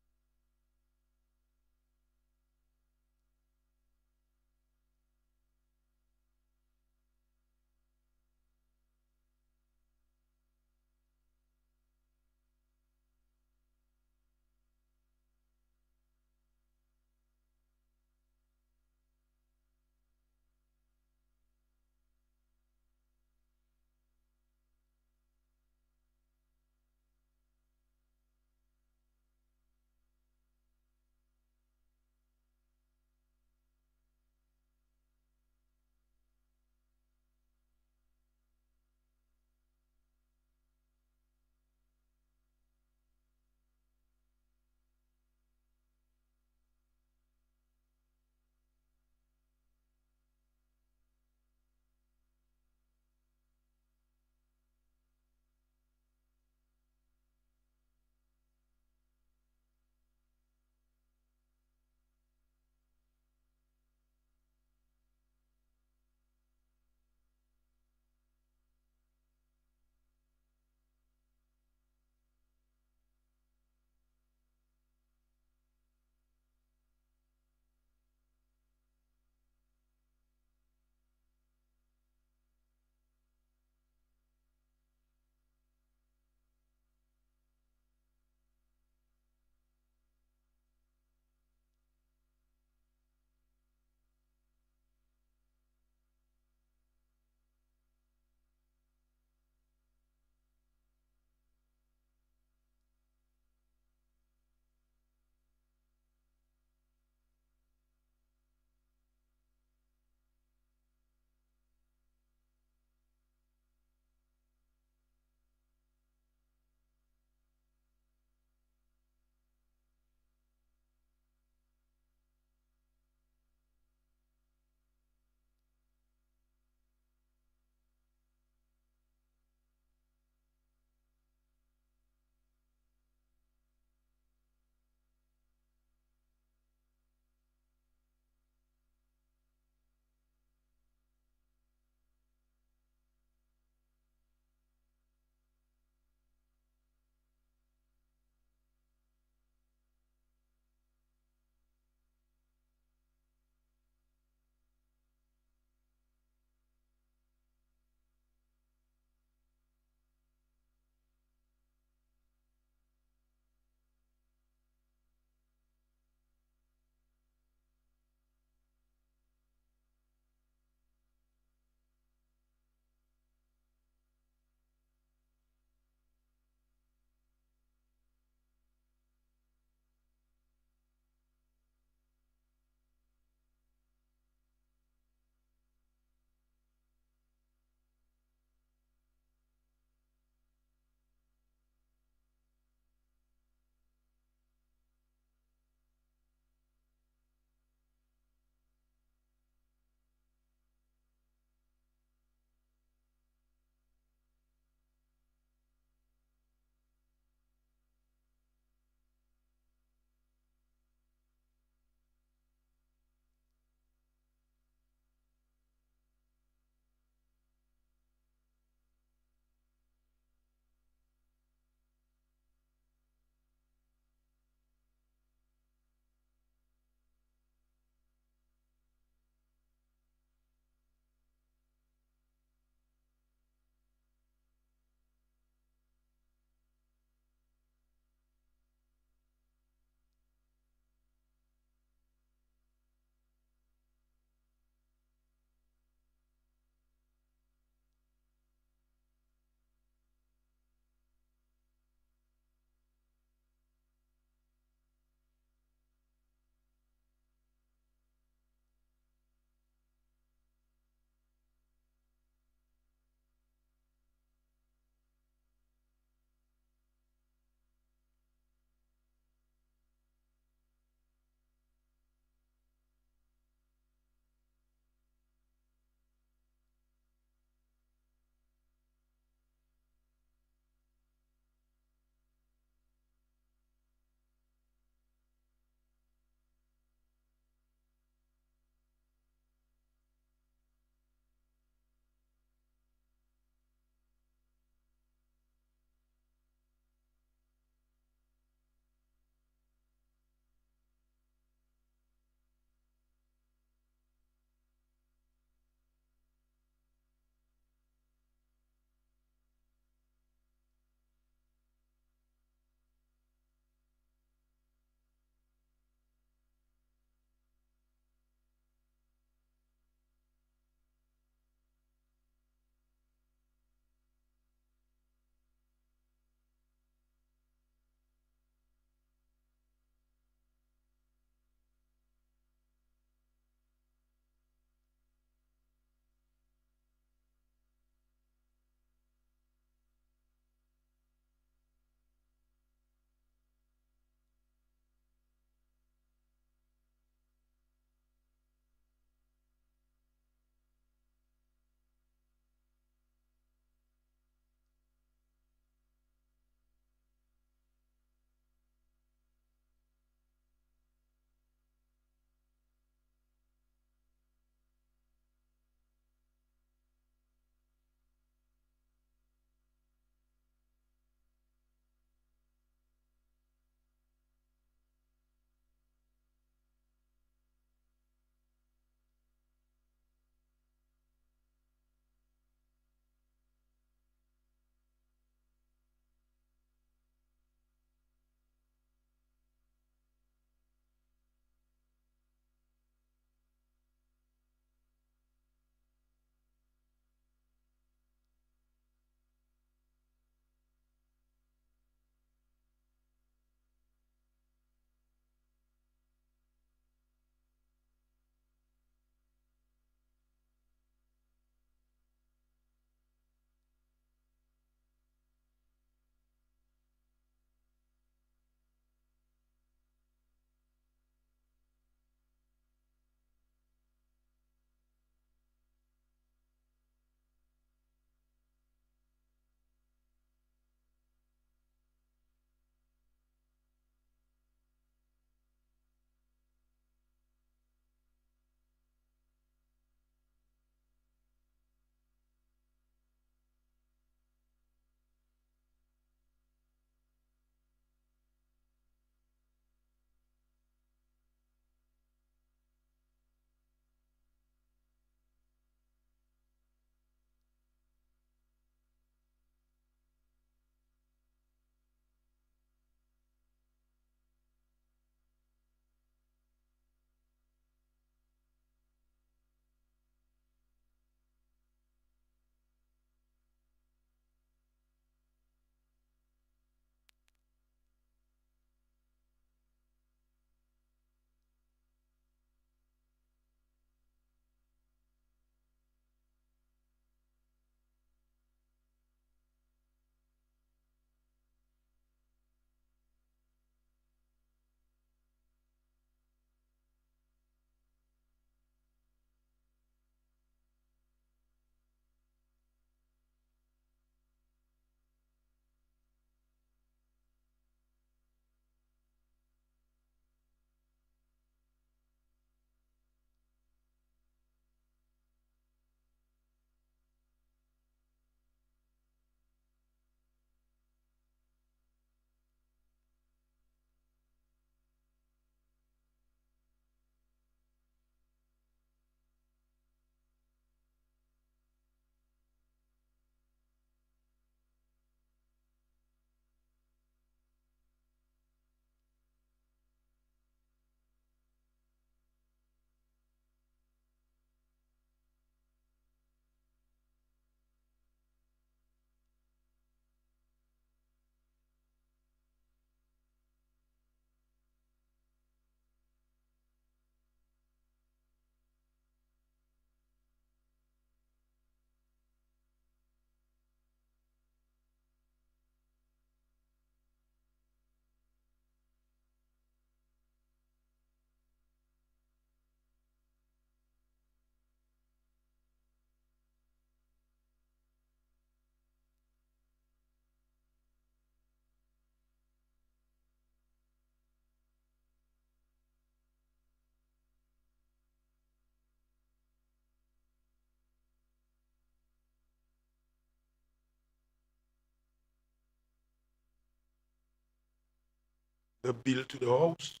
the bill to the House.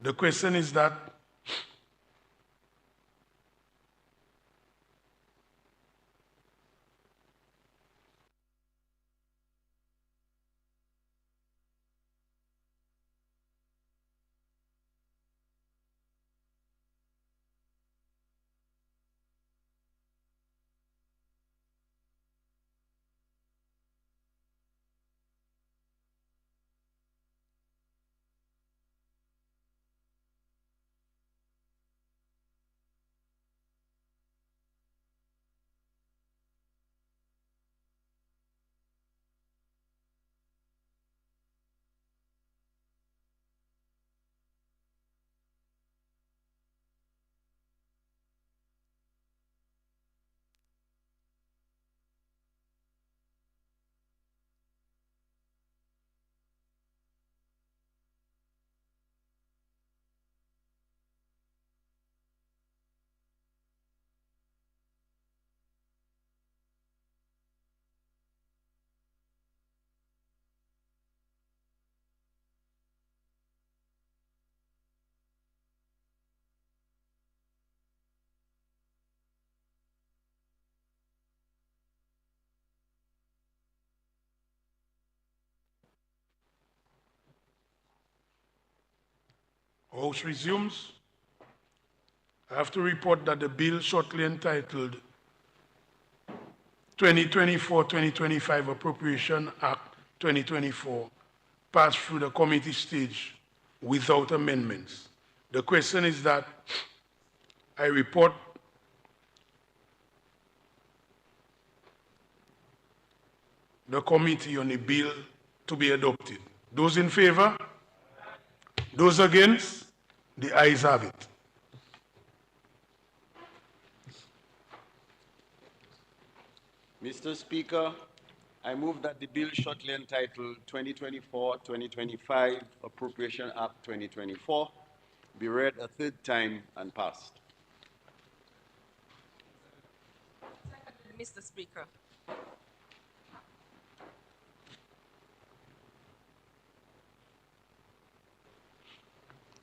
The question is that House resumes. I have to report that the bill shortly entitled 2024-2025 Appropriation Act 2024 passed through the committee stage without amendments. The question is that I report the committee on the bill to be adopted. Those in favor? Those against? The ayes have it. Mr. Speaker, I move that the bill shortly entitled 2024-2025 Appropriation Act 2024 be read a third time and passed. Mr. Speaker.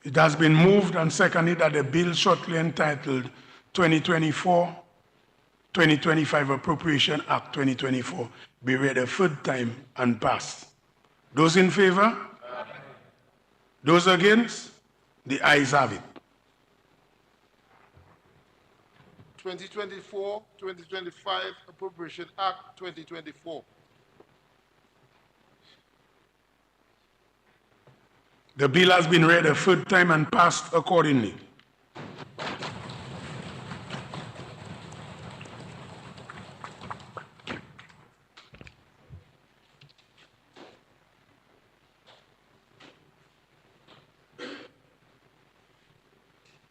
It has been moved and seconded that the bill shortly entitled 2024-2025 Appropriation Act 2024 be read a third time and passed. Those in favor? Those against? The ayes have it. 2024-2025 Appropriation Act 2024. The bill has been read a third time and passed accordingly.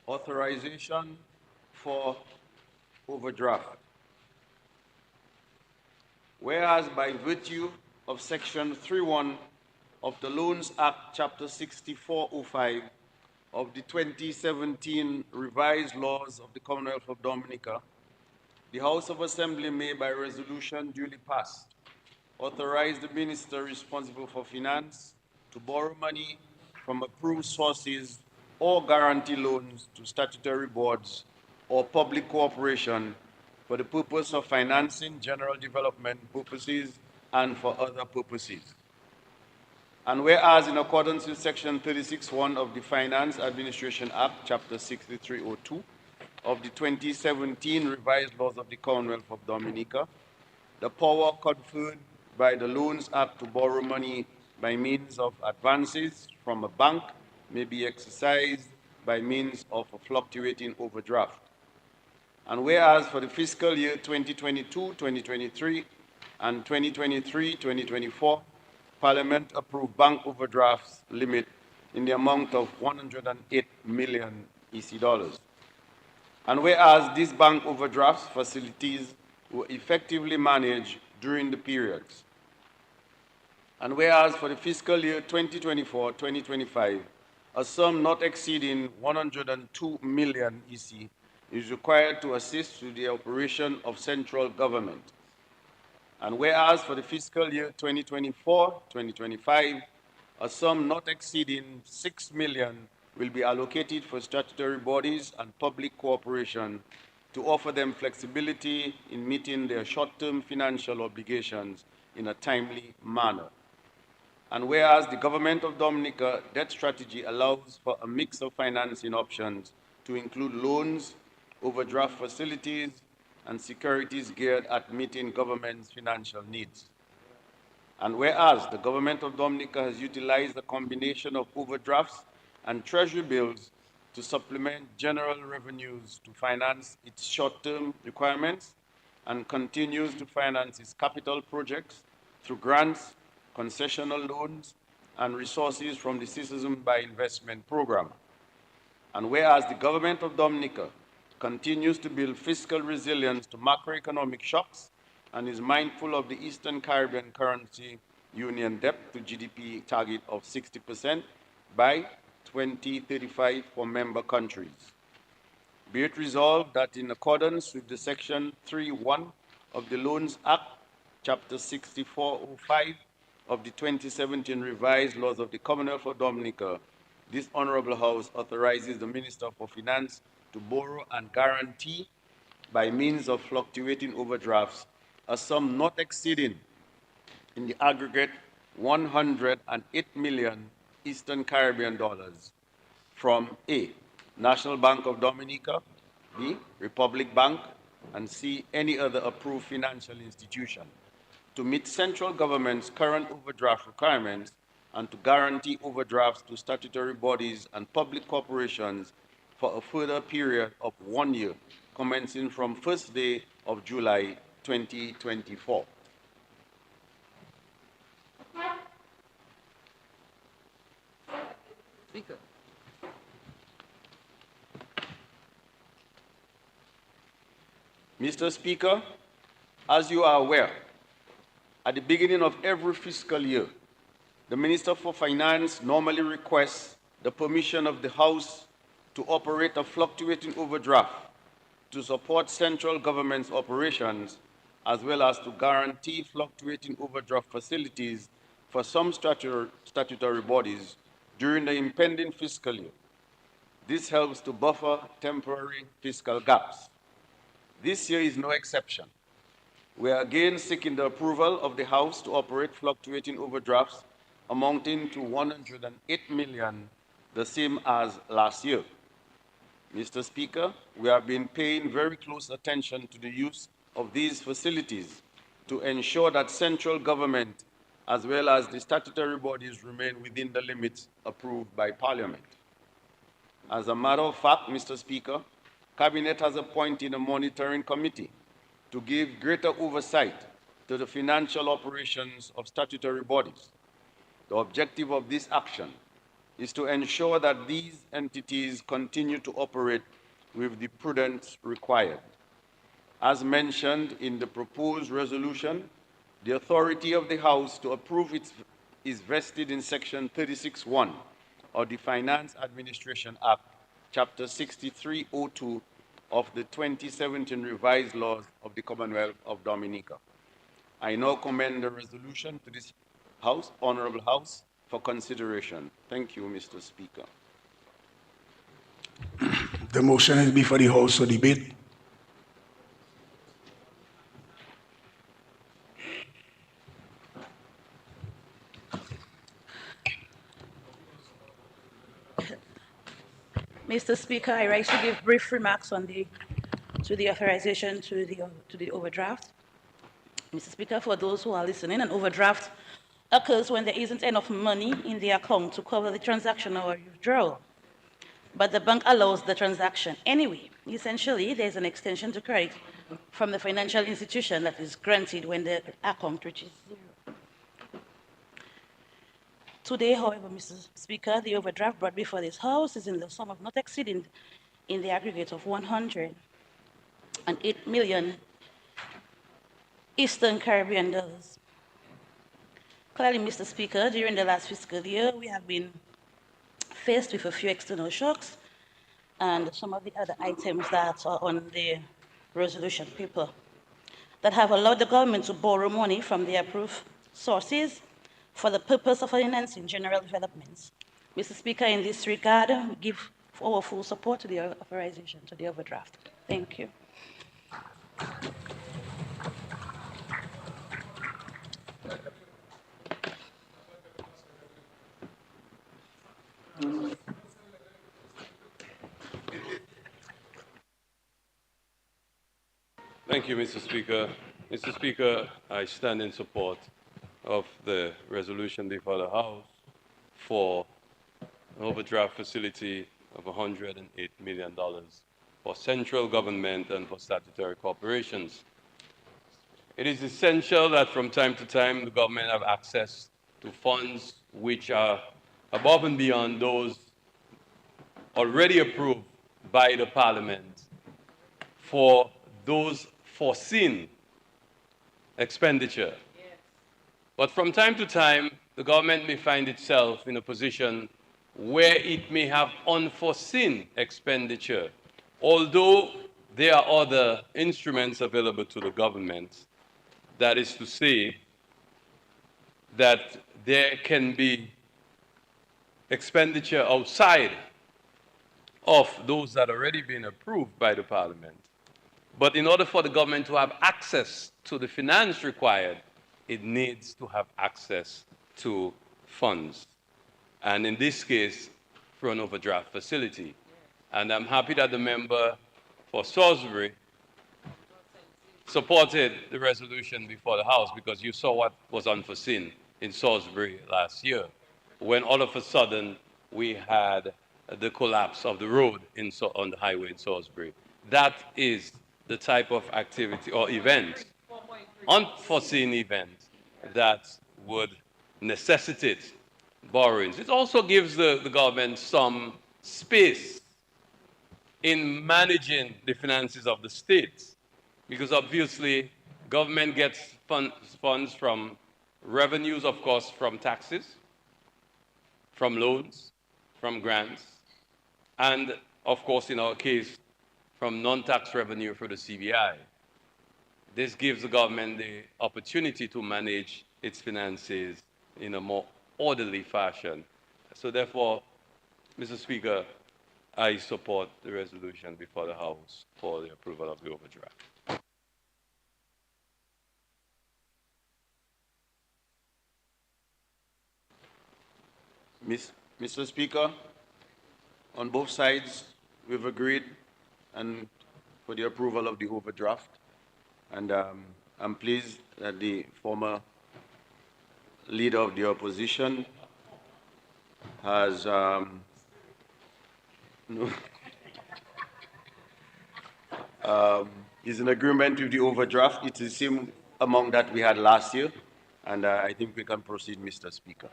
Authorization for overdraft. Whereas by virtue of Section 3.1 of the Loans Act, Chapter 6405 of the 2017 revised laws of the Commonwealth of Dominica, the House of Assembly may, by resolution duly passed, authorize the minister responsible for finance to borrow money from approved sources or guarantee loans to statutory boards or public corporation for the purpose of financing general development purposes and for other purposes. And whereas in accordance with Section 36(1) of the Finance Administration Act, Chapter 6302 of the 2017 revised laws of the Commonwealth of Dominica, the power conferred by the Loans Act to borrow money by means of advances from a bank may be exercised by means of a fluctuating overdraft. And whereas for the fiscal year 2022-2023 and 2023-2024, Parliament approved bank overdrafts limit in the amount of 108 million EC dollars. And whereas these bank overdraft facilities were effectively managed during the periods, and whereas for the fiscal year 2024-2025, a sum not exceeding 102 million EC is required to assist with the operation of central government. And whereas for the fiscal year 2024-2025, a sum not exceeding 6 million will be allocated for statutory bodies and public cooperation to offer them flexibility in meeting their short-term financial obligations in a timely manner. And whereas the government of Dominica debt strategy allows for a mix of financing options to include loans, overdraft facilities, and securities geared at meeting government's financial needs. And whereas the government of Dominica has utilized a combination of overdrafts and treasury bills to supplement general revenues to finance its short-term requirements and continues to finance its capital projects through grants, concessional loans, and resources from the Citizen by Investment Program. And whereas the government of Dominica continues to build fiscal resilience to macroeconomic shocks and is mindful of the Eastern Caribbean Currency Union debt to GDP target of 60% by 2035 for member countries. Be it resolved that in accordance with the Section 3.1 of the Loans Act, Chapter 6405 of the 2017 revised laws of the Commonwealth of Dominica, this Honorable House authorizes the Minister for Finance to borrow and guarantee by means of fluctuating overdrafts a sum not exceeding in the aggregate 108 million Eastern Caribbean dollars from A, National Bank of Dominica, B, Republic Bank, and C, any other approved financial institution to meet central government's current overdraft requirements and to guarantee overdrafts to statutory bodies and public corporations for a further period of 1 year, commencing from 1st day of July 2024. Speaker. Mr. Speaker, as you are aware, at the beginning of every fiscal year, the Minister for Finance normally requests the permission of the House to operate a fluctuating overdraft to support central government's operations, as well as to guarantee fluctuating overdraft facilities for some statutory bodies during the impending fiscal year. This helps to buffer temporary fiscal gaps. This year is no exception. We are again seeking the approval of the House to operate fluctuating overdrafts amounting to 108 million, the same as last year. Mr. Speaker, we have been paying very close attention to the use of these facilities to ensure that central government as well as the statutory bodies remain within the limits approved by Parliament. As a matter of fact, Mr. Speaker, Cabinet has appointed a monitoring committee to give greater oversight to the financial operations of statutory bodies. The objective of this action is to ensure that these entities continue to operate with the prudence required. As mentioned in the proposed resolution, the authority of the House to approve it is vested in Section 36(1) of the Finance Administration Act, Chapter 6302 of the 2017 revised laws of the Commonwealth of Dominica. I now commend the resolution to this House, Honorable House, for consideration. Thank you, Mr. Speaker. The motion is before the House for debate. Mr. Speaker, I rise to give brief remarks on the authorization to the overdraft. Mr. Speaker, for those who are listening, an overdraft occurs when there isn't enough money in the account to cover the transaction or withdrawal, but the bank allows the transaction anyway. Essentially, there's an extension to credit from the financial institution that is granted when the account reaches zero. Today, however, Mr. Speaker, the overdraft brought before this House is in the sum of not exceeding in the aggregate of 108 million Eastern Caribbean dollars. Clearly, Mr. Speaker, during the last fiscal year, we have been faced with a few external shocks and some of the other items that are on the resolution paper that have allowed the government to borrow money from the approved sources for the purpose of financing general developments. Mr. Speaker, in this regard, we give our full support to the authorization to the overdraft. Thank you. Thank you, Mr. Speaker. Mr. Speaker, I stand in support of the resolution before the House for an overdraft facility of $108 million for central government and for statutory corporations. It is essential that from time to time the government have access to funds which are above and beyond those already approved by the Parliament for those foreseen expenditure. Yes. But from time to time, the government may find itself in a position where it may have unforeseen expenditure, although there are other instruments available to the government. That is to say, that there can be expenditure outside of those that already been approved by the Parliament. But in order for the government to have access to the finance required, it needs to have access to funds. And in this case, through an overdraft facility. And I'm happy that the member for Salisbury supported the resolution before the House, because you saw what was unforeseen in Salisbury last year, when all of a sudden we had the collapse of the road on the highway in Salisbury. That is the type of activity or event, unforeseen event, that would necessitate borrowings. It also gives the government some space in managing the finances of the states, because obviously government gets funds from revenues, of course, from taxes, from loans, from grants, and of course, in our case, from non-tax revenue for the CBI. This gives the government the opportunity to manage its finances in a more orderly fashion. So therefore, Mr. Speaker, I support the resolution before the House for the approval of the overdraft. Mr. Speaker, on both sides, we've agreed and for the approval of the overdraft. And I'm pleased that the former leader of the opposition has is in agreement with the overdraft. It's the same amount that we had last year. And I think we can proceed, Mr. Speaker.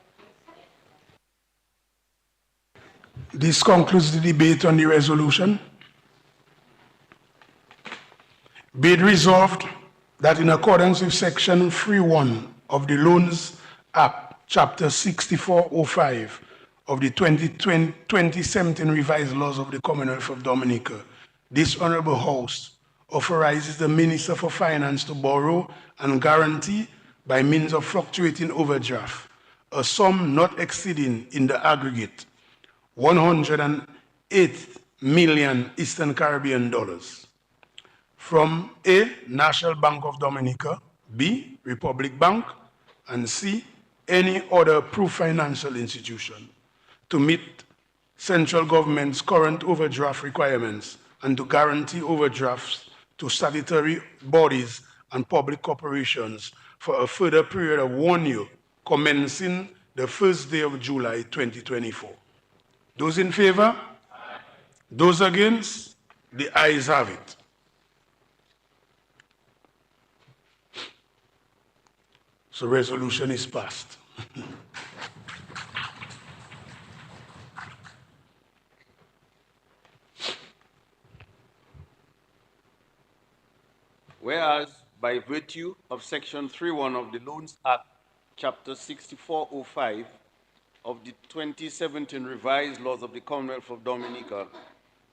This concludes the debate on the resolution. Be it resolved that in accordance with Section 3.1 of the Loans Act, Chapter 6405 of the 2017 Revised Laws of the Commonwealth of Dominica, this Honorable House authorizes the Minister for Finance to borrow and guarantee by means of fluctuating overdraft a sum not exceeding in the aggregate 108 million Eastern Caribbean dollars from A, National Bank of Dominica, B, Republic Bank, and C, any other approved financial institution to meet central government's current overdraft requirements and to guarantee overdrafts to statutory bodies and public corporations for a further period of 1 year, commencing the first day of July 2024. Those in favor? Aye. Those against? The ayes have it. So resolution is passed. Whereas, by virtue of Section 3.1 of the Loans Act, Chapter 6405 of the 2017 Revised Laws of the Commonwealth of Dominica,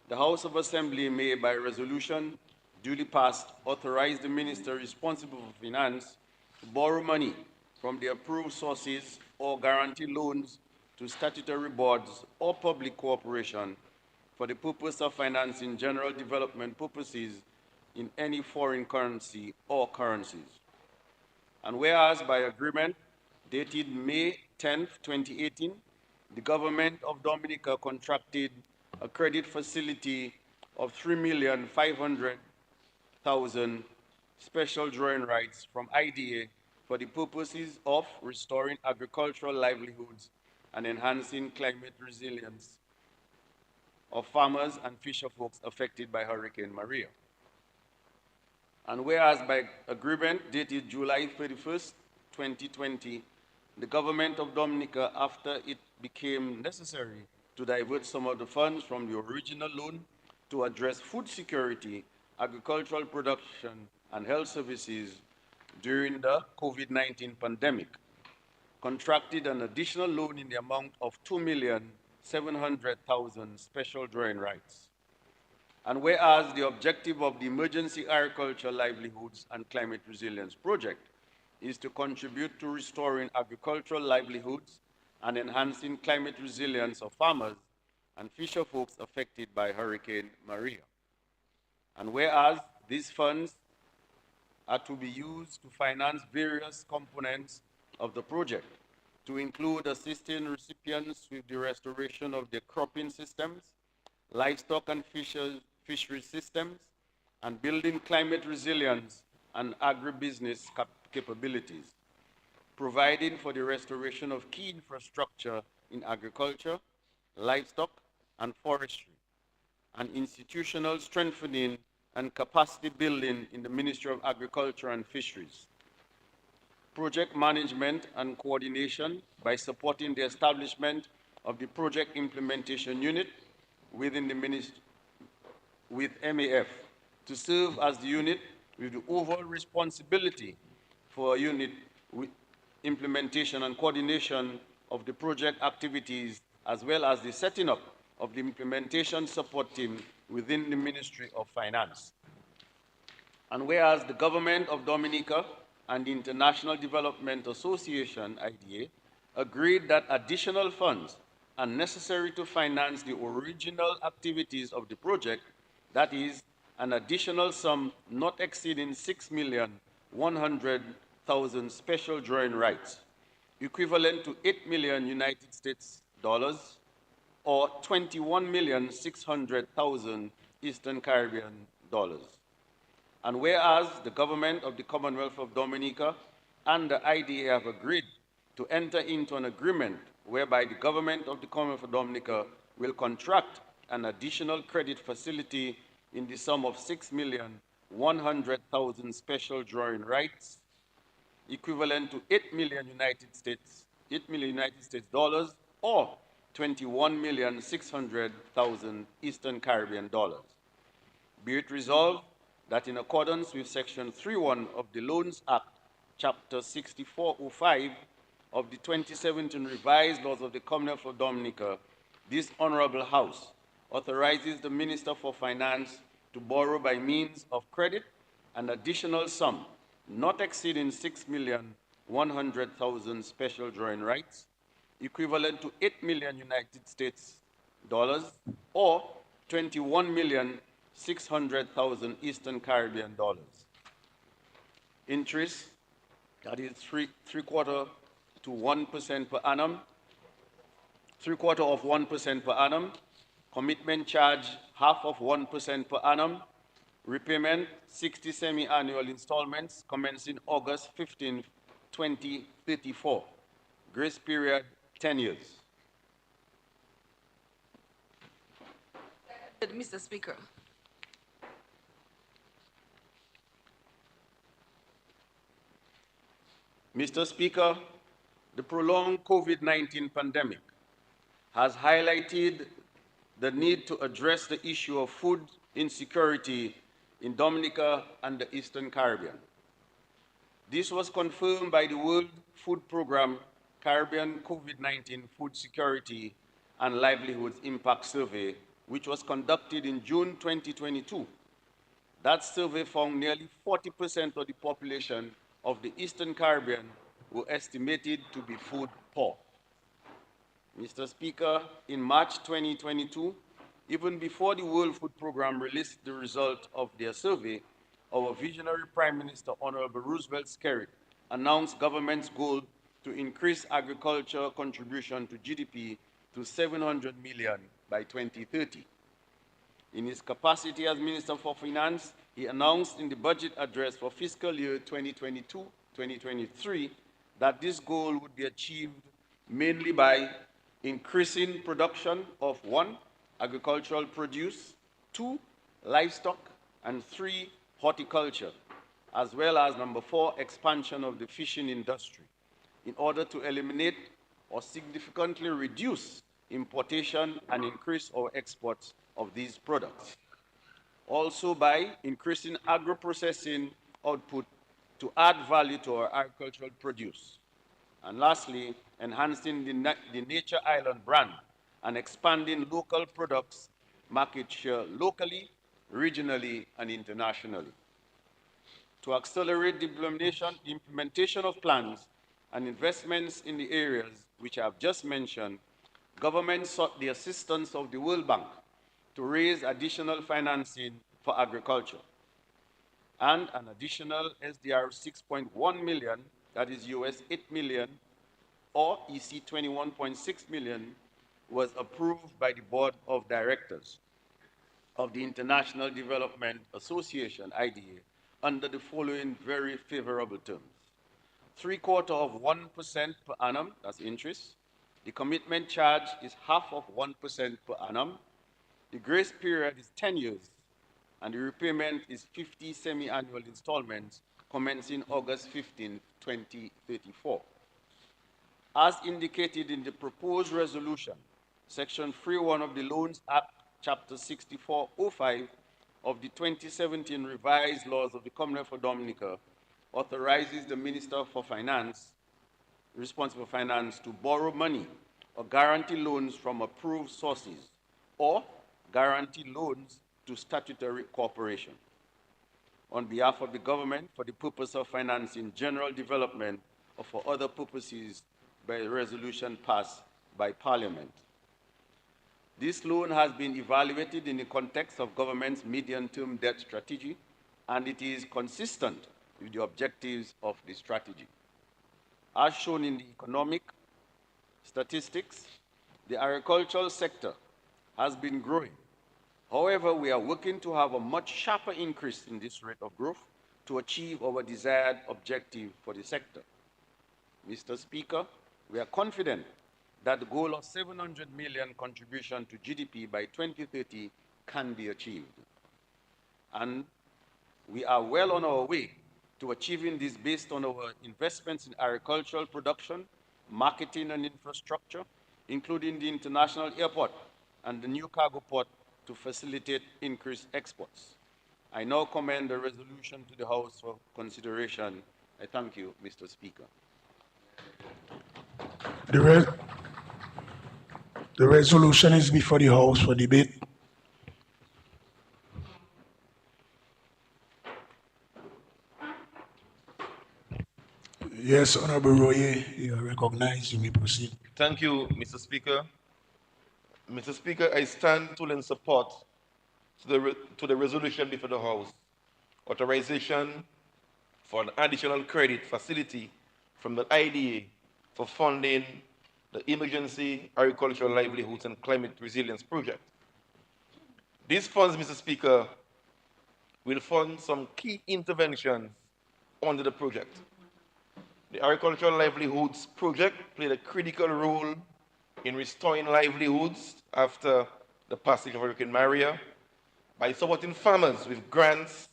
the House of Assembly may, by resolution duly passed, authorize the minister responsible for finance to borrow money from the approved sources or guarantee loans to statutory boards or public corporation for the purpose of financing general development purposes in any foreign currency or currencies. And whereas by agreement dated May 10, 2018, the government of Dominica contracted a credit facility of 3,500,000 special drawing rights from IDA for the purposes of restoring agricultural livelihoods and enhancing climate resilience of farmers and fisher folks affected by Hurricane Maria. And whereas by agreement dated July 31st, 2020, the government of Dominica, after it became necessary to divert some of the funds from the original loan to address food security, agricultural production, and health services during the COVID-19 pandemic, contracted an additional loan in the amount of 2,700,000 special drawing rights. And whereas the objective of the Emergency Agricultural Livelihoods and Climate Resilience Project is to contribute to restoring agricultural livelihoods and enhancing climate resilience of farmers and fisher folks affected by Hurricane Maria. And whereas these funds are to be used to finance various components of the project, to include assisting recipients with the restoration of their cropping systems, livestock and fishery systems, and building climate resilience and agribusiness capabilities, providing for the restoration of key infrastructure in agriculture, livestock, and forestry, and institutional strengthening and capacity building in the Ministry of Agriculture and Fisheries. Project management and coordination by supporting the establishment of the Project Implementation Unit within the Ministry with MAF to serve as the unit with the overall responsibility for unit with implementation and coordination of the project activities, as well as the setting up of the implementation support team within the Ministry of Finance. And whereas the government of Dominica and the International Development Association, IDA, agreed that additional funds are necessary to finance the original activities of the project, that is, an additional sum not exceeding 6,100,000 special drawing rights, equivalent to 8 million United States dollars or 21,600,000 Eastern Caribbean dollars. And whereas the government of the Commonwealth of Dominica and the IDA have agreed to enter into an agreement whereby the government of the Commonwealth of Dominica will contract an additional credit facility in the sum of 6,100,000 special drawing rights, equivalent to 8 million United States dollars or 21,600,000 Eastern Caribbean dollars. Be it resolved that in accordance with Section 3.1 of the Loans Act, Chapter 6405 of the 2017 Revised Laws of the Commonwealth of Dominica, this Honorable House authorizes the Minister for Finance to borrow by means of credit an additional sum not exceeding 6,100,000 special drawing rights, equivalent to 8 million United States dollars or 21,600,000 Eastern Caribbean dollars. Interest, that is 3/4 to 1% per annum, 3/4 of 1% per annum. Commitment charge, half of 1% per annum. Repayment, 60 semi-annual installments commencing August 15, 2034. Grace period, 10 years. Mr. Speaker. Mr. Speaker, the prolonged COVID-19 pandemic has highlighted the need to address the issue of food insecurity in Dominica and the Eastern Caribbean. This was confirmed by the World Food Programme Caribbean COVID-19 Food Security and Livelihoods Impact Survey, which was conducted in June 2022. That survey found nearly 40% of the population of the Eastern Caribbean were estimated to be food poor. Mr. Speaker, in March 2022, even before the World Food Programme released the result of their survey, our visionary Prime Minister, Honorable Roosevelt Skerrit, announced government's goal to increase agriculture contribution to GDP to 700 million by 2030. In his capacity as Minister for Finance, he announced in the budget address for fiscal year 2022-2023 that this goal would be achieved mainly by increasing production of 1, agricultural produce, 2, livestock, and 3, horticulture, as well as number 4, expansion of the fishing industry, in order to eliminate or significantly reduce importation and increase our exports of these products. Also by increasing agro-processing output to add value to our agricultural produce. And lastly, enhancing the Nature Island brand and expanding local products market share locally, regionally, and internationally. To accelerate the implementation of plans and investments in the areas which I have just mentioned, government sought the assistance of the World Bank to raise additional financing for agriculture. And an additional SDR 6.1 million, that is US 8 million, or EC 21.6 million, was approved by the Board of Directors of the International Development Association, IDA, under the following very favorable terms. 0.75% per annum, that's interest. The commitment charge is half of 1% per annum. The grace period is 10 years, and the repayment is 50 semi-annual installments commencing August 15, 2034. As indicated in the proposed resolution, Section 3.1 of the Loans Act, Chapter 6405 of the 2017 revised laws of the Commonwealth of Dominica authorizes the Minister for Finance, responsible for finance, to borrow money or guarantee loans from approved sources or guarantee loans to statutory corporation on behalf of the government for the purpose of financing general development or for other purposes by resolution passed by Parliament. This loan has been evaluated in the context of government's medium-term debt strategy, and it is consistent with the objectives of the strategy. As shown in the economic statistics, the agricultural sector has been growing. However, we are working to have a much sharper increase in this rate of growth to achieve our desired objective for the sector. Mr. Speaker, we are confident that the goal of 700 million contribution to GDP by 2030 can be achieved. And we are well on our way to achieving this based on our investments in agricultural production, marketing and infrastructure, including the international airport and the new cargo port to facilitate increased exports. I now commend the resolution to the House for consideration. I thank you, Mr. Speaker. The resolution is before the House for debate. Yes, Honorable Royer, you are recognized. You may proceed. Thank you, Mr. Speaker. Mr. Speaker, I stand to lend support to the resolution before the House. Authorization for an additional credit facility from the IDA for funding the Emergency Agricultural Livelihoods and Climate Resilience Project. These funds, Mr. Speaker, will fund some key interventions under the project. The Agricultural Livelihoods Project played a critical role in restoring livelihoods after the passage of Hurricane Maria by supporting farmers with grants,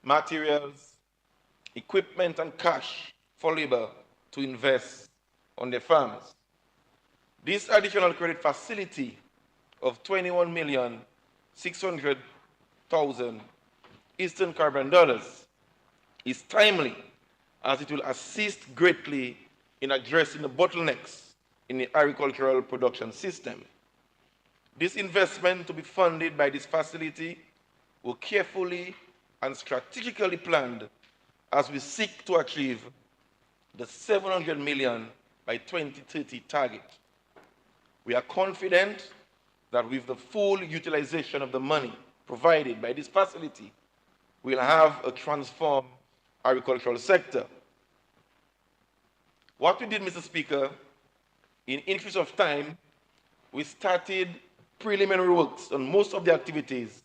materials, equipment, and cash for labor to invest on their farms. This additional credit facility of $21,600,000 Eastern Caribbean dollars is timely, as it will assist greatly in addressing the bottlenecks in the agricultural production system. This investment to be funded by this facility will carefully and strategically planned as we seek to achieve the 700 million by 2030 target. We are confident that with the full utilization of the money provided by this facility, we'll have a transformed agricultural sector. What we did, Mr. Speaker, in interest of time, we started preliminary works on most of the activities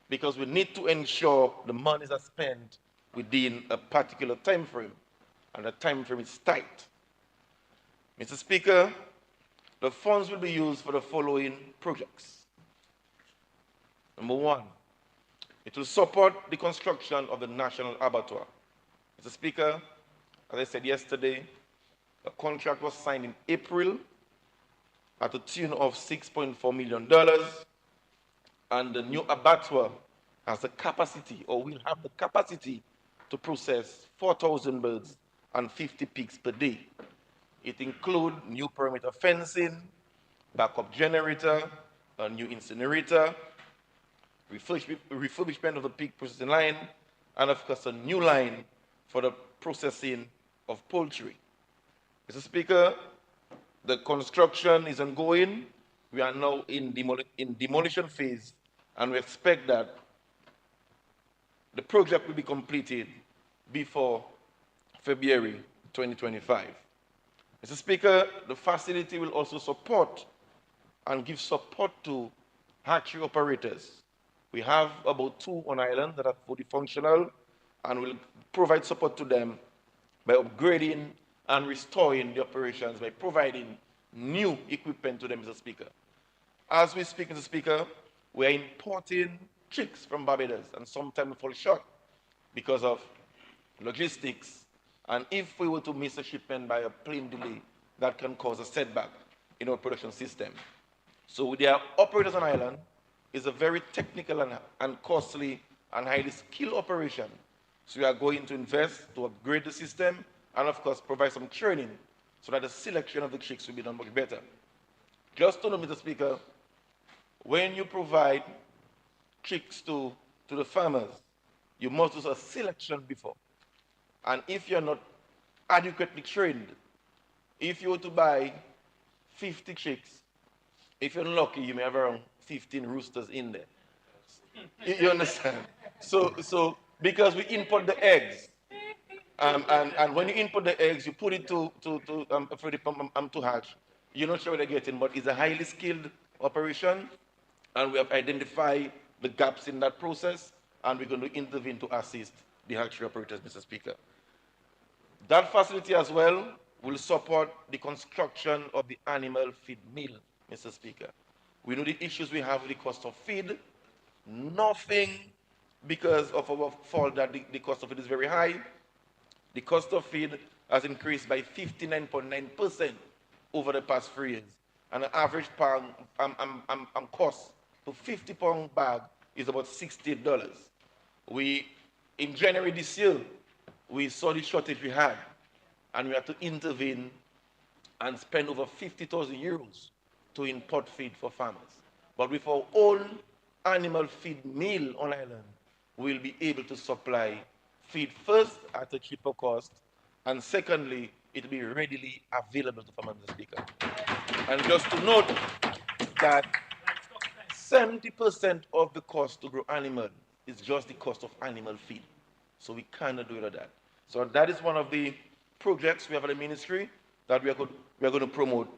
because we need to ensure the monies are spent within a particular time frame, and the time frame is tight. Mr. Speaker, the funds will be used for the following projects. Number one, it will support the construction of the National Abattoir. Mr. Speaker, as I said yesterday, a contract was signed in April at a tune of $6.4 million, and the new abattoir has the capacity, or will have the capacity, to process 4,000 birds and 50 pigs per day. It includes new perimeter fencing, backup generator, a new incinerator, refurbishment of the pig processing line, and of course a new line for the processing of poultry. Mr. Speaker, the construction is ongoing. We are now in demolition phase, and we expect that the project will be completed before February 2025. Mr. Speaker, the facility will also support and give support to hatchery operators. We have about 2 on island that are fully functional, and will provide support to them by upgrading and restoring the operations by providing new equipment to them, Mr. Speaker. As we speak, Mr. Speaker, we are importing chicks from Barbados, and sometimes we fall short because of logistics. And if we were to miss a shipment by a plane delay, that can cause a setback in our production system. So with their operators on island, is a very technical and costly and highly skilled operation. So we are going to invest to upgrade the system and of course provide some training so that the selection of the chicks will be done much better. Just to know, Mr. Speaker, when you provide chicks to the farmers, you must do a selection before. And if you're not adequately trained, if you were to buy 50 chicks, if you're lucky, you may have around 15 roosters in there. You understand? So because we import the eggs, and when you import the eggs, you put it to hatch. You're not sure what they're getting, but it's a highly skilled operation, and we have identified the gaps in that process, and we're going to intervene to assist the hatchery operators, Mr. Speaker. That facility as well will support the construction of the animal feed mill, Mr. Speaker. We know the issues we have with the cost of feed. Nothing because of our fault that the cost of it is very high. The cost of feed has increased by 59.9% over the past 3 years. And the average pound cost to 50-pound bag is about $68. In January this year, we saw the shortage we had, and we had to intervene and spend over 50,000 euros to import feed for farmers. But with our own animal feed mill on island, we'll be able to supply feed first at a cheaper cost, and secondly, it will be readily available to farmers, Mr. Speaker. And just to note that 70% of the cost to grow animal is just the cost of animal feed. So we cannot do it at that. So that is one of the projects we have at the ministry that we are going to promote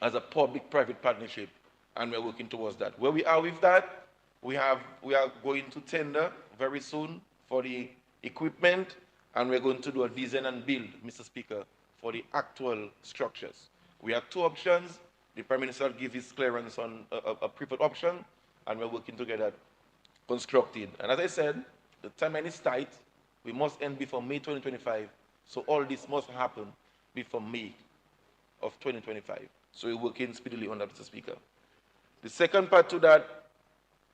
as a public-private partnership, and we're working towards that. Where we are with that, we are going to tender very soon for the equipment, and we're going to do a design and build, Mr. Speaker, for the actual structures. We have 2 options. The Prime Minister will give his clearance on a preferred option, and we're working to get that constructed. And as I said, the timeline is tight. We must end before May 2025, so all this must happen before May of 2025. So we're working speedily on that, Mr. Speaker. The second part to that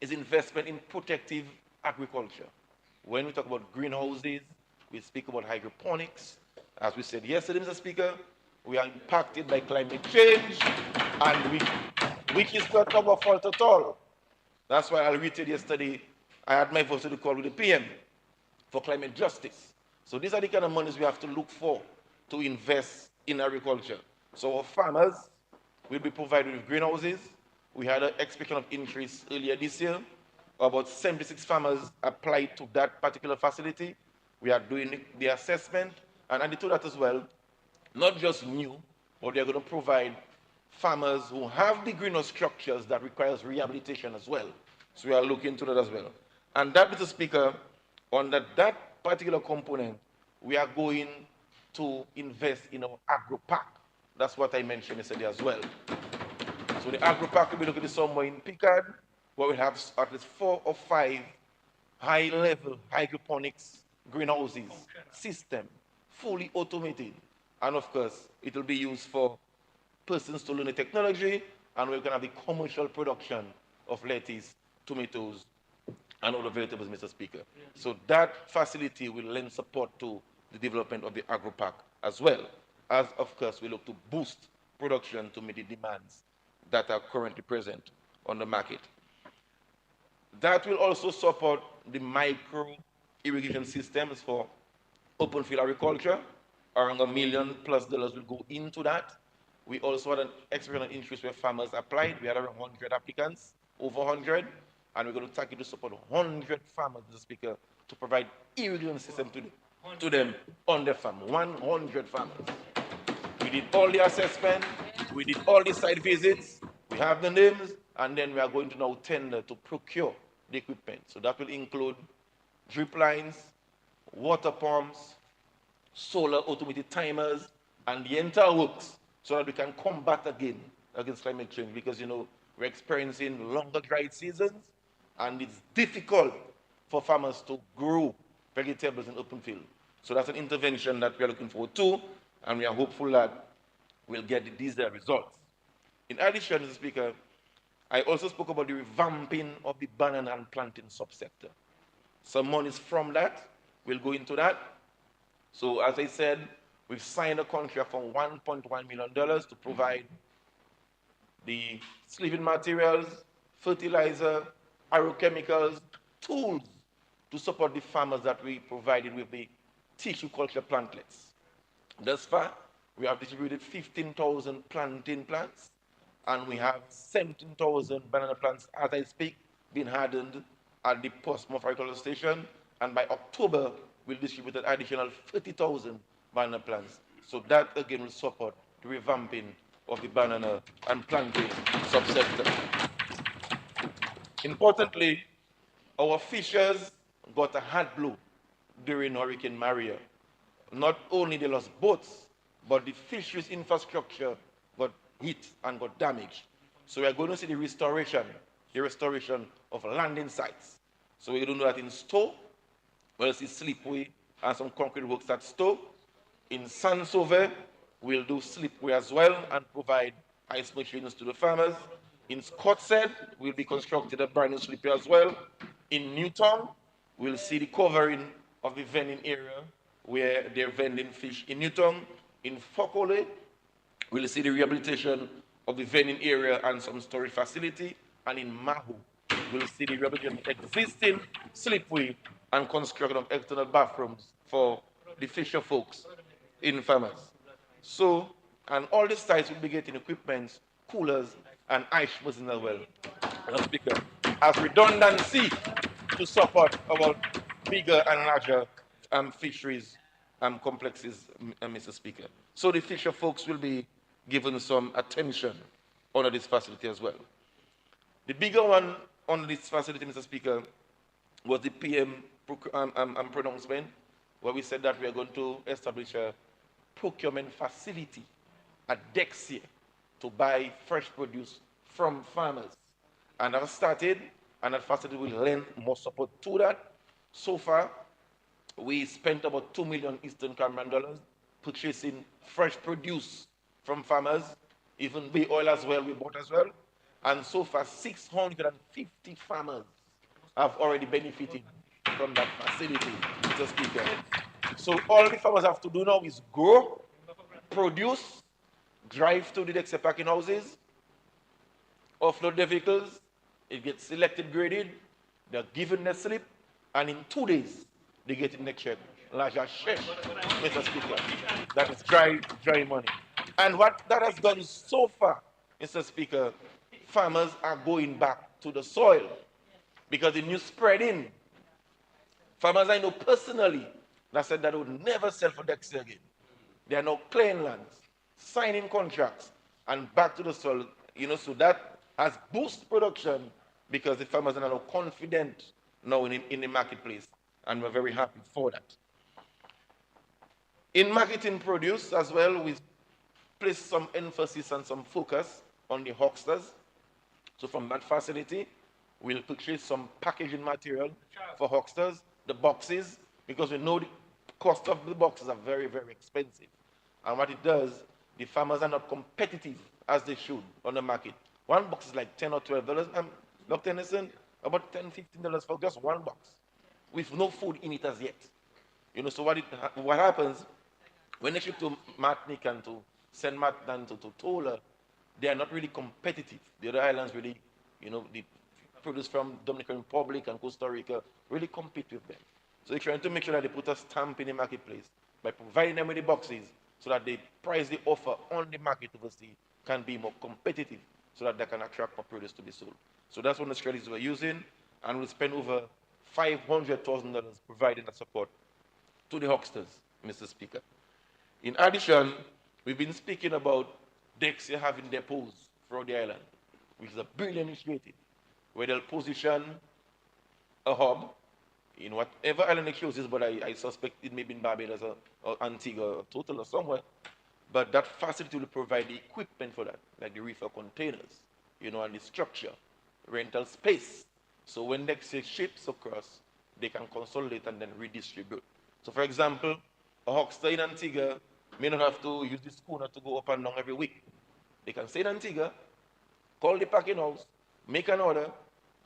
is investment in protective agriculture. When we talk about greenhouses, we speak about hydroponics. As we said yesterday, Mr. Speaker, we are impacted by climate change, and which is not our fault at all. That's why I reiterated yesterday, I had my voice to the call with the PM for climate justice. So these are the kind of monies we have to look for to invest in agriculture. So our farmers will be provided with greenhouses. We had an expectation of increase earlier this year. About 76 farmers applied to that particular facility. We are doing the assessment, and added to that as well, not just new, but they're going to provide farmers who have the greenhouse structures that requires rehabilitation as well. So we are looking into that as well. And that, Mr. Speaker, on that particular component, we are going to invest in our agro park. That's what I mentioned yesterday as well. So the agro park will be located somewhere in Picard, where we have at least 4 or 5 high-level hydroponics greenhouses system, fully automated. And of course, it will be used for persons to learn the technology, and we're going to have the commercial production of lettuce, tomatoes, and other vegetables, Mr. Speaker. So that facility will lend support to the development of the agro park as well, as of course we look to boost production to meet the demands that are currently present on the market. That will also support the micro irrigation systems for open field agriculture. Around $1 million+ will go into that. We also had an experimental interest where farmers applied. We had around 100 applicants, over 100, and we're going to target to support 100 farmers, Mr. Speaker, to provide irrigation system to them on their farm. 100 farmers. We did all the assessment, we did all the site visits, we have the names, and then we are going to now tender to procure the equipment. So that will include drip lines, water pumps, solar automated timers, and the entire works, so that we can combat again against climate change, because we're experiencing longer dry seasons, and it's difficult for farmers to grow vegetables in open field. So that's an intervention that we are looking forward to, and we are hopeful that we'll get the desired results. In addition, Mr. Speaker, I also spoke about the revamping of the banana and plantain subsector. Some monies from that will go into that. So as I said, we've signed a contract for $1.1 million to provide the sleeving materials, fertilizer, agrochemicals, tools to support the farmers that we provided with the tissue culture plantlets. Thus far, we have distributed 15,000 plantain plants, and we have 17,000 banana plants, as I speak, being hardened at the Portsmouth Agricultural Station, and by October, we'll distribute an additional 30,000 banana plants. So that, again, will support the revamping of the banana and plantain subsector. Importantly, our fishers got a hard blow during Hurricane Maria. Not only they lost boats, but the fisheries infrastructure got hit and got damaged. So we are going to see the restoration of landing sites. So we're going to do that in Stowe, we'll see slipway and some concrete works at Stowe. In Saint-Sauveur, we'll do slipway as well and provide ice machines to the farmers. In Scotshead, we'll be constructing a brand new slipway as well. In Newtown, we'll see the covering of the vending area where they're vending fish in Newtown. In Fokole, we'll see the rehabilitation of the vending area and some storage facility. And in Mahu, we'll see the rehabilitation of existing slipway and construction of external bathrooms for the fisher folks in farmers. So, and all the sites will be getting equipment, coolers, and ice machines as well. Mr. Speaker, as redundancy to support our bigger and larger fisheries complexes, Mr. Speaker. So the fisher folks will be given some attention under this facility as well. The bigger one on this facility, Mr. Speaker, was the PM pronouncement, where we said that we are going to establish a procurement facility at Dexia to buy fresh produce from farmers. And that started, and that facility will lend more support to that. So far, we spent about $2 million Eastern Cameroon dollars purchasing fresh produce from farmers, even bay oil as well, we bought as well. And so far, 650 farmers have already benefited from that facility, Mr. Speaker. So all the farmers have to do now is grow, produce, drive to the Dexia packing houses, offload their vehicles, it gets selected, graded, they're given their slip, and in 2 days, they get in the check, larger check, Mr. Speaker. That is dry money. And what that has done so far, Mr. Speaker, farmers are going back to the soil because the new spreading. Farmers I know personally that said that they would never sell for Dexia again. They are now clearing lands, signing contracts, and back to the soil. So that has boosted production because the farmers are now confident now in the marketplace, and we're very happy for that. In marketing produce as well, we place some emphasis and some focus on the hucksters. So from that facility, we'll purchase some packaging material for hucksters, the boxes, because we know the cost of the boxes are very, very expensive. And what it does, the farmers are not competitive as they should on the market. One box is like $10 or $12. Dr. Anderson, about $10, $15 for just one box, with no food in it as yet. So what happens, when they ship to Martinique and to Saint Martin and to Tola, they are not really competitive. The other islands really, the produce from Dominican Republic and Costa Rica really compete with them. So they're trying to make sure that they put a stamp in the marketplace by providing them with the boxes so that the price they offer on the market overseas can be more competitive so that they can attract more produce to be sold. So that's one of the strategies we're using, and we'll spend over $500,000 providing that support to the hucksters, Mr. Speaker. In addition, we've been speaking about Dexia having depots throughout the island, which is a brilliant initiative, where they'll position a hub in whatever island they chooses, but I suspect it may be in Barbados or Antigua or Total or somewhere. But that facility will provide the equipment for that, like the reefer containers, and the structure, rental space. So when Dexia ships across, they can consolidate and then redistribute. So for example, a huckster in Antigua may not have to use the schooner to go up and down every week. They can stay in Antigua, call the packing house, make an order,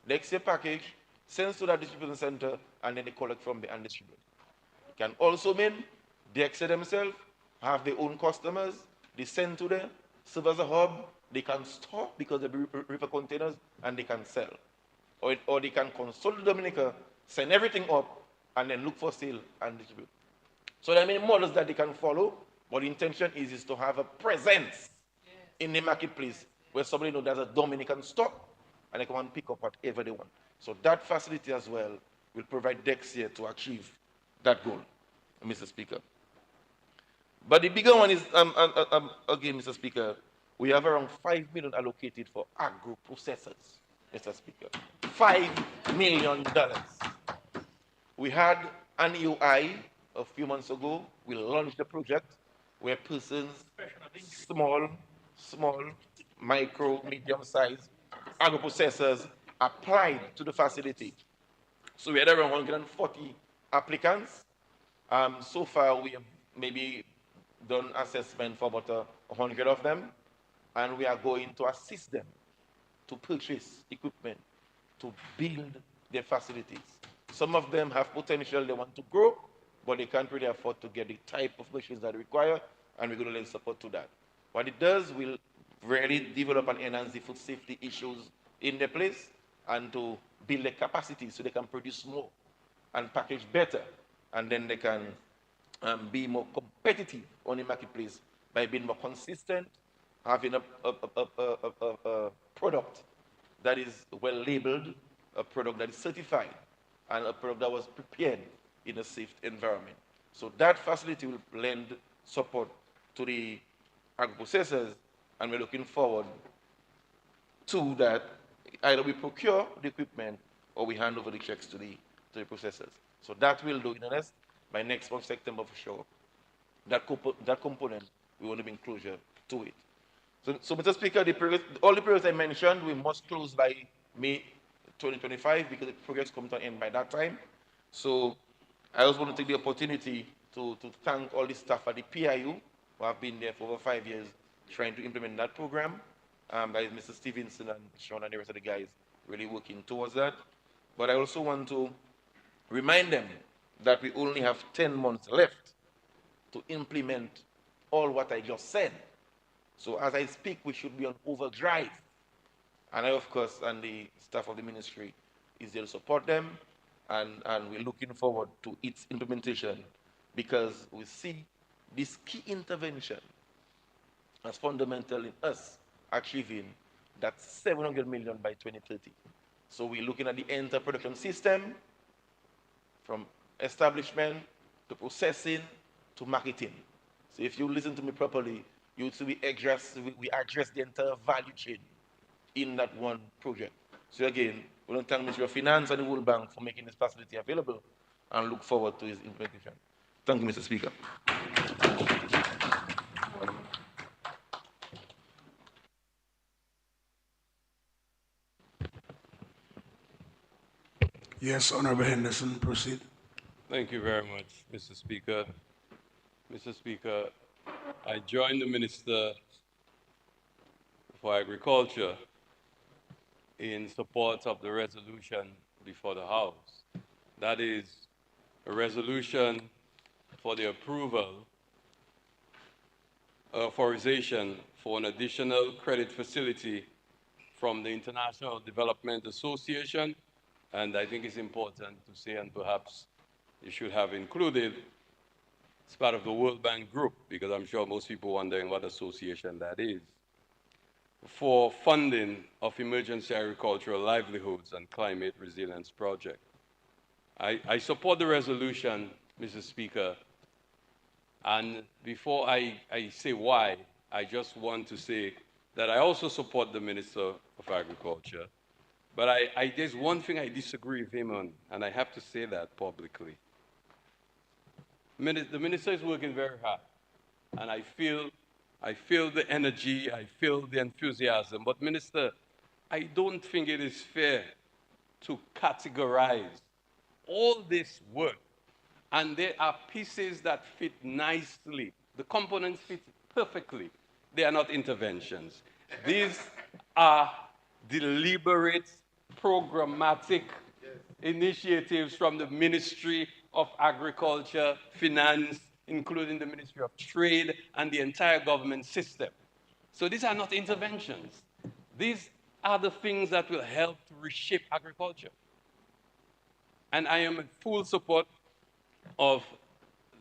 Dexia package, sends to that distribution center, and then they collect from there and distribute. It can also mean Dexia themselves have their own customers, they send to them, serve as a hub, they can store because they reefer containers, and they can sell. Or they can consult Dominica, send everything up, and then look for sale and distribute. So there are many models that they can follow, but the intention is to have a presence in the marketplace where somebody knows there's a Dominican stock and they can pick up whatever they want. So that facility as well will provide Dexia to achieve that goal, Mr. Speaker. But the bigger one is, again, Mr. Speaker, we have around $5 million allocated for agro-processors, Mr. Speaker. $5 million. We had an EOI a few months ago. We launched the project where persons, small, micro, medium-sized agro-processors applied to the facility. So we had around 140 applicants. So far, we have maybe done assessment for about 100 of them, and we are going to assist them to purchase equipment to build their facilities. Some of them have potential, they want to grow, but they can't really afford to get the type of machines that they require, and we're going to lend support to that. What it does will really develop and enhance the food safety issues in the place and to build the capacity so they can produce more and package better, and then they can be more competitive on the marketplace by being more consistent, having a product that is well labeled, a product that is certified, and a product that was prepared in a safe environment. So that facility will lend support to the agro-processors, and we're looking forward to that. Either we procure the equipment or we hand over the checks to the processors. So that we'll do in earnest by next month, September for sure. That component, we want to bring closure to it. So Mr. Speaker, all the projects I mentioned, we must close by May 2025 because the projects come to an end by that time. So I also want to take the opportunity to thank all the staff at the PIU who have been there for over 5 years trying to implement that program. That is Mr. Stevenson and Sean and the rest of the guys really working towards that. But I also want to remind them that we only have 10 months left to implement all what I just said. So as I speak, we should be on overdrive. And I, of course, and the staff of the ministry is there to support them, and we're looking forward to its implementation because we see this key intervention as fundamental in us achieving that 700 million by 2030. So we're looking at the entire production system from establishment to processing to marketing. So if you listen to me properly, you will see we address the entire value chain in that one project. So again, we want to thank Ministry of Finance and the World Bank for making this facility available and look forward to its implementation. Thank you, Mr. Speaker. Yes, Honorable Henderson, proceed. Thank you very much, Mr. Speaker. Mr. Speaker, I join the Minister for Agriculture in support of the resolution before the House. That is a resolution for the approval of authorization for an additional credit facility from the International Development Association. And I think it's important to say, and perhaps you should have included, it's part of the World Bank Group, because I'm sure most people are wondering what association that is, for funding of emergency agricultural livelihoods and climate resilience project. I support the resolution, Mr. Speaker, and before I say why, I just want to say that I also support the Minister of Agriculture, but there's one thing I disagree with him on, and I have to say that publicly. The Minister is working very hard, and I feel the energy, I feel the enthusiasm, but Minister, I don't think it is fair to categorize all this work, and there are pieces that fit nicely. The components fit perfectly. They are not interventions. These are deliberate, programmatic initiatives from the Ministry of Agriculture, Finance, including the Ministry of Trade and the entire government system. So these are not interventions. These are the things that will help to reshape agriculture. And I am in full support of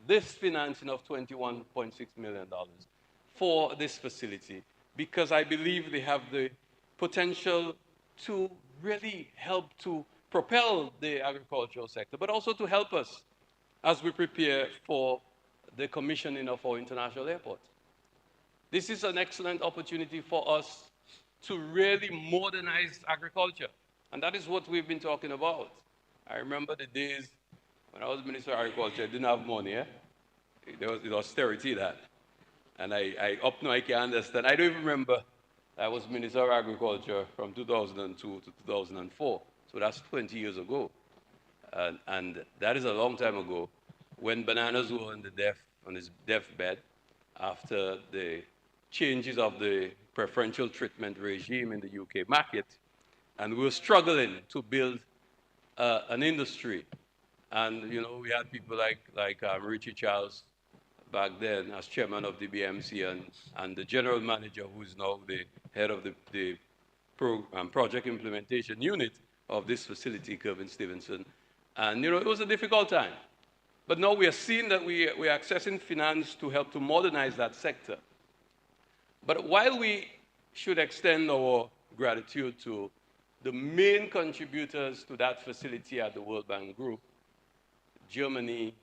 this financing of $21.6 million for this facility, because I believe they have the potential to really help to propel the agricultural sector, but also to help us as we prepare for the commissioning of our international airport. This is an excellent opportunity for us to really modernize agriculture, and that is what we've been talking about. I remember the days when I was Minister of Agriculture, I didn't have money. There was austerity that. And up now I can understand. I don't even remember I was Minister of Agriculture from 2002 to 2004. So that's 20 years ago. And that is a long time ago when bananas were on his deathbed after the changes of the preferential treatment regime in the UK market. And we were struggling to build an industry. And, you know, we had people like Richie Charles back then as chairman of the BMC and the general manager, who is now the head of the project implementation unit of this facility, Kevin Stevenson. And, you know, it was a difficult time. But now we are seeing that we are accessing finance to help to modernize that sector. But while we should extend our gratitude to the main contributors to that facility at the World Bank Group, Germany,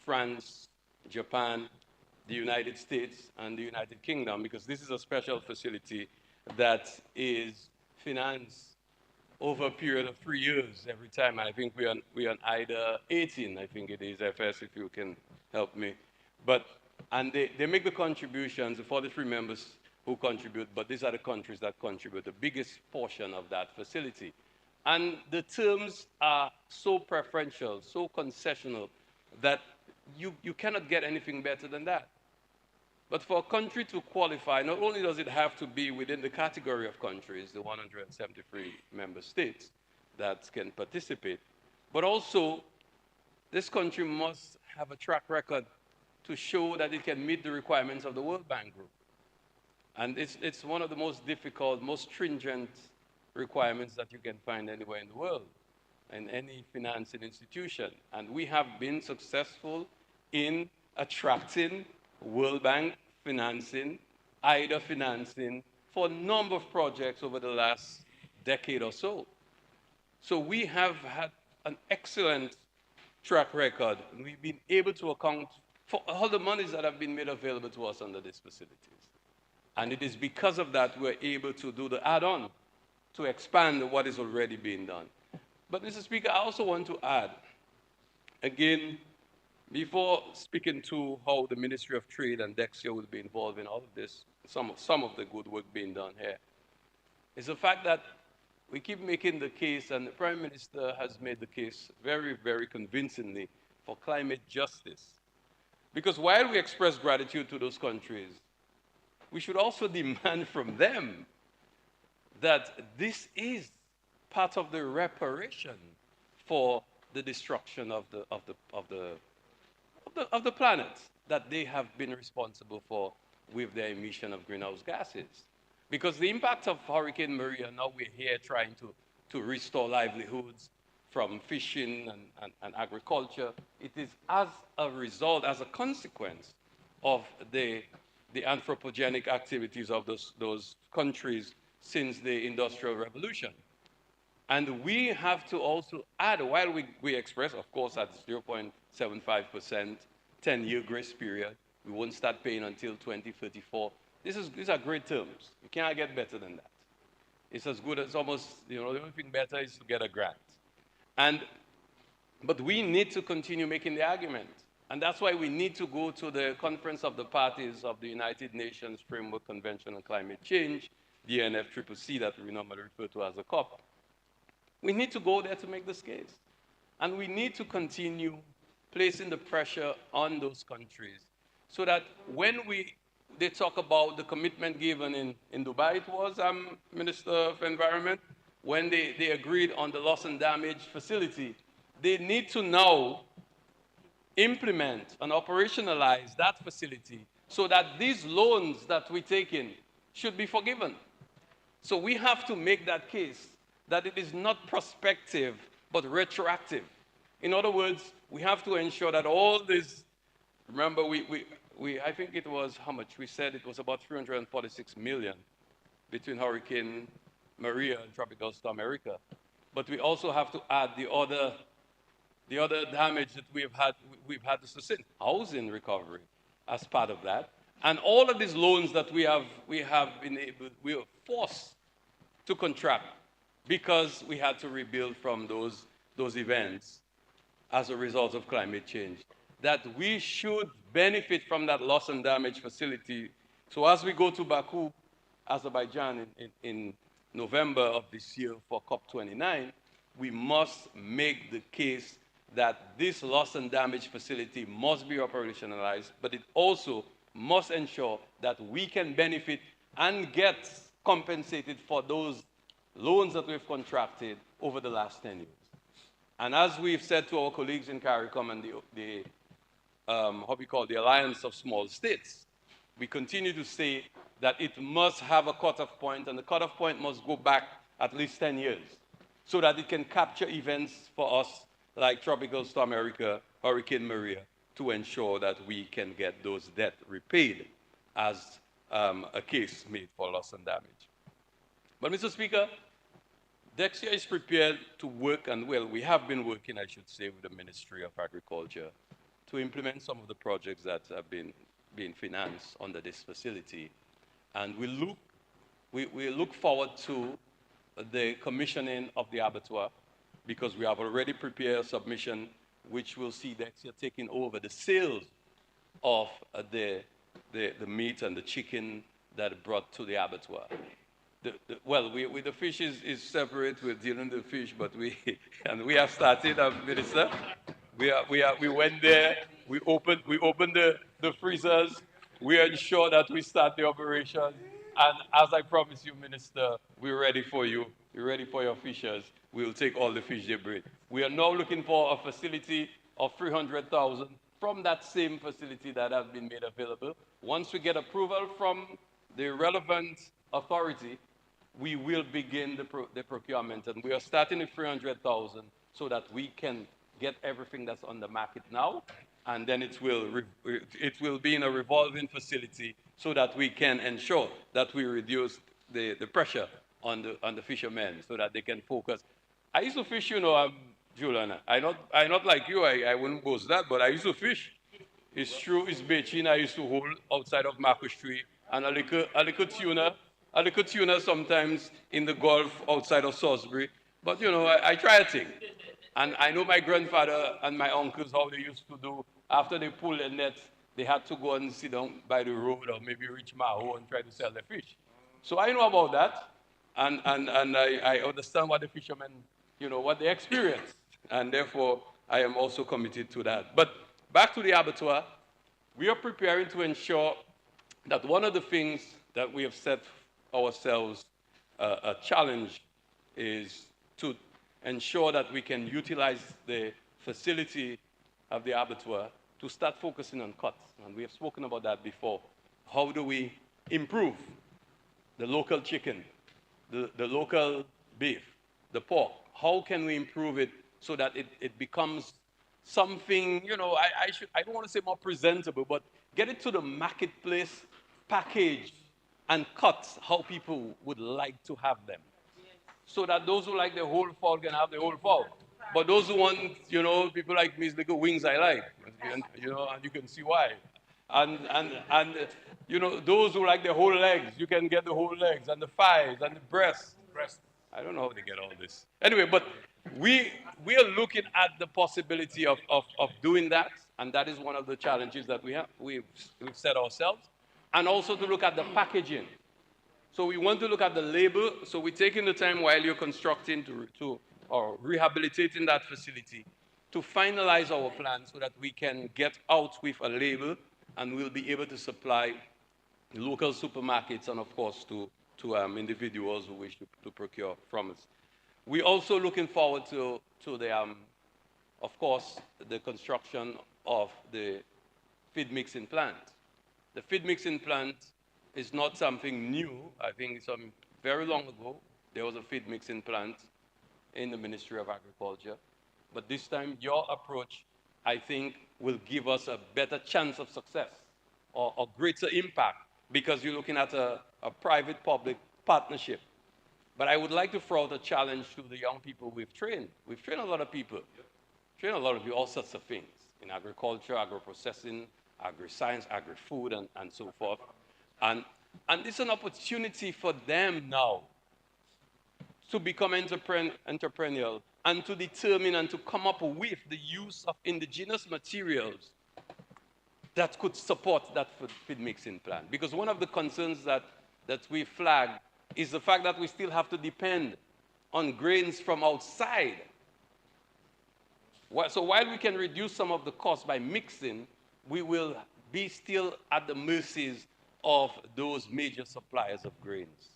France, Japan, the United States, and the United Kingdom, because this is a special facility that is financed over a period of 3 years every time. And I think we're on IDA 18, I think it is, FS, if you can help me. And they make the contributions, the 43 members who contribute, but these are the countries that contribute the biggest portion of that facility. And the terms are so preferential, so concessional, that you cannot get anything better than that. But for a country to qualify, not only does it have to be within the category of countries, the 173 member states that can participate, but also this country must have a track record to show that it can meet the requirements of the World Bank Group. And it's one of the most difficult, most stringent requirements that you can find anywhere in the world, in any financing institution. And we have been successful in attracting World Bank financing, IDA financing, for a number of projects over the last decade or so. So we have had an excellent track record, and we've been able to account for all the monies that have been made available to us under these facilities. And it is because of that we're able to do the add-on to expand what is already being done. But, Mr. Speaker, I also want to add, again, before speaking to how the Ministry of Trade and Dexia will be involved in all of this, some of the good work being done here, is the fact that we keep making the case, and the Prime Minister has made the case very, very convincingly for climate justice. Because while we express gratitude to those countries, we should also demand from them that this is part of the reparation for the destruction of the planet that they have been responsible for with their emission of greenhouse gases. Because the impact of Hurricane Maria, now we're here trying to restore livelihoods from fishing and agriculture. It is as a result, as a consequence of the anthropogenic activities of those countries since the Industrial Revolution. And we have to also add, while we express, of course, at 0.75%, 10-year grace period, we won't start paying until 2034. These are great terms. You cannot get better than that. It's as good as almost, the only thing better is to get a grant. But we need to continue making the argument. And that's why we need to go to the Conference of the Parties of the United Nations Framework Convention on Climate Change, the UNFCCC that we normally refer to as the COP. We need to go there to make this case. And we need to continue placing the pressure on those countries so that when they talk about the commitment given in Dubai, it was Minister of Environment, when they agreed on the loss and damage facility, they need to now implement and operationalize that facility so that these loans that we take in should be forgiven. So we have to make that case that it is not prospective, but retroactive. In other words, we have to ensure that all this, remember I think it was how much? We said it was about 346 million between Hurricane Maria and Tropical Storm Erika. But we also have to add the other damage that we've had to sustain, housing recovery as part of that. And all of these loans that we were forced to contract because we had to rebuild from those events as a result of climate change, that we should benefit from that loss and damage facility. So as we go to Baku, Azerbaijan in November of this year for COP29, we must make the case that this loss and damage facility must be operationalized, but it also must ensure that we can benefit and get compensated for those loans that we've contracted over the last 10 years. And as we've said to our colleagues in CARICOM and the Alliance of Small States, we continue to say that it must have a cutoff point, and the cutoff point must go back at least 10 years so that it can capture events for us like Tropical Storm Erika, Hurricane Maria, to ensure that we can get those debts repaid as a case made for loss and damage. But, Mr. Speaker, Dexia is prepared to work, and well, we have been working, I should say, with the Ministry of Agriculture to implement some of the projects that have been being financed under this facility. And we look forward to the commissioning of the abattoir, because we have already prepared a submission which will see Dexia taking over the sales of the meat and the chicken that are brought to the abattoir. The fish is separate. We're dealing with the fish, but we have started, Minister. We went there. We opened the freezers. We ensure that we start the operation. And as I promised you, Minister, we're ready for you. We're ready for your fishers. We will take all the fish they bring. We are now looking for a facility of 300,000 from that same facility that has been made available. Once we get approval from the relevant authority, we will begin the procurement, and we are starting with 300,000 so that we can get everything that's on the market now, and then it will be in a revolving facility so that we can ensure that we reduce the pressure on the fishermen so that they can focus. I used to fish, Julian. I not like you. I wouldn't boast that, but I used to fish. It's true. It's beaching. I used to hold outside of Marcus Street, and a little tuna sometimes in the Gulf outside of Salisbury. But I try a thing, and I know my grandfather and my uncles how they used to do after they pull the nets. They had to go and sit down by the road or maybe reach Maho and try to sell their fish. So I know about that, and I understand what the fishermen, what they experience, and therefore I am also committed to that. But back to the abattoir, we are preparing to ensure that one of the things that we have set ourselves a challenge is to ensure that we can utilize the facility of the abattoir to start focusing on cuts. And we have spoken about that before. How do we improve the local chicken, the local beef, the pork? How can we improve it so that it becomes something, I don't want to say more presentable, but get it to the marketplace, packaged and cut how people would like to have them. So that those who like the whole fowl can have the whole fowl. But those who want, people like me, the wings I like, and you can see why. And those who like the whole legs, you can get the whole legs, and the thighs, and the breasts. I don't know how they get all this. Anyway, but we are looking at the possibility of doing that, and that is one of the challenges that we've set ourselves, and also to look at the packaging. So we want to look at the label. So we're taking the time while you're constructing or rehabilitating that facility to finalize our plan so that we can get out with a label and we'll be able to supply local supermarkets and, of course, to individuals who wish to procure from us. We're also looking forward to the, of course, the construction of the feed mixing plant. The feed mixing plant is not something new. I think very long ago, there was a feed mixing plant in the Ministry of Agriculture. But this time, your approach, I think, will give us a better chance of success or a greater impact because you're looking at a private-public partnership. But I would like to throw out a challenge to the young people we've trained. We've trained a lot of people, trained a lot of you, all sorts of things in agriculture, agro-processing, agri-science, agri-food, and so forth. And it's an opportunity for them now to become entrepreneurial and to determine and to come up with the use of indigenous materials that could support that feed mixing plan. Because one of the concerns that we flag is the fact that we still have to depend on grains from outside. So while we can reduce some of the costs by mixing, we will be still at the mercies of those major suppliers of grains.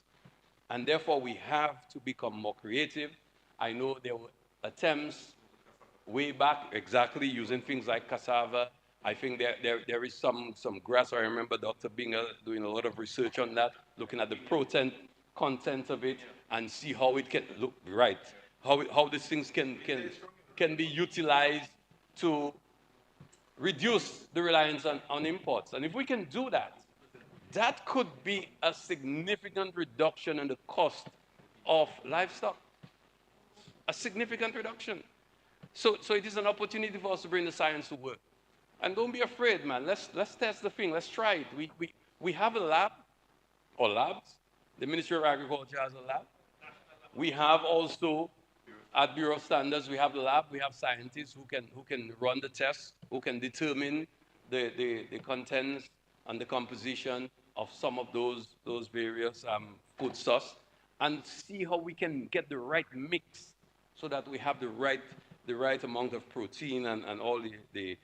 And therefore, we have to become more creative. I know there were attempts way back, exactly, using things like cassava. I think there is some grass. I remember Dr. Binger doing a lot of research on that, looking at the protein content of it and see how it can look right, how these things can be utilized to reduce the reliance on imports. And if we can do that, that could be a significant reduction in the cost of livestock. A significant reduction. So it is an opportunity for us to bring the science to work. And don't be afraid, man. Let's test the thing. Let's try it. We have a lab, or labs. The Ministry of Agriculture has a lab. We have also, at Bureau of Standards, we have the lab. We have scientists who can run the tests, who can determine the contents and the composition of some of those various foodstuffs, and see how we can get the right mix so that we have the right amount of protein and all the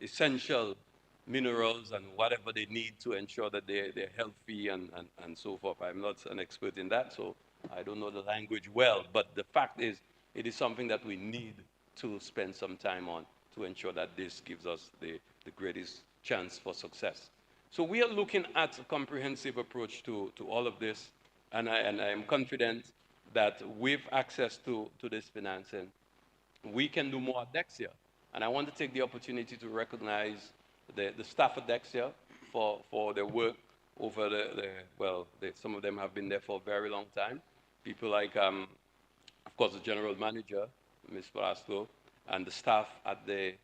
essential minerals and whatever they need to ensure that they're healthy and so forth. I'm not an expert in that, so I don't know the language well, but the fact is, it is something that we need to spend some time on to ensure that this gives us the greatest chance for success. So we are looking at a comprehensive approach to all of this, and I am confident that with access to this financing, we can do more at Dexia. And I want to take the opportunity to recognize the staff at Dexia for their work over some of them have been there for a very long time. People like, of course, the general manager, Ms. Velasco, and the staff at the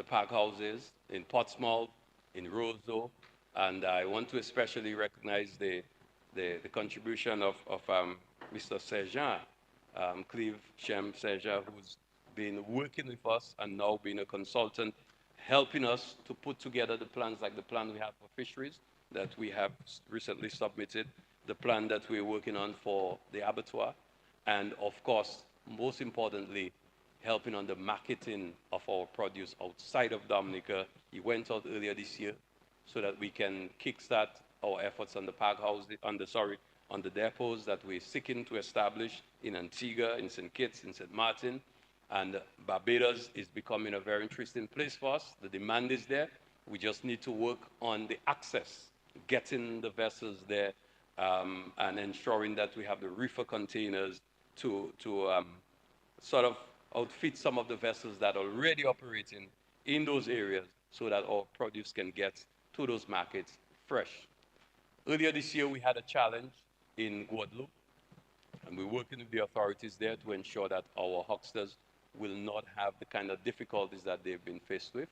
park houses in Portsmouth, in Roseau, and I want to especially recognize the contribution of Mr. Sergent, Cleve Shem Sergent, who's been working with us and now being a consultant, helping us to put together the plans like the plan we have for fisheries that we have recently submitted, the plan that we're working on for the abattoir, and of course, most importantly, helping on the marketing of our produce outside of Dominica. He went out earlier this year so that we can kickstart our efforts on the park house, on the depots that we're seeking to establish in Antigua, in St. Kitts, in St. Martin. And Barbados is becoming a very interesting place for us. The demand is there. We just need to work on the access, getting the vessels there, and ensuring that we have the reefer containers to sort of outfit some of the vessels that are already operating in those areas so that our produce can get to those markets fresh. Earlier this year, we had a challenge in Guadeloupe, and we're working with the authorities there to ensure that our hucksters will not have the kind of difficulties that they've been faced with.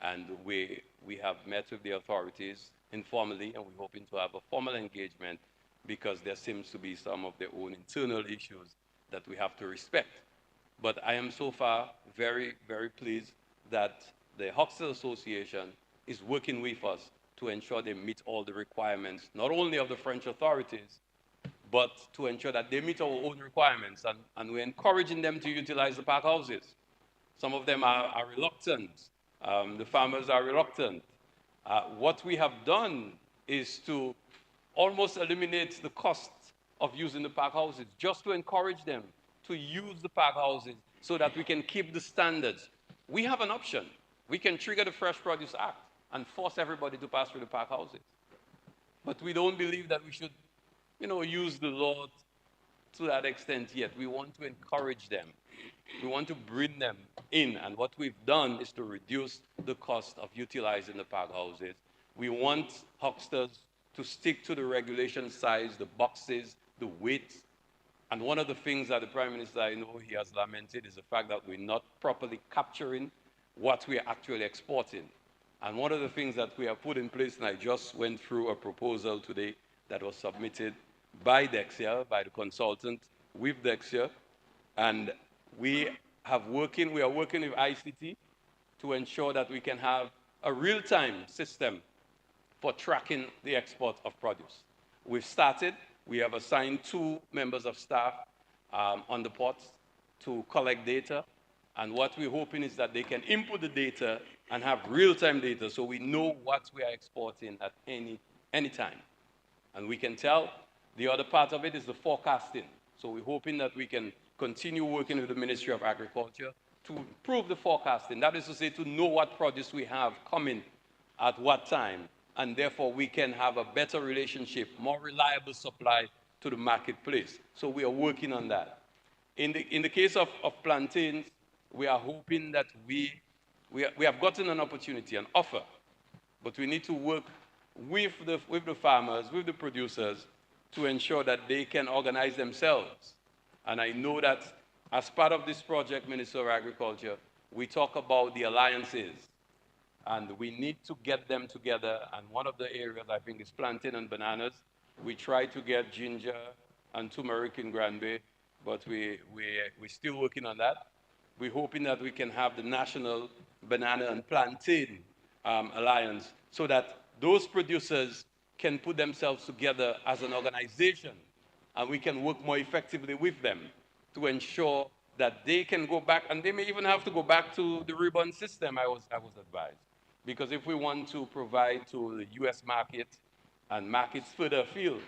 And we have met with the authorities informally, and we're hoping to have a formal engagement because there seems to be some of their own internal issues that we have to respect. But I am so far very, very pleased that the Huckster Association is working with us to ensure they meet all the requirements, not only of the French authorities, but to ensure that they meet our own requirements. And we're encouraging them to utilize the park houses. Some of them are reluctant. The farmers are reluctant. What we have done is to almost eliminate the cost of using the park houses, just to encourage them to use the park houses so that we can keep the standards. We have an option. We can trigger the Fresh Produce Act and force everybody to pass through the park houses. But we don't believe that we should, use the law to that extent yet. We want to encourage them. We want to bring them in. And what we've done is to reduce the cost of utilizing the park houses. We want hucksters to stick to the regulation size, the boxes, the weight. And one of the things that the Prime Minister, I know he has lamented, is the fact that we're not properly capturing what we are actually exporting. And one of the things that we have put in place, and I just went through a proposal today that was submitted by Dexia, by the consultant with Dexia, and we are working with ICT to ensure that we can have a real-time system for tracking the export of produce. We've started. We have assigned 2 members of staff on the ports to collect data. And what we're hoping is that they can input the data and have real-time data so we know what we are exporting at any time. And we can tell. The other part of it is the forecasting. So we're hoping that we can continue working with the Ministry of Agriculture to improve the forecasting. That is to say, to know what produce we have coming at what time. And therefore, we can have a better relationship, more reliable supply to the marketplace. So we are working on that. In the case of plantains, we are hoping that we have gotten an opportunity, an offer, but we need to work with the farmers, with the producers, to ensure that they can organize themselves. And I know that as part of this project, Minister of Agriculture, we talk about the alliances. And we need to get them together. And one of the areas, I think, is plantain and bananas. We try to get ginger and turmeric in Granby, but we're still working on that. We're hoping that we can have the National Banana and Plantain Alliance so that those producers can put themselves together as an organization, and we can work more effectively with them to ensure that they can go back, and they may even have to go back to the ribbon system, I was advised. Because if we want to provide to the US market and markets further afield,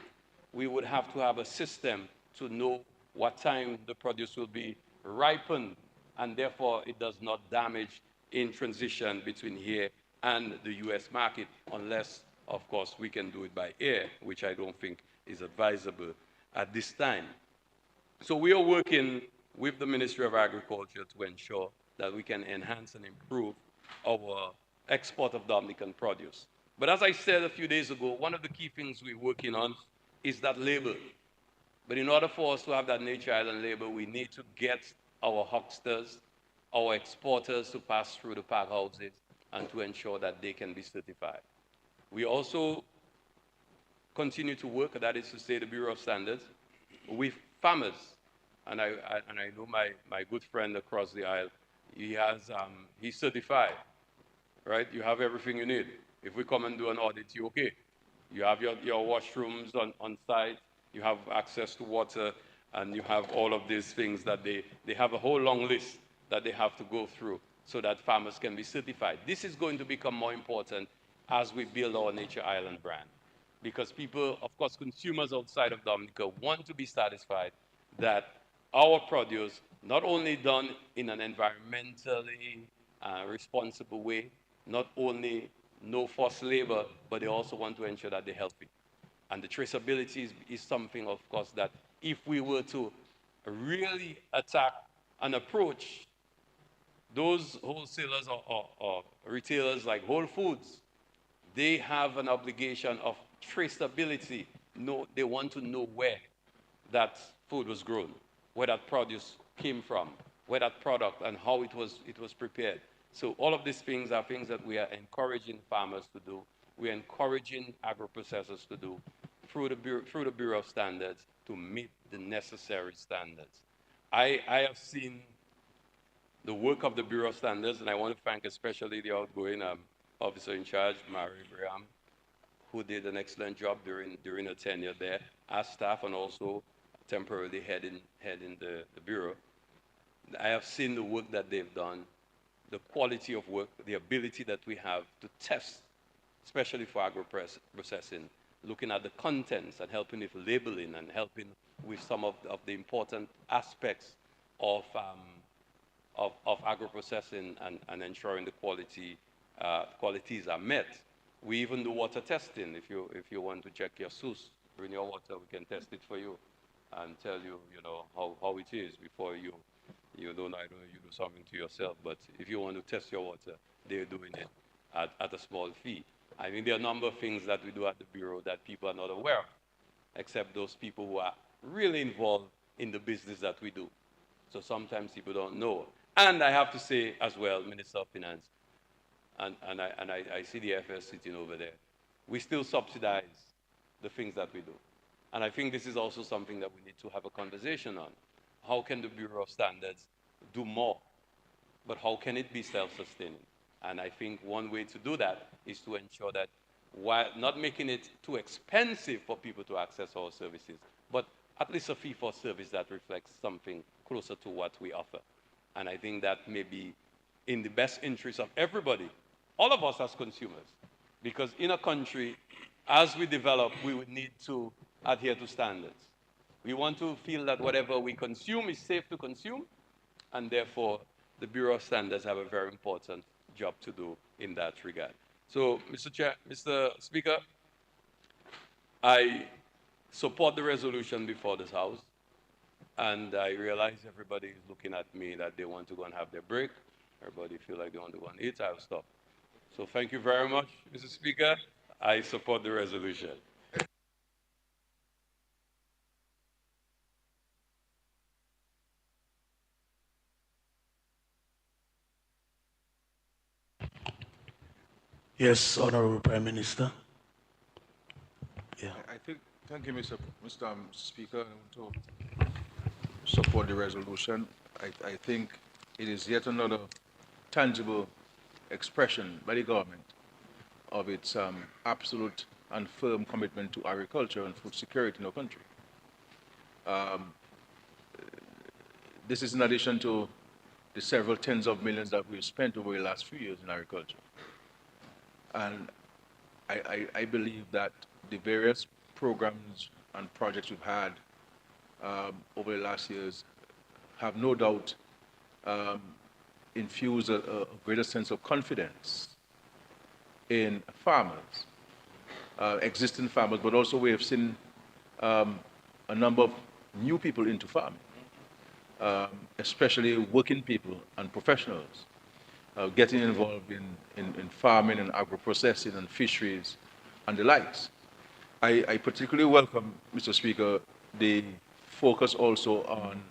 we would have to have a system to know what time the produce will be ripened, and therefore it does not damage in transition between here and the US market, unless, of course, we can do it by air, which I don't think is advisable at this time. So we are working with the Ministry of Agriculture to ensure that we can enhance and improve our export of Dominican produce. But as I said a few days ago, one of the key things we're working on is that label. But in order for us to have that Nature Island label, we need to get our hucksters, our exporters to pass through the pack houses and to ensure that they can be certified. We also continue to work, that is to say the Bureau of Standards, with farmers. And I know my good friend across the aisle, he's certified, right? You have everything you need. If we come and do an audit, you're okay. You have your washrooms on site, you have access to water, and you have all of these things that they have a whole long list that they have to go through so that farmers can be certified. This is going to become more important as we build our Nature Island brand. Because people, of course, consumers outside of Dominica want to be satisfied that our produce, not only done in an environmentally responsible way, not only no forced labor, but they also want to ensure that they're healthy. And the traceability is something, of course, that if we were to really attack and approach those wholesalers or retailers like Whole Foods, they have an obligation of traceability. No, they want to know where that food was grown, where that produce came from, where that product and how it was prepared. So all of these things are things that we are encouraging farmers to do. We are encouraging agro-processors to do through the Bureau of Standards to meet the necessary standards. I have seen the work of the Bureau of Standards, and I want to thank especially the outgoing officer in charge, Mary Graham, who did an excellent job during her tenure there as staff and also temporarily heading the Bureau. I have seen the work that they've done, the quality of work, the ability that we have to test, especially for agro-processing, looking at the contents and helping with labeling and helping with some of the important aspects of agro-processing and ensuring the qualities are met. We even do water testing. If you want to check your SUS, bring your water, we can test it for you and tell you, how it is before you don't do something to yourself. But if you want to test your water, they're doing it at a small fee. I mean, there are a number of things that we do at the Bureau that people are not aware of, except those people who are really involved in the business that we do. So sometimes people don't know. And I have to say as well, Minister of Finance, and I see the FS sitting over there, we still subsidize the things that we do. And I think this is also something that we need to have a conversation on. How can the Bureau of Standards do more? But how can it be self-sustaining? And I think one way to do that is to ensure that while not making it too expensive for people to access our services, but at least a fee for service that reflects something closer to what we offer. And I think that may be in the best interest of everybody, all of us as consumers, because in a country, as we develop, we would need to adhere to standards. We want to feel that whatever we consume is safe to consume, and therefore the Bureau of Standards have a very important job to do in that regard. So, Mr. Speaker, I support the resolution before this House, and I realize everybody is looking at me that they want to go and have their break. Everybody feel like they want to go and eat. I'll stop. So thank you very much, Mr. Speaker. I support the resolution. Yes, Honorable Prime Minister. Yeah. Thank you, Mr. Speaker, to support the resolution. I think it is yet another tangible expression by the government of its absolute and firm commitment to agriculture and food security in our country. This is in addition to the several tens of millions that we've spent over the last few years in agriculture. And I believe that the various programs and projects we've had over the last years have no doubt infuse a greater sense of confidence in farmers, existing farmers, but also we have seen a number of new people into farming, especially working people and professionals getting involved in farming and agro-processing and fisheries and the likes. I particularly welcome, Mr. Speaker, the focus also on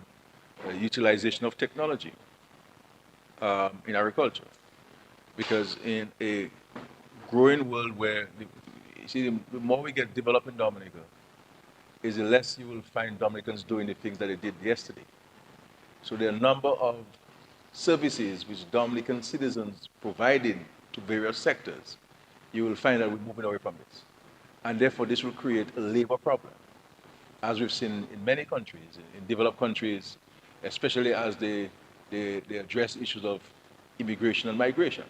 utilization of technology in agriculture, because in a growing world where, you see, the more we get developed in Dominica, is the less you will find Dominicans doing the things that they did yesterday. So there are a number of services which Dominican citizens provided to various sectors. You will find that we're moving away from this. And therefore, this will create a labor problem, as we've seen in many countries, in developed countries, especially as they address issues of immigration and migration.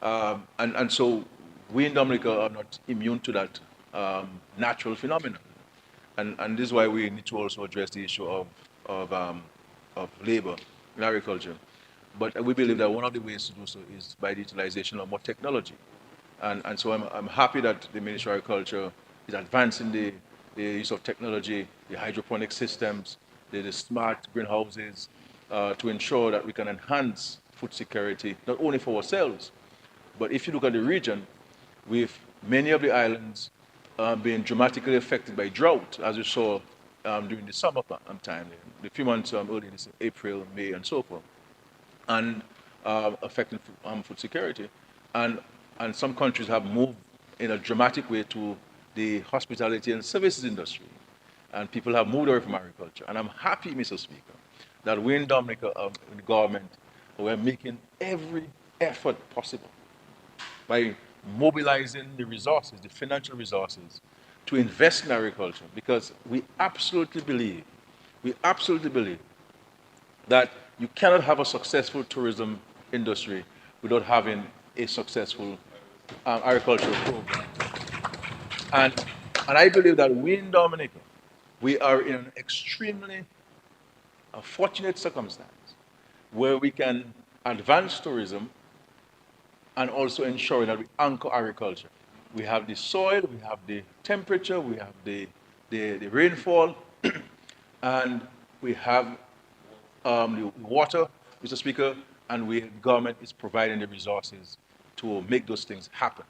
And so we in Dominica are not immune to that natural phenomenon. And this is why we need to also address the issue of labor in agriculture. But we believe that one of the ways to do so is by the utilization of more technology. And so I'm happy that the Ministry of Agriculture is advancing the use of technology, the hydroponic systems, the smart greenhouses, to ensure that we can enhance food security, not only for ourselves, but if you look at the region, with many of the islands being dramatically affected by drought, as you saw during the summer time, the few months earlier this April, May, and so forth, and affecting food security. And some countries have moved in a dramatic way to the hospitality and services industry, and people have moved away from agriculture. And I'm happy, Mr. Speaker, that we in Dominica, in the government, we're making every effort possible by mobilizing the resources, the financial resources, to invest in agriculture, because we absolutely believe that you cannot have a successful tourism industry without having a successful agricultural program. And I believe that we in Dominica, we are in an extremely fortunate circumstance where we can advance tourism and also ensuring that we anchor agriculture. We have the soil, we have the temperature, we have the rainfall, and we have the water, Mr. Speaker, and the government is providing the resources to make those things happen.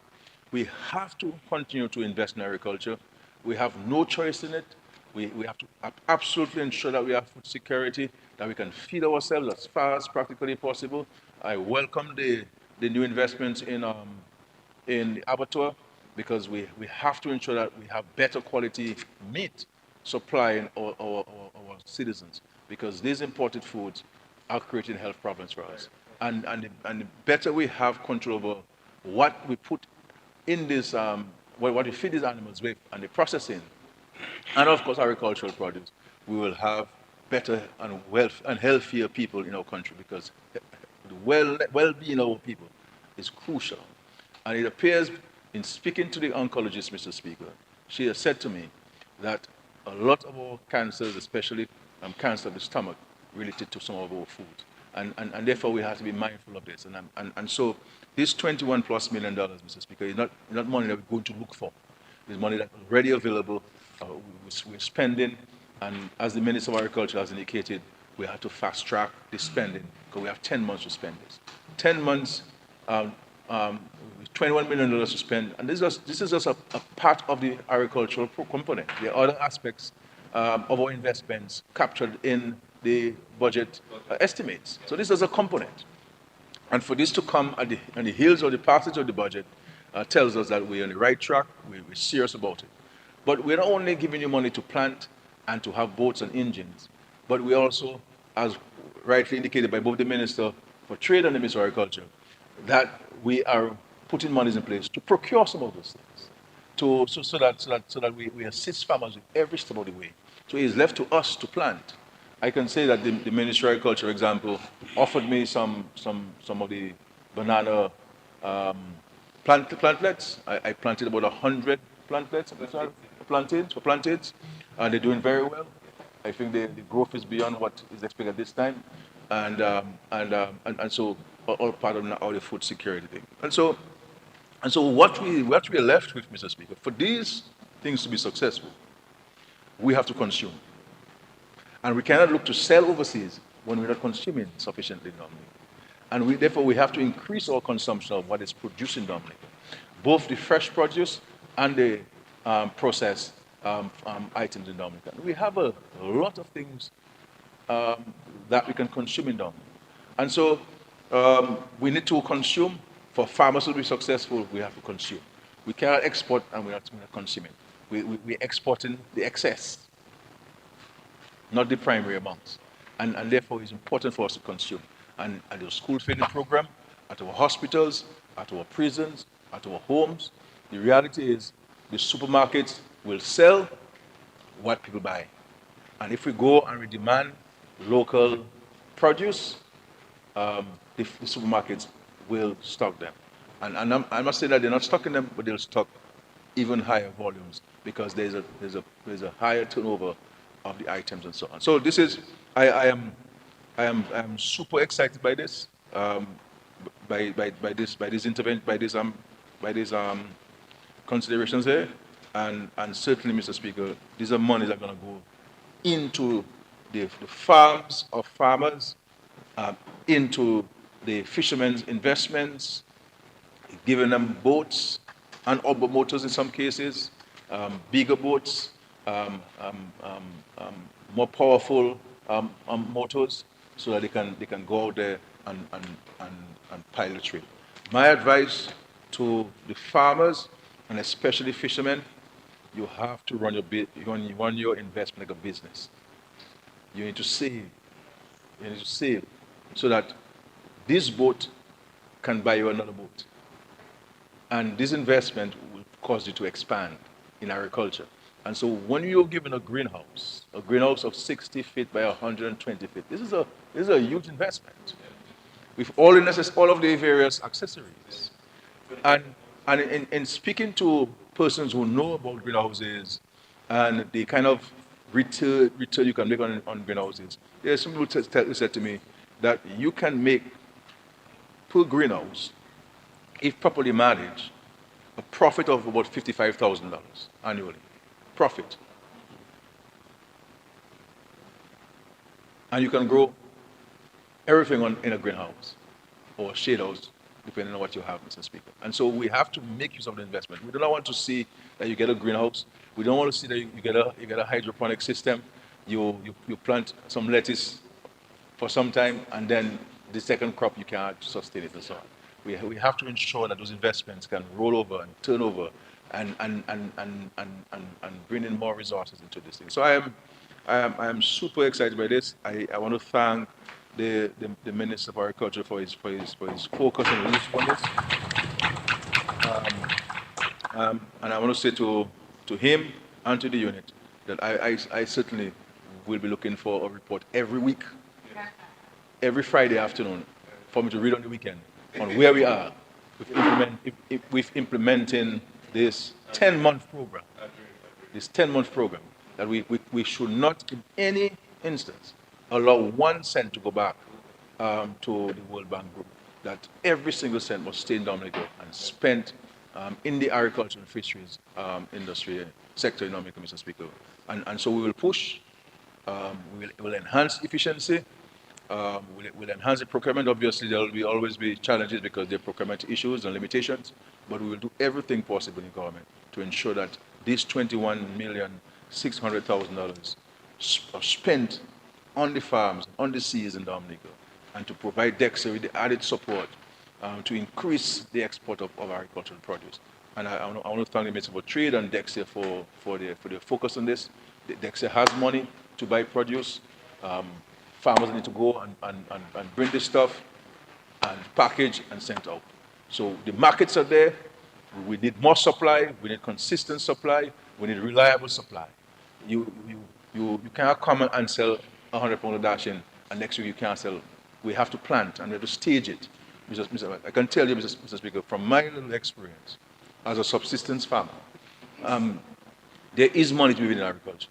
We have to continue to invest in agriculture. We have no choice in it. We have to absolutely ensure that we have food security, that we can feed ourselves as far as practically possible. I welcome the new investments in the abattoir, because we have to ensure that we have better quality meat supplying our citizens, because these imported foods are creating health problems for us. And the better we have control over what we put in this, what we feed these animals with, and the processing, and of course agricultural produce, we will have better and healthier people in our country, because the well-being of our people is crucial. And it appears, in speaking to the oncologist, Mr. Speaker, she has said to me that a lot of our cancers, especially cancer of the stomach, related to some of our food. And therefore we have to be mindful of this. And so this $21+ million, Mr. Speaker, is not money that we're going to look for. It's money that's already available. We're spending, and as the Minister of Agriculture has indicated, we have to fast track the spending, because we have 10 months to spend this. 10 months, $21 million to spend, and this is just a part of the agricultural component. There are other aspects of our investments captured in the budget estimates. So this is a component. And for this to come on the heels of the passage of the budget tells us that we're on the right track, we're serious about it. But we're not only giving you money to plant and to have boats and engines, but we also, as rightly indicated by both the Minister for Trade and the Minister of Agriculture, that we are putting monies in place to procure some of those things, so that we assist farmers with every step of the way. So it is left to us to plant. I can say that the Ministry of Agriculture, for example, offered me some of the banana plantlets. I planted about 100 plantlets, planted, and they're doing very well. I think the growth is beyond what is expected this time. and so all part of now the food security thing. And so what we are left with, Mr. Speaker, for these things to be successful, we have to consume. And we cannot look to sell overseas when we're not consuming sufficiently in Dominica. And therefore we have to increase our consumption of what is produced in Dominica, both the fresh produce and the processed items in Dominica. We have a lot of things that we can consume in Dominica. And so we need to consume. For farmers to be successful, we have to consume. We cannot export and we're not consuming. We're exporting the excess, not the primary amounts. And therefore, it's important for us to consume. And at the school feeding program, at our hospitals, at our prisons, at our homes, the reality is the supermarkets will sell what people buy. And if we go and we demand local produce, the supermarkets will stock them. And I must say that they're not stocking them, but they'll stock even higher volumes because there's a higher turnover of the items and so on. So this is, I am super excited by this, by these considerations here, and certainly, Mr. Speaker, these are money that are going to go into the farms of farmers, into the fishermen's investments, giving them boats and other motors in some cases, bigger boats, more powerful motors, so that they can go out there and pilot trade. My advice to the farmers and especially fishermen: you have to run your investment like a business. You need to save. You need to save so that this boat can buy you another boat. And this investment will cause you to expand in agriculture. And so when you're given a greenhouse of 60 feet by 120 feet, this is a huge investment with all of the various accessories. And in speaking to persons who know about greenhouses and the kind of return you can make on greenhouses, there's some people who said to me that you can make per greenhouse, if properly managed, a profit of about $55,000 annually. Profit. And you can grow everything in a greenhouse or a shade house, depending on what you have, Mr. Speaker. And so we have to make use of the investment. We do not want to see that you get a greenhouse. We don't want to see that you get a hydroponic system. You plant some lettuce for some time, and then the second crop you cannot sustain it and so on. We have to ensure that those investments can roll over and turn over and bring in more resources into this thing. So I am super excited by this. I want to thank the Minister of Agriculture for his focus on this. And I want to say to him and to the unit that I certainly will be looking for a report every week, every Friday afternoon, for me to read on the weekend on where we are with implementing this 10-month program. This 10-month program that we should not in any instance allow 1 cent to go back to the World Bank Group. That every single cent must stay in Dominica and spent in the agriculture and fisheries industry sector in Dominica, Mr. Speaker. And so we will push, we will enhance efficiency, we'll enhance the procurement. Obviously, there will always be challenges because there are procurement issues and limitations, but we will do everything possible in government to ensure that these $21,600,000 are spent on the farms, on the seas in Dominica, and to provide DEXA with the added support to increase the export of agricultural produce. And I want to thank the Minister for Trade and DEXA for their focus on this. DEXA has money to buy produce. Farmers need to go and bring this stuff and package and send out. So the markets are there. We need more supply. We need consistent supply. We need reliable supply. You cannot come and sell 100 pounds of dashing, and next week you can't sell. We have to plant and we have to stage it. I can tell you, Mr. Speaker, from my little experience as a subsistence farmer, there is money to be made in agriculture.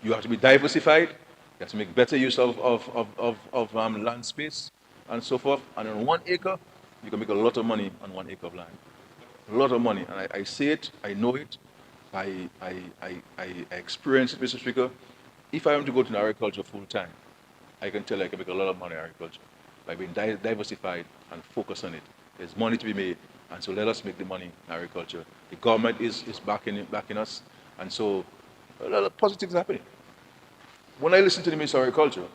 You have to be diversified, You have to make better use of land space and so forth. And on 1 acre, you can make a lot of money on 1 acre of land. A lot of money. And I see it, I know it, I experience it, Mr. Speaker. If I am to go to agriculture full time, I can tell you I can make a lot of money in agriculture by being diversified and focused on it. There's money to be made, and so let us make the money in agriculture. The government is backing us, and so a lot of positives happening. When I listen to the Minister of Agriculture,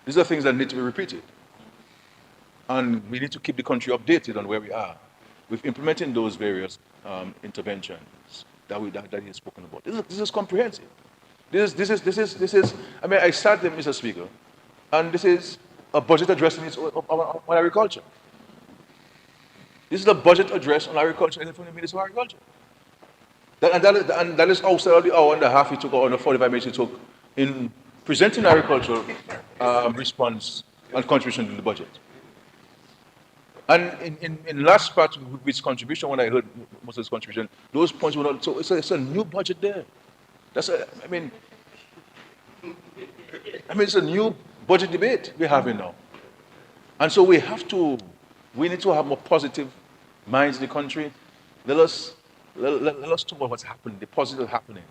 these are things that need to be repeated. And we need to keep the country updated on where we are with implementing those various interventions that he has spoken about. This is comprehensive. This is, I mean, I started, Mr. Speaker, and this is a budget address on agriculture. This is a budget address on agriculture from the Minister of Agriculture. And that is outside of the hour and a half it took, or the 45 minutes it took, in presenting agricultural response and contribution to the budget. And in last part with his contribution, when I heard most of his contribution, those points were not, so it's a new budget there. I mean, it's a new budget debate we're having now. And so we need to have more positive minds in the country. Let us talk about what's happening, the positive happening.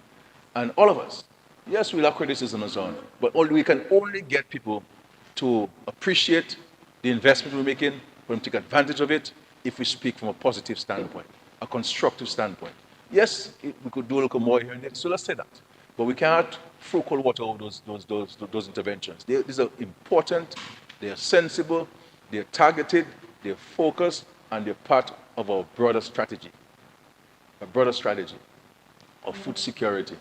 And all of us, yes, we'll have criticism and so on, but we can only get people to appreciate the investment we're making, for them to take advantage of it, if we speak from a positive standpoint, a constructive standpoint. Yes, we could do a little more here and there, so let's say that. But we cannot throw cold water over those interventions. These are important, they are sensible, they are targeted, they are focused, and they're part of our broader strategy. A broader strategy of food security,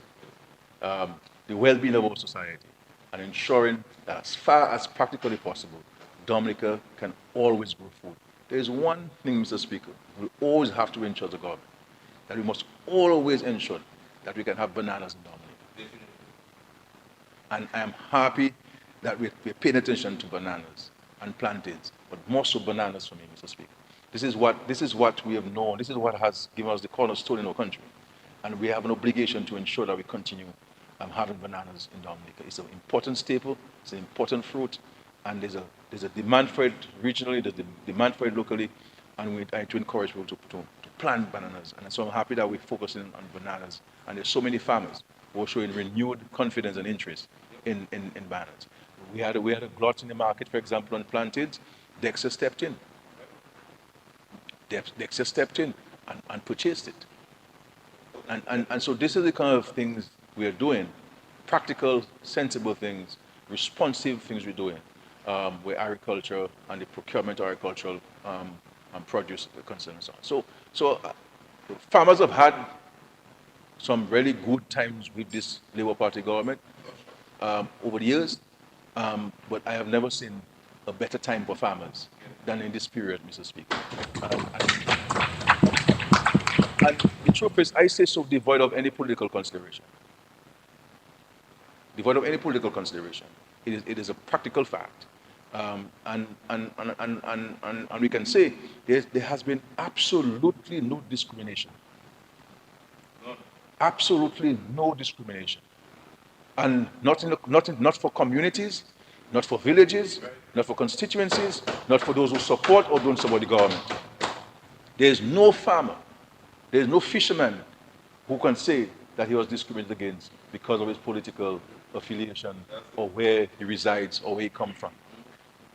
the well-being of our society, and ensuring that as far as practically possible, Dominica can always grow food. There is one thing, Mr. Speaker, we always have to ensure as a government, that we must always ensure that we can have bananas in Dominica. And I am happy that we're paying attention to bananas and plantains, but more so bananas for me, Mr. Speaker. This is what we have known. This is what has given us the cornerstone in our country. And we have an obligation to ensure that we continue having bananas in Dominica. It's an important staple, it's an important fruit, and there's a demand for it regionally, there's a demand for it locally, and we try to encourage people to plant bananas. And so I'm happy that we're focusing on bananas. And there's so many farmers who are showing renewed confidence and interest in bananas. We had a glut in the market, for example, on plantains. Dexter stepped in. Dexter stepped in and purchased it. And so this is the kind of things we are doing, practical, sensible things, responsive things we're doing with agriculture and the procurement of agricultural produce concern and so on. So farmers have had some really good times with this Labour Party government over the years, but I have never seen a better time for farmers than in this period, Mr. Speaker. And the truth is, I say so devoid of any political consideration. Devoid of any political consideration. It is a practical fact. And we can say there has been absolutely no discrimination. Absolutely no discrimination. And not for communities, not for villages, not for constituencies, not for those who support or don't support the government. There is no farmer, there is no fisherman who can say that he was discriminated against because of his political affiliation or where he resides or where he comes from.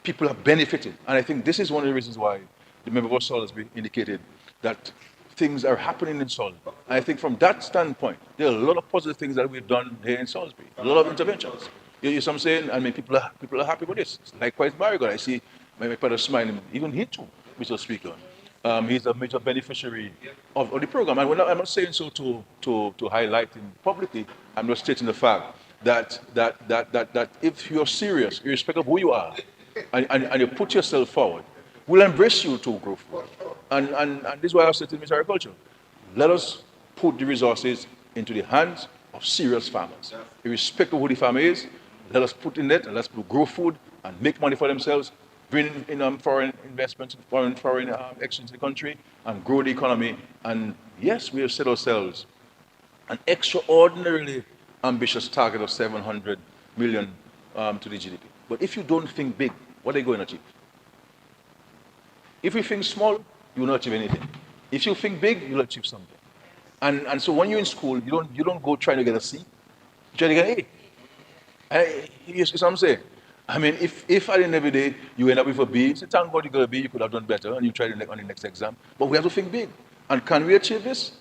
People have benefited. And I think this is one of the reasons why the member of Salisbury indicated that things are happening in Salisbury. And I think from that standpoint, there are a lot of positive things that we've done here in Salisbury, a lot of interventions. You know what I'm saying? I mean, people are happy with this. Likewise, Marigold, I see my brother smiling, even he too, Mr. Speaker. He's a major beneficiary of the program. And I'm not saying so to highlight him publicly. I'm just stating the fact that if you're serious, irrespective of who you are, and you put yourself forward, we'll embrace you to grow forward. And this is why I said to Mr. Agriculture, let us put the resources into the hands of serious farmers. Irrespective of who the farmer is, let us put in it and let's grow food and make money for themselves, bring in foreign investments, foreign exchange to the country, and grow the economy. And yes, we have set ourselves an extraordinarily ambitious target of 700 million to the GDP. But if you don't think big, what are you going to achieve? If you think small, you will not achieve anything. If you think big, you'll achieve something. And so when you're in school, you don't go trying to get a C. You try to get an A. You see what I'm saying? I mean, if at the end of the day you end up with a B, say, thank God you got a B, you could have done better, and you try on the next exam. But we have to think big. And can we achieve this?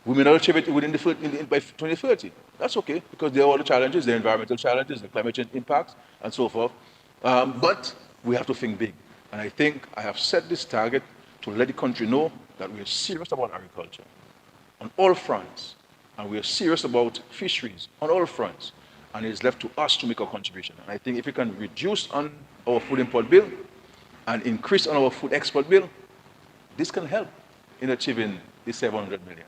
We may not achieve it within by 2030. That's okay, because there are all the challenges, the environmental challenges, the climate change impacts, and so forth. But we have to think big. And I think I have set this target to let the country know that we are serious about agriculture on all fronts. And we are serious about fisheries on all fronts. And it is left to us to make a contribution. And I think if we can reduce on our food import bill and increase on our food export bill, this can help in achieving the 700 million.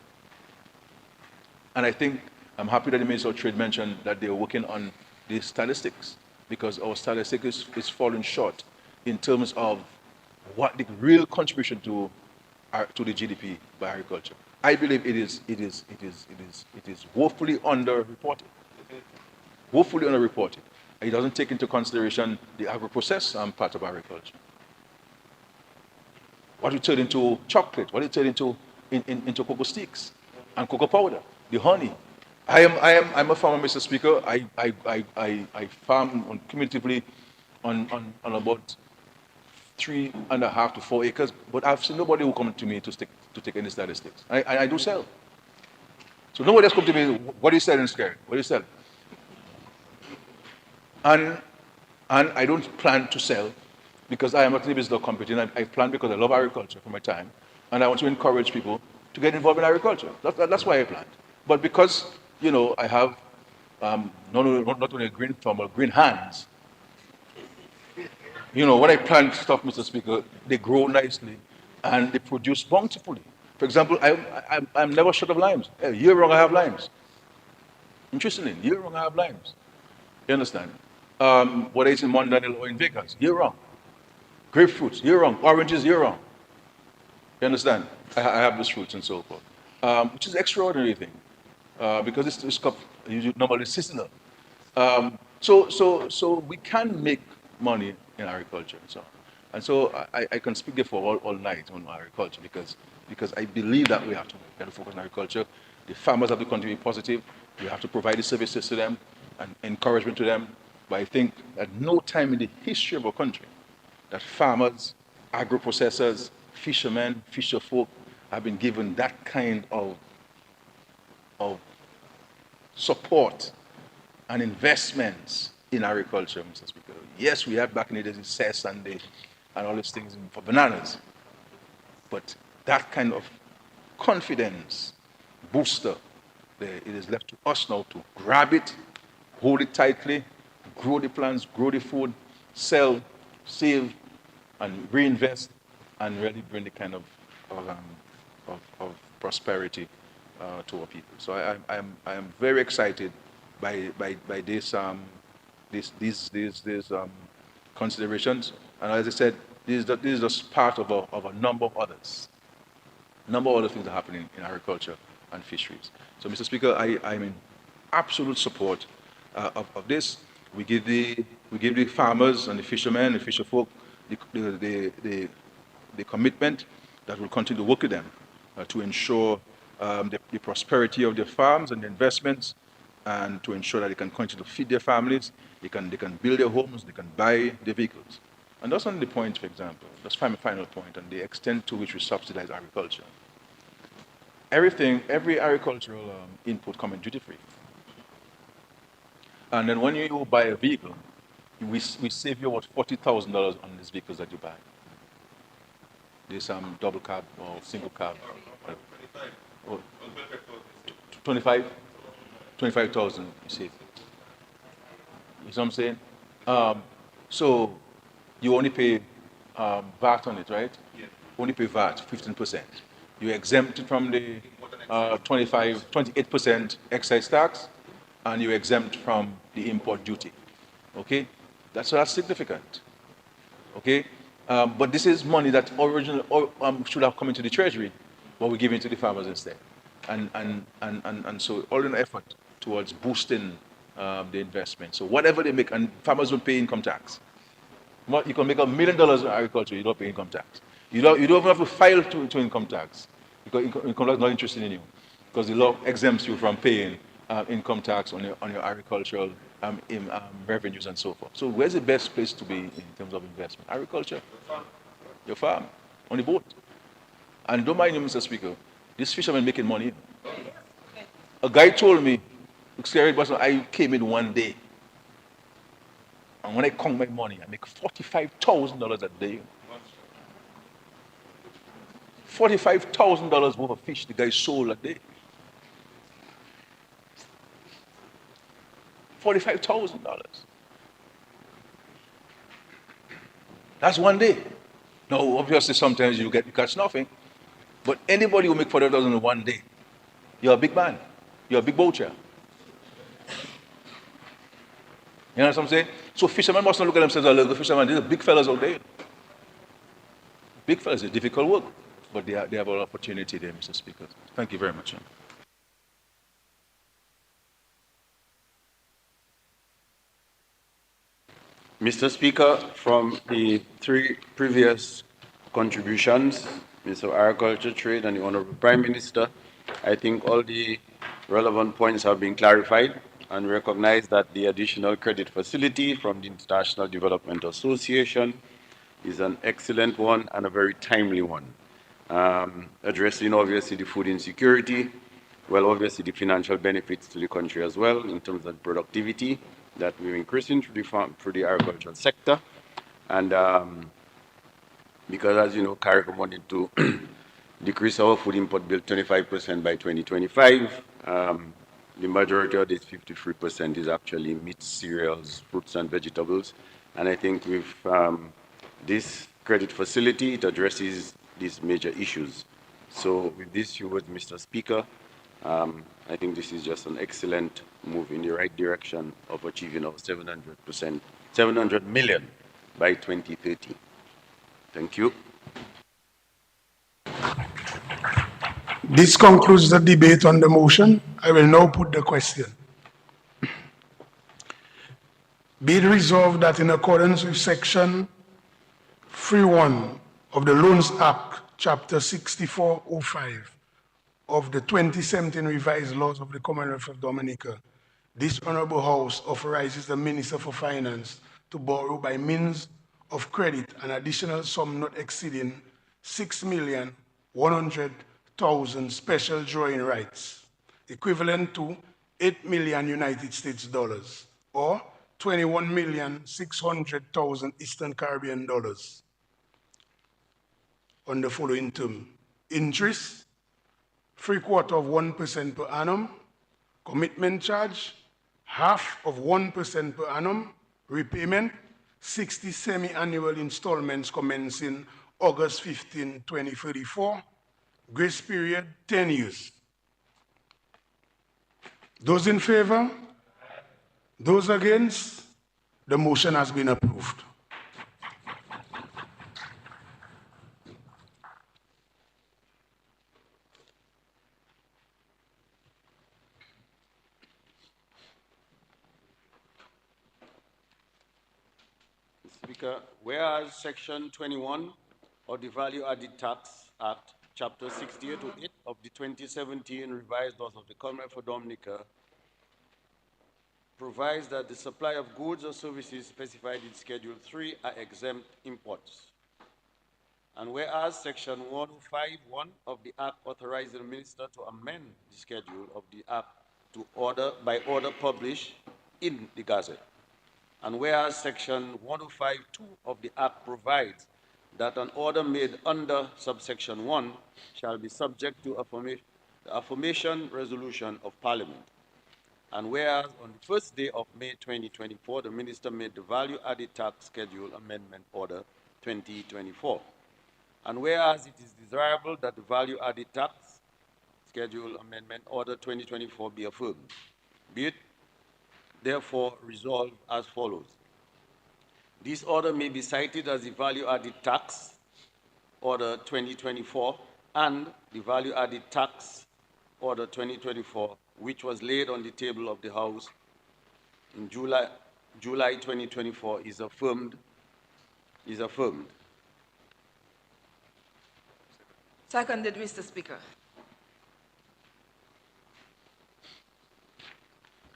And I think I'm happy that the Minister of Trade mentioned that they're working on the statistics, because our statistics is falling short in terms of what the real contribution to the GDP by agriculture. I believe it is woefully underreported. Woefully underreported. It doesn't take into consideration the agro-process part of agriculture. What we turn into chocolate, what we turn into cocoa sticks and cocoa powder, the honey. I'm a farmer, Mr. Speaker. I farm cumulatively on about 3.5 to 4 acres, but I've seen nobody who come to me to take any statistics. I do sell. So nobody has come to me, what do you sell in Scared? What do you sell? And I don't plan to sell because I am not in the business of competing. I plan because I love agriculture for my time, and I want to encourage people to get involved in agriculture. That's why I planned. But because, I have not only a green thumb, but green hands, when I plant stuff, Mr. Speaker, they grow nicely and they produce bountifully. For example, I'm never short of limes. Year round I have limes. Interestingly, year round I have limes. You understand? Whether it's in Mount Daniel or in Vegas, year round. Grapefruits, year round. Oranges, year round. You understand? I have those fruits and so forth, which is an extraordinary thing, because it's normally seasonal. So we can make money in agriculture and so on. And so I can speak there for all night on agriculture because I believe that we have to focus on agriculture. The farmers have to continue to be positive. We have to provide the services to them and encouragement to them. But I think at no time in the history of our country that farmers, agro-processors, fishermen, fisherfolk have been given that kind of support and investments in agriculture, Mr. Speaker. Yes, we had back in the days CES and all these things for bananas. But that kind of confidence booster, it is left to us now to grab it, hold it tightly, grow the plants, grow the food, sell, save, and reinvest, and really bring the kind of prosperity to our people. So I am very excited by these considerations. And as I said, this is just part of a number of others. A number of other things are happening in agriculture and fisheries. So, Mr. Speaker, I'm in absolute support of this. We give the farmers and the fishermen, the fisherfolk, the commitment that we'll continue to work with them to ensure the prosperity of their farms and the investments, and to ensure that they can continue to feed their families, they can build their homes, they can buy their vehicles. And that's only the point, for example. That's my final point, and the extent to which we subsidize agriculture. Every agricultural input comes duty-free. And then when you buy a vehicle, we save you about $40,000 on these vehicles that you buy. There's some double cab or single cab. 25,000 you save. You see what I'm saying? So you only pay VAT on it, right? Yeah. Only pay VAT, 15%. You exempt it from the 28% excise tax, and you exempt from the import duty. Okay? That's significant. Okay? But this is money that originally should have come into the treasury, but we're giving it to the farmers instead. And so all in effort towards boosting the investment. So whatever they make, and farmers don't pay income tax. You can make $1 million in agriculture, you don't pay income tax. You don't even have to file to income tax because income tax is not interested in you because the law exempts you from paying income tax on your agricultural revenues and so forth. So where's the best place to be in terms of investment? Agriculture. Your farm, on the boat. And don't mind you, Mr. Speaker, this fisherman making money. A guy told me, I came in one day. And when I count my money, I make $45,000 a day. $45,000 worth of fish the guy sold a day. $45,000. That's one day. Now, obviously, sometimes you catch nothing. But anybody who make $40,000 in one day, you're a big man. You're a big poacher. You know what I'm saying? So fishermen must not look at themselves as little fishermen. These are big fellas out there. Big fellas, it's difficult work, but they have a lot of opportunity there, Mr. Speaker. Thank you very much. Mr. Speaker, from the three previous contributions, Mr. Agriculture, Trade, and the Honorable Prime Minister, I think all the relevant points have been clarified and recognize that the additional credit facility from the International Development Association is an excellent one and a very timely one, addressing obviously the food insecurity, well, obviously the financial benefits to the country as well in terms of productivity that we're increasing through the agricultural sector. And because, as you know, CARICOM wanted to decrease our food import bill 25% by 2025. The majority of this 53% is actually meat, cereals, fruits, and vegetables. And I think with this credit facility, it addresses these major issues. So with this, you would, Mr. Speaker, I think this is just an excellent move in the right direction of achieving our 700 million by 2030. Thank you. This concludes the debate on the motion. I will now put the question. Be it resolved that in accordance with Section 3.1 of the Loans Act, Chapter 6405 of the 2017 Revised Laws of the Commonwealth of Dominica, this Honorable House authorizes the Minister for Finance to borrow by means of credit an additional sum not exceeding 6,100,000 special drawing rights, equivalent to 8 million United States dollars, or 21,600,000 Eastern Caribbean dollars, on the following term: interest, 0.75% per annum; commitment charge, 0.5% per annum; repayment, 60 semi-annual installments commencing August 15, 2034; grace period, 10 years. Those in favor? Those against? The motion has been approved. Speaker, whereas Section 21 of the Value Added Tax Act, Chapter 6808 of the 2017 Revised Laws of the Commonwealth of Dominica provides that the supply of goods or services specified in Schedule 3 are exempt imports. And whereas Section 105(1) of the Act authorizes the Minister to amend the schedule of the Act to by order published in the Gazette. And whereas Section 105(2) of the Act provides that an order made under subsection 1 shall be subject to affirmation resolution of Parliament. And whereas on the first day of May 2024, the Minister made the Value Added Tax Schedule Amendment Order 2024. And whereas it is desirable that the Value Added Tax Schedule Amendment Order 2024 be affirmed, be it therefore resolved as follows. This order may be cited as the Value Added Tax Order 2024 and the Value Added Tax Order 2024, which was laid on the table of the House in July 2024 is affirmed. Seconded, Mr. Speaker.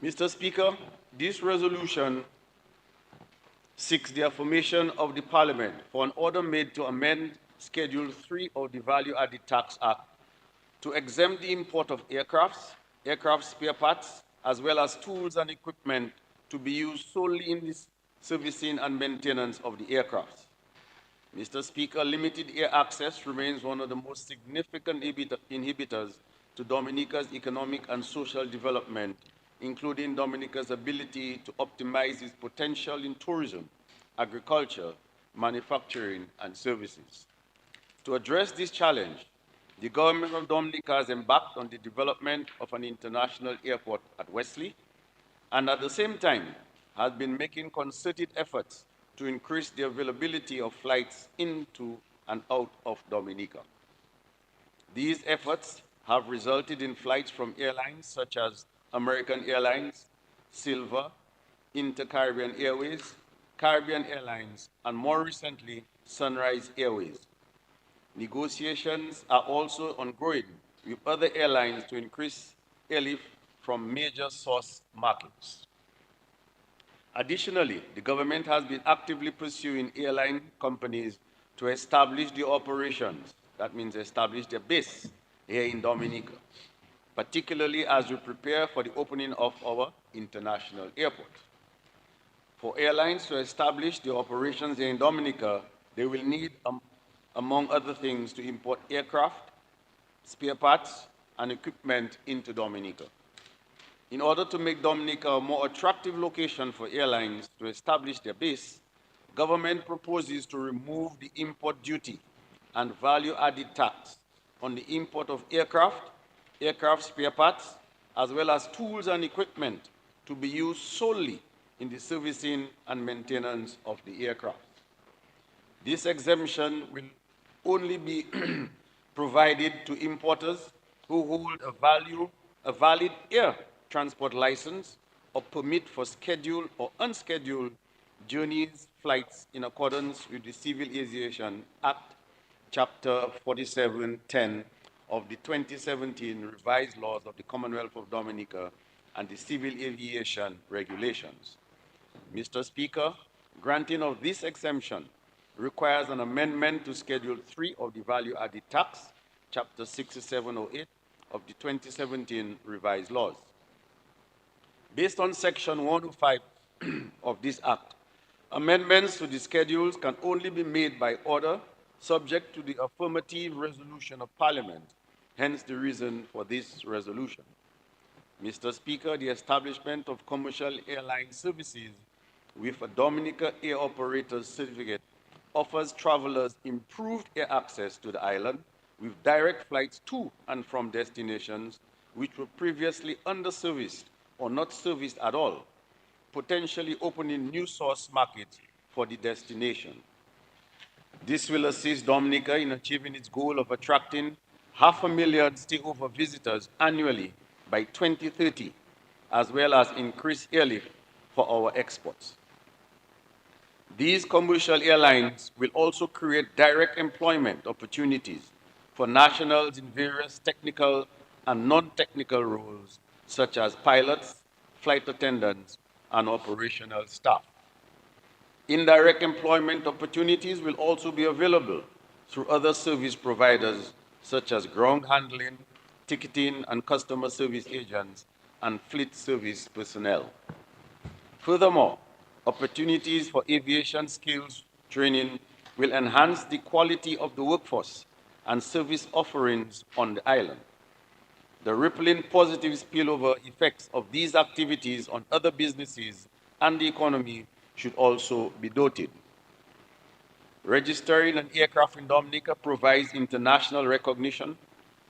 Mr. Speaker, this resolution seeks the affirmation of the Parliament for an order made to amend Schedule 3 of the Value Added Tax Act to exempt the import of aircrafts, aircraft spare parts, as well as tools and equipment to be used solely in the servicing and maintenance of the aircrafts. Mr. Speaker, limited air access remains one of the most significant inhibitors to Dominica's economic and social development, including Dominica's ability to optimize its potential in tourism, agriculture, manufacturing, and services. To address this challenge, the government of Dominica has embarked on the development of an international airport at Wesley, and at the same time has been making concerted efforts to increase the availability of flights into and out of Dominica. These efforts have resulted in flights from airlines such as American Airlines, Silver, Inter-Caribbean Airways, Caribbean Airlines, and more recently, Sunrise Airways. Negotiations are also ongoing with other airlines to increase airlift from major source markets. Additionally, the government has been actively pursuing airline companies to establish the operations, that means establish their base here in Dominica, particularly as we prepare for the opening of our international airport. For airlines to establish the operations here in Dominica, they will need, among other things, to import aircraft, spare parts, and equipment into Dominica. In order to make Dominica a more attractive location for airlines to establish their base, government proposes to remove the import duty and value-added tax on the import of aircraft spare parts, as well as tools and equipment to be used solely in the servicing and maintenance of the aircraft. This exemption will only be provided to importers who hold a valid air transport license or permit for scheduled or unscheduled journeys, flights in accordance with the Civil Aviation Act, Chapter 4710 of the 2017 revised laws of the Commonwealth of Dominica and the Civil Aviation Regulations. Mr. Speaker, granting of this exemption requires an amendment to Schedule 3 of the Value Added Tax, Chapter 6708 of the 2017 revised laws. Based on Section 105 of this Act, amendments to the schedules can only be made by order subject to the affirmative resolution of Parliament, hence the reason for this resolution. Mr. Speaker, the establishment of commercial airline services with a Dominica Air Operator's Certificate offers travelers improved air access to the island with direct flights to and from destinations which were previously underserviced or not serviced at all, potentially opening new source markets for the destination. This will assist Dominica in achieving its goal of attracting 500,000 stayover visitors annually by 2030, as well as increase airlift for our exports. These commercial airlines will also create direct employment opportunities for nationals in various technical and non-technical roles, such as pilots, flight attendants, and operational staff. Indirect employment opportunities will also be available through other service providers, such as ground handling, ticketing and customer service agents, and fleet service personnel. Furthermore, opportunities for aviation skills training will enhance the quality of the workforce and service offerings on the island. The rippling positive spillover effects of these activities on other businesses and the economy should also be noted. Registering an aircraft in Dominica provides international recognition,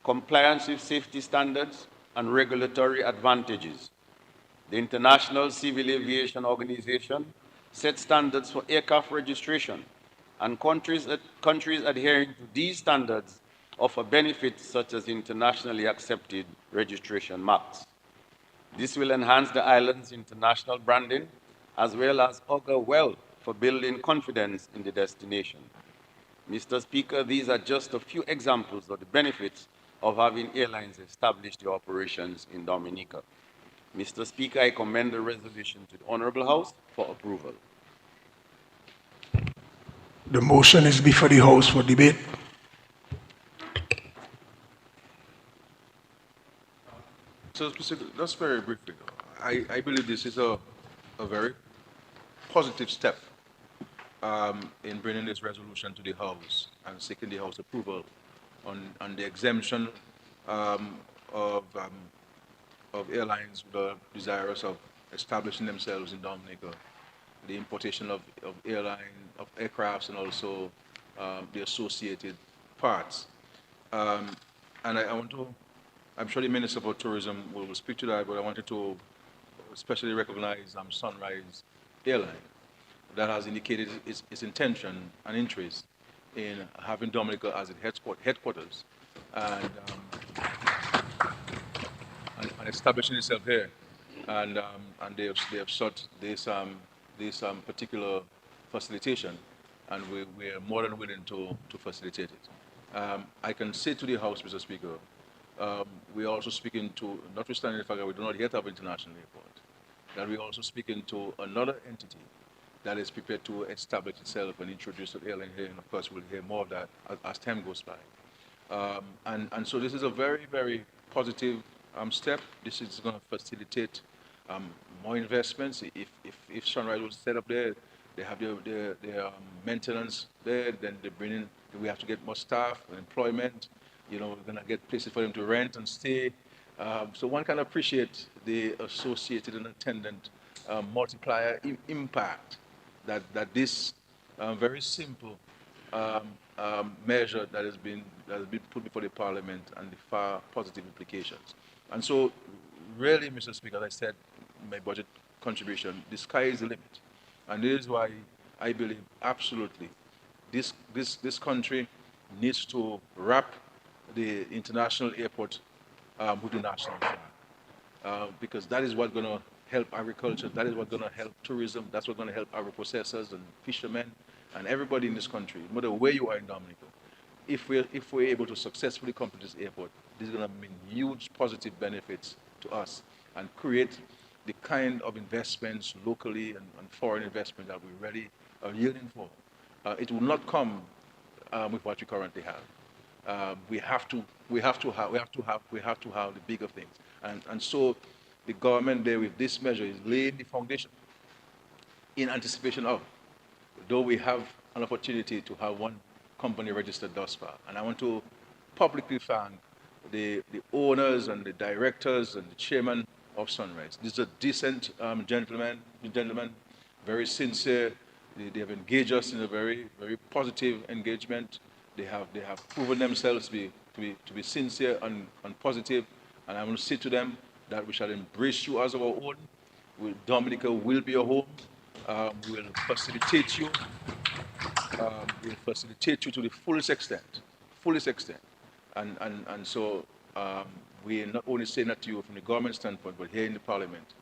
compliance with safety standards, and regulatory advantages. The International Civil Aviation Organization sets standards for aircraft registration, and countries adhering to these standards offer benefits such as internationally accepted registration marks. This will enhance the island's international branding, as well as augur well for building confidence in the destination. Mr. Speaker, these are just a few examples of the benefits of having airlines establish their operations in Dominica. Mr. Speaker, I commend the resolution to the Honorable House for approval. The motion is before the House for debate. So, just very briefly, I believe this is a very positive step in bringing this resolution to the House and seeking the House approval on the exemption of airlines who are desirous of establishing themselves in Dominica, the importation of aircrafts, and also the associated parts. And I want to, I'm sure the Minister for Tourism will speak to that, but I wanted to especially recognize Sunrise Airline that has indicated its intention and interest in having Dominica as its headquarters and establishing itself here. And they have sought this particular facilitation, and we are more than willing to facilitate it. I can say to the House, Mr. Speaker, we are also speaking to, notwithstanding the fact that we do not yet have an international airport, that we are also speaking to another entity that is prepared to establish itself and introduce the airline here, and of course we'll hear more of that as time goes by. And so this is a very, very positive step. This is going to facilitate more investments. If Sunrise was set up there, they have their maintenance there, then they bring in, we have to get more staff and employment. You know, we're going to get places for them to rent and stay. So one can appreciate the associated and attendant multiplier impact that this very simple measure that has been put before the Parliament and the far positive implications. And so, really, Mr. Speaker, as I said, my budget contribution, the sky is the limit. And this is why I believe absolutely this country needs to wrap the international airport with the national flag. Because that is what's going to help agriculture, that is what's going to help tourism, that's what's going to help agri-processors and fishermen and everybody in this country, no matter where you are in Dominica. If we're able to successfully complete this airport, this is going to mean huge positive benefits to us and create the kind of investments locally and foreign investment that we really are yearning for. It will not come with what we currently have. We have to have the bigger things, and so the government there with this measure is laying the foundation in anticipation of, though we have an opportunity to have one company registered thus far. And I want to publicly thank the owners and the directors and the chairman of Sunrise. These are decent gentlemen, very sincere. They have engaged us in a very, very positive engagement. They have proven themselves to be sincere and positive. And I want to say to them that we shall embrace you as our own. Dominica will be a home. We'll facilitate you. We'll facilitate you to the fullest extent. And so we are not only saying that to you from the government standpoint, but here in the Parliament,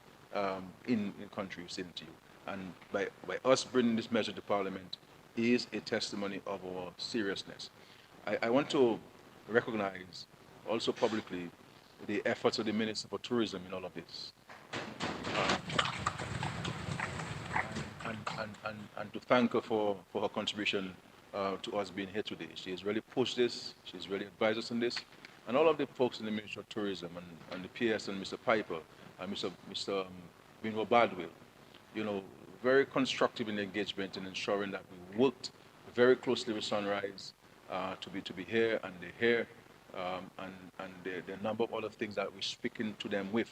in the country, we're saying it to you. And by us bringing this measure to Parliament is a testimony of our seriousness. I want to recognize also publicly the efforts of the Minister for Tourism in all of this. And to thank her for her contribution to us being here today. She has really pushed this, she's really advised us on this, and all of the folks in the Ministry of Tourism and the PS and Mr. Piper and Mr. Binwo Badwill, you know, very constructive in engagement in ensuring that we worked very closely with Sunrise to be here, and they're here, and there are a number of other things that we're speaking to them with.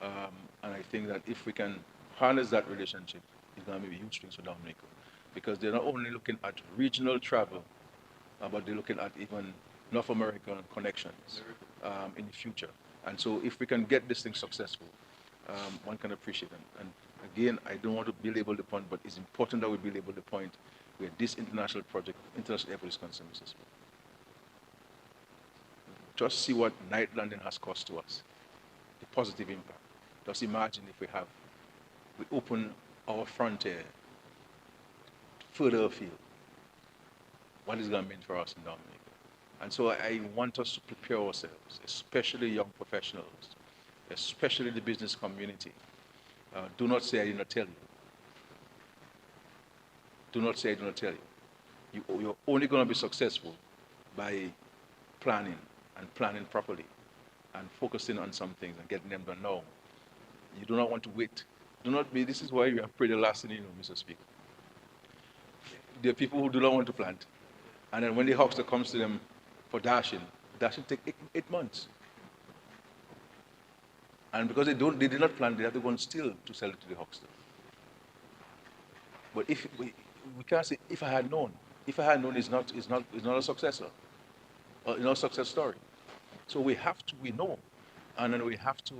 And I think that if we can harness that relationship, it's going to be huge things for Dominica, because they're not only looking at regional travel, but they're looking at even North American connections in the future. And so if we can get this thing successful, one can appreciate it. And again, I don't want to belabor the point, but it's important that we belabor the point where this international project, international airport is concerned, Mr. Speaker. Just see what night landing has cost to us, the positive impact. Just imagine if we open our frontier further afield, what is going to mean for us in Dominica? And so I want us to prepare ourselves, especially young professionals, especially the business community. Do not say I did not tell you. Do not say I did not tell you. You're only going to be successful by planning and planning properly and focusing on some things and getting them done now. You do not want to wait. Do not be, this is why you have prayed the last thing you know, Mr. Speaker. There are people who do not want to plant. And then when the huckster comes to them for dashing take 8 months. And because they did not plant, they have to go and steal to sell it to the huckster. But if we can't say, if I had known is not a successor, or success story. So we know, and then we have to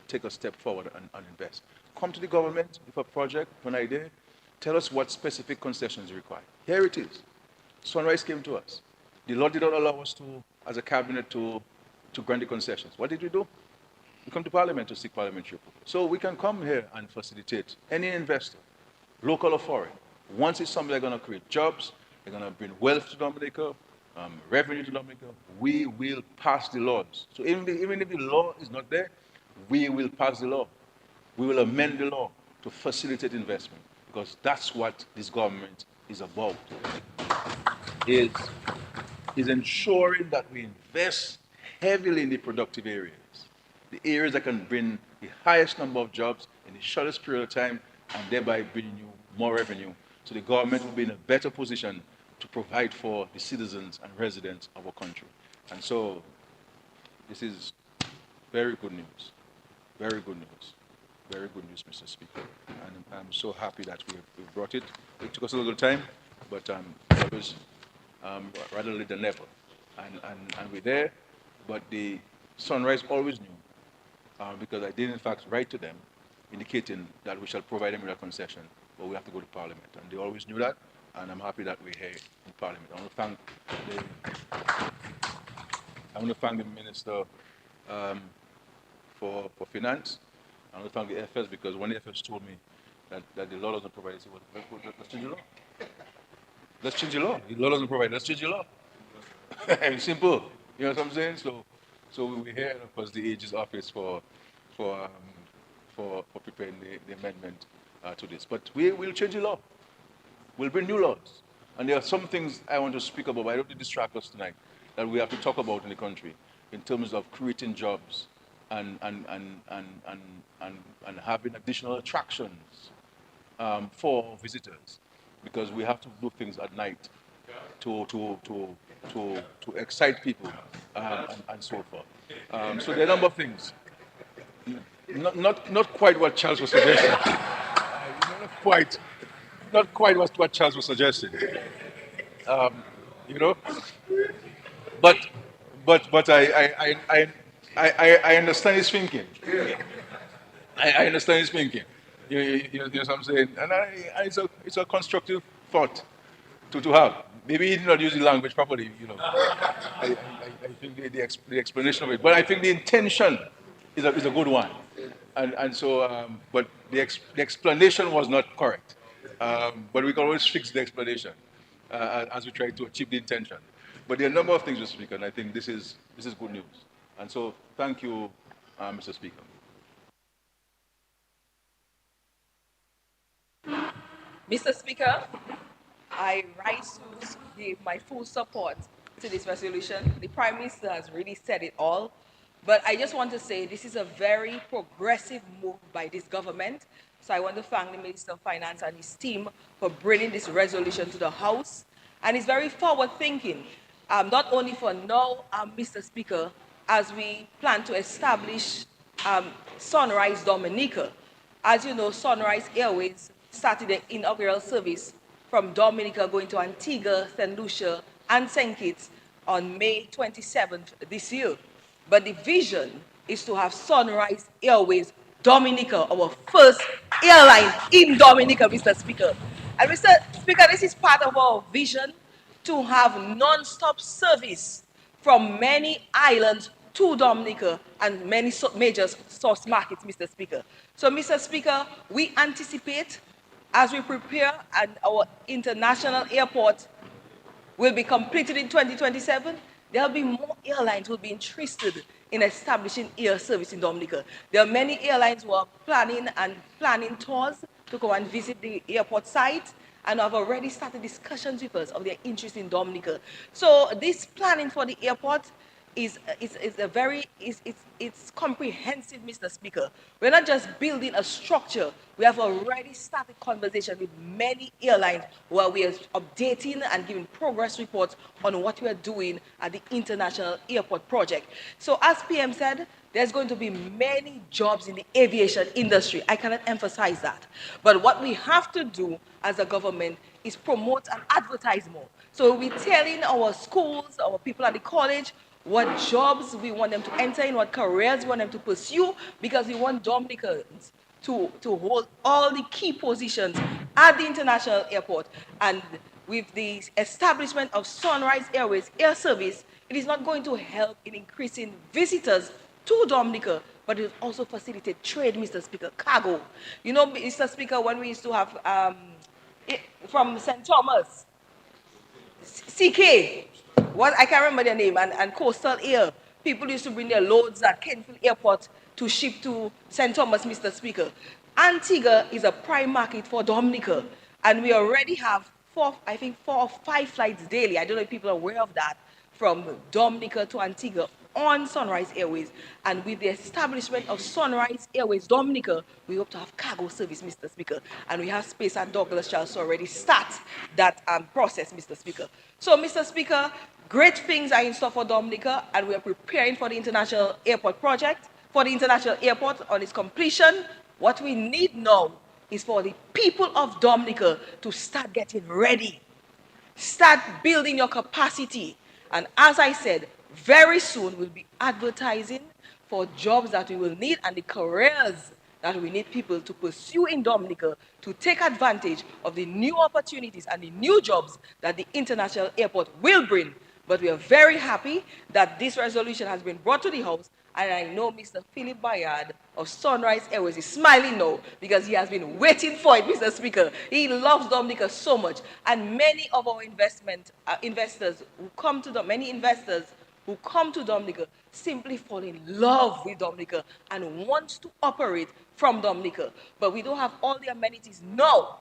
take a step forward and invest. Come to the government with a project, an idea, tell us what specific concessions you require. Here it is. Sunrise came to us. The law did not allow us to, as a cabinet, to grant the concessions. What did we do? We come to Parliament to seek parliamentary approval. So we can come here and facilitate any investor, local or foreign. Once it's something they're going to create jobs, they're going to bring wealth to Dominica, revenue to Dominica, we will pass the laws. So even if the law is not there, we will pass the law. We will amend the law to facilitate investment, because that's what this government is about. Is ensuring that we invest heavily in the productive areas, the areas that can bring the highest number of jobs in the shortest period of time, and thereby bring you more revenue. So the government will be in a better position to provide for the citizens and residents of our country. And so this is very good news. Very good news. Very good news, Mr. Speaker. And I'm so happy that we brought it. It took us a little time, but it was rather late than never. And we're there, but the Sunrise always knew, because I did in fact write to them indicating that we shall provide them with a concession, but we have to go to Parliament. And they always knew that, and I'm happy that we're here in Parliament. I want to thank the Minister for Finance. I want to thank the FS, because when the FS told me that the law doesn't provide, I said, well, let's change the law. Let's change the law. The law doesn't provide, let's change the law. It's simple. You know what I'm saying? So we're here, and of course, the AG's office for preparing the amendment to this. But we'll change the law. We'll bring new laws. And there are some things I want to speak about, but I don't want to distract us tonight, that we have to talk about in the country in terms of creating jobs and having additional attractions for visitors, because we have to do things at night to excite people and so forth. So there are a number of things. Not quite what Charles was suggesting. Not quite what Charles was suggesting. But I understand his thinking. I understand his thinking. You know what I'm saying? And it's a constructive thought to have. Maybe he did not use the language properly, I think the explanation of it. But I think the intention is a good one. And so, but the explanation was not correct. But we can always fix the explanation as we try to achieve the intention. But there are a number of things, Mr. Speaker, and I think this is good news. And so, thank you, Mr. Speaker. Mr. Speaker, I rise to give my full support to this resolution. The Prime Minister has really said it all. But I just want to say this is a very progressive move by this government. So I want to thank the Minister of Finance and his team for bringing this resolution to the House. And it's very forward-thinking, not only for now, Mr. Speaker, as we plan to establish Sunrise Dominica. As you know, Sunrise Airways started the inaugural service from Dominica going to Antigua, St. Lucia, and St. Kitts on May 27th this year. But the vision is to have Sunrise Airways Dominica, our first airline in Dominica, Mr. Speaker. And Mr. Speaker, this is part of our vision to have non-stop service from many islands to Dominica and many major source markets, Mr. Speaker. So, Mr. Speaker, we anticipate as we prepare and our international airport will be completed in 2027, there'll be more airlines who will be interested in establishing air service in Dominica. There are many airlines who are planning tours to go and visit the airport site and have already started discussions with us of their interest in Dominica. So this planning for the airport is it's comprehensive, Mr. Speaker. We're not just building a structure. We have already started conversation with many airlines where we are updating and giving progress reports on what we are doing at the International Airport project. So as PM said, there's going to be many jobs in the aviation industry. I cannot emphasize that. But what we have to do as a government is promote and advertise more. So we're telling our schools, our people at the college, what jobs we want them to enter in, what careers we want them to pursue, because we want Dominicans to hold all the key positions at the international airport. And with the establishment of Sunrise Airways Air Service, it is not going to help in increasing visitors to Dominica, but it will also facilitate trade, Mr. Speaker, cargo. You know, Mr. Speaker, when we used to have from St. Thomas, CK, I can't remember their name, and Coastal Air. People used to bring their loads at Kenfield Airport to ship to St. Thomas, Mr. Speaker. Antigua is a prime market for Dominica, and we already have four or five flights daily. I don't know if people are aware of that, from Dominica to Antigua on Sunrise Airways. And with the establishment of Sunrise Airways Dominica, we hope to have cargo service, Mr. Speaker. And we have space at Douglas Charles to already start that process, Mr. Speaker. So, Mr. Speaker, great things are in store for Dominica, and we are preparing for the International Airport project, for the International Airport on its completion. What we need now is for the people of Dominica to start getting ready, start building your capacity. And as I said, very soon we'll be advertising for jobs that we will need and the careers that we need people to pursue in Dominica to take advantage of the new opportunities and the new jobs that the international airport will bring. But we are very happy that this resolution has been brought to the House, and I know Mr. Philip Bayard of Sunrise Airways is smiling now because he has been waiting for it, Mr. Speaker. He loves Dominica so much, and many of our investors who come to many investors who come to Dominica simply fall in love with Dominica and want to operate from Dominica. But we don't have all the amenities now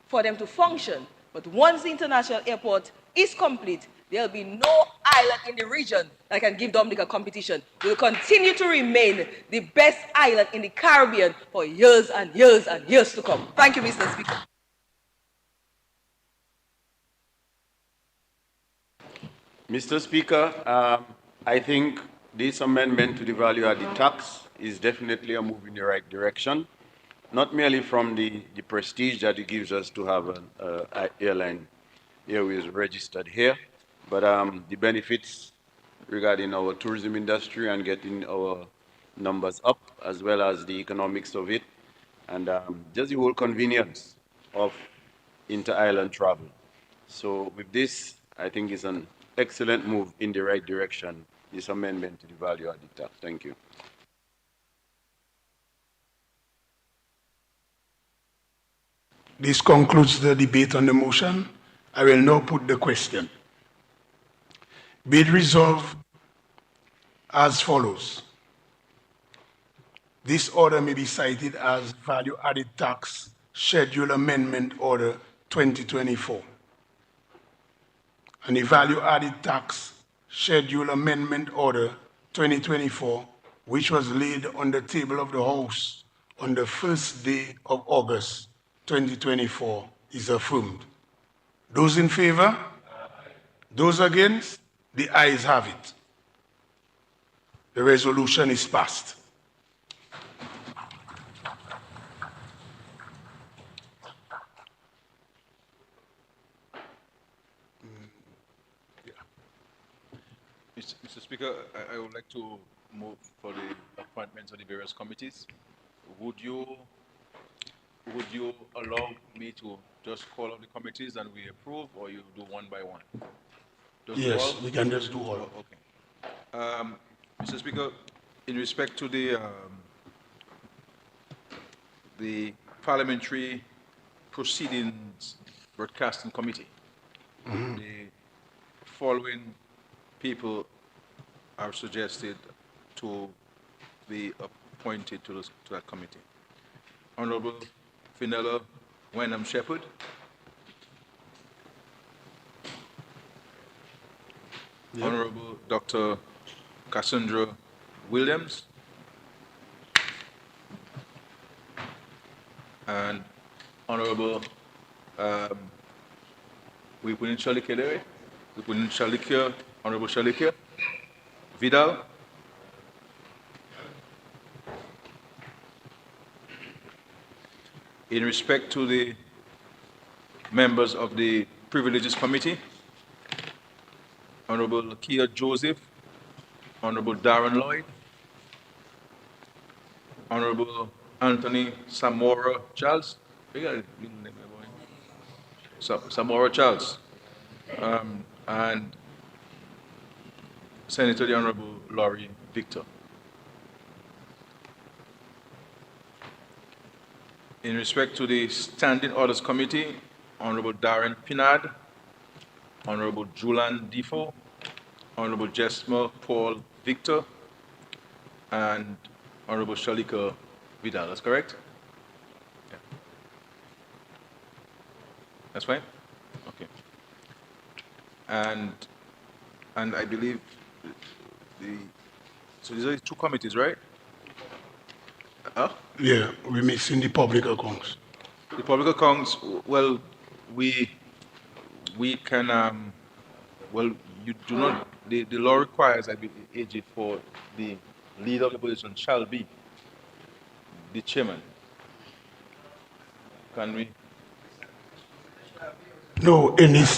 for them to function. But once the international airport is complete, there'll be no island in the region that can give Dominica competition. We'll continue to remain the best island in the Caribbean for years and years and years to come. Thank you, Mr. Speaker. Mr. Speaker, I think this amendment to the value-added tax is definitely a move in the right direction, not merely from the prestige that it gives us to have an airline airways registered here, but the benefits regarding our tourism industry and getting our numbers up, as well as the economics of it, and just the whole convenience of inter-island travel. So with this, I think it's an excellent move in the right direction, this amendment to the value-added tax. Thank you. This concludes the debate on the motion. I will now put the question. Be it resolved as follows. This order may be cited as Value-Added Tax Schedule Amendment Order 2024. And the Value-Added Tax Schedule Amendment Order 2024, which was laid on the table of the House on the first day of August 2024, is affirmed. Those in favor? Aye. Those against? The ayes have it. The resolution is passed. Mr. Speaker, I would like to move for the appointments of the various committees. Would you allow me to just call out the committees and we approve, or you do one by one? Yes, we can just do all. Okay. Mr. Speaker, in respect to the Parliamentary Proceedings Broadcasting Committee, the following people are suggested to be appointed to that committee. Honorable Fenella Wenham Shepherd, Honorable Dr. Cassandra Williams, and Honorable Wipunin Shalikere, Honorable Shalikia Vidal, in respect to the members of the Privileges Committee, Honorable Kia Joseph, Honorable Darren Lloyd, Honorable Anthony Samora Charles. You got a middle name, my boy. Samora Charles, and Senator the Honorable Laurie Victor. In respect to the Standing Orders Committee, Honorable Darren Pinard, Honorable Julian Defoe, Honorable Jesmer Paul Victor, and Honorable Shalika Vidal. That's correct? Yeah. That's fine? Okay. And I believe so these are the two committees, right? Huh? Yeah, we're missing the public accounts. The public accounts, well, we can, well, you do not, the law requires, I believe, AG, for the leader of the opposition shall be the chairman. Can we? No, in his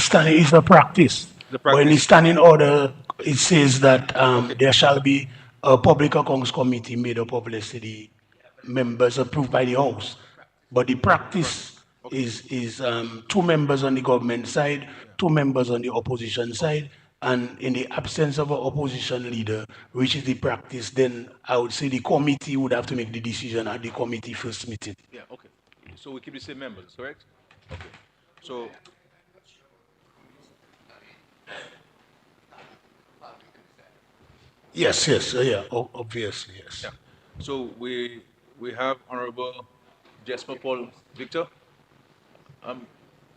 standing, it's a practice. The But in practice. his standing order, it says that there shall be a public accounts committee made up of, let's say, the members approved by the House. But the practice is 2 members on the government side, 2 members on the opposition side, and in the absence of an opposition leader, which is the practice, then I would say the committee would have to make the decision at the committee first meeting. Yeah, okay. So we keep the same members, correct? Okay. So, Yes, obviously, yes. yeah. So we have Honorable Jesper Paul Victor.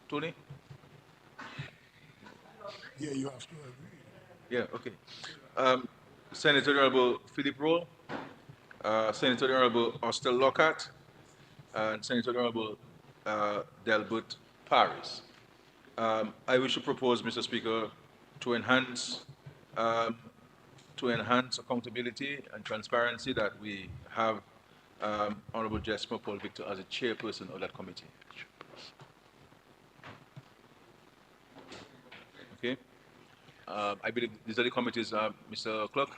Tony? Yeah, you have to agree. Yeah, okay. Senator Honorable Philip Roll, Senator Honorable Austin Lockhart, and Senator Honorable Delbert Paris. I wish to propose, Mr. Speaker, to enhance accountability and transparency that we have Honorable Jesper Paul Victor as a chairperson of that committee. Okay. I believe these are the committees, Mr. Clerk.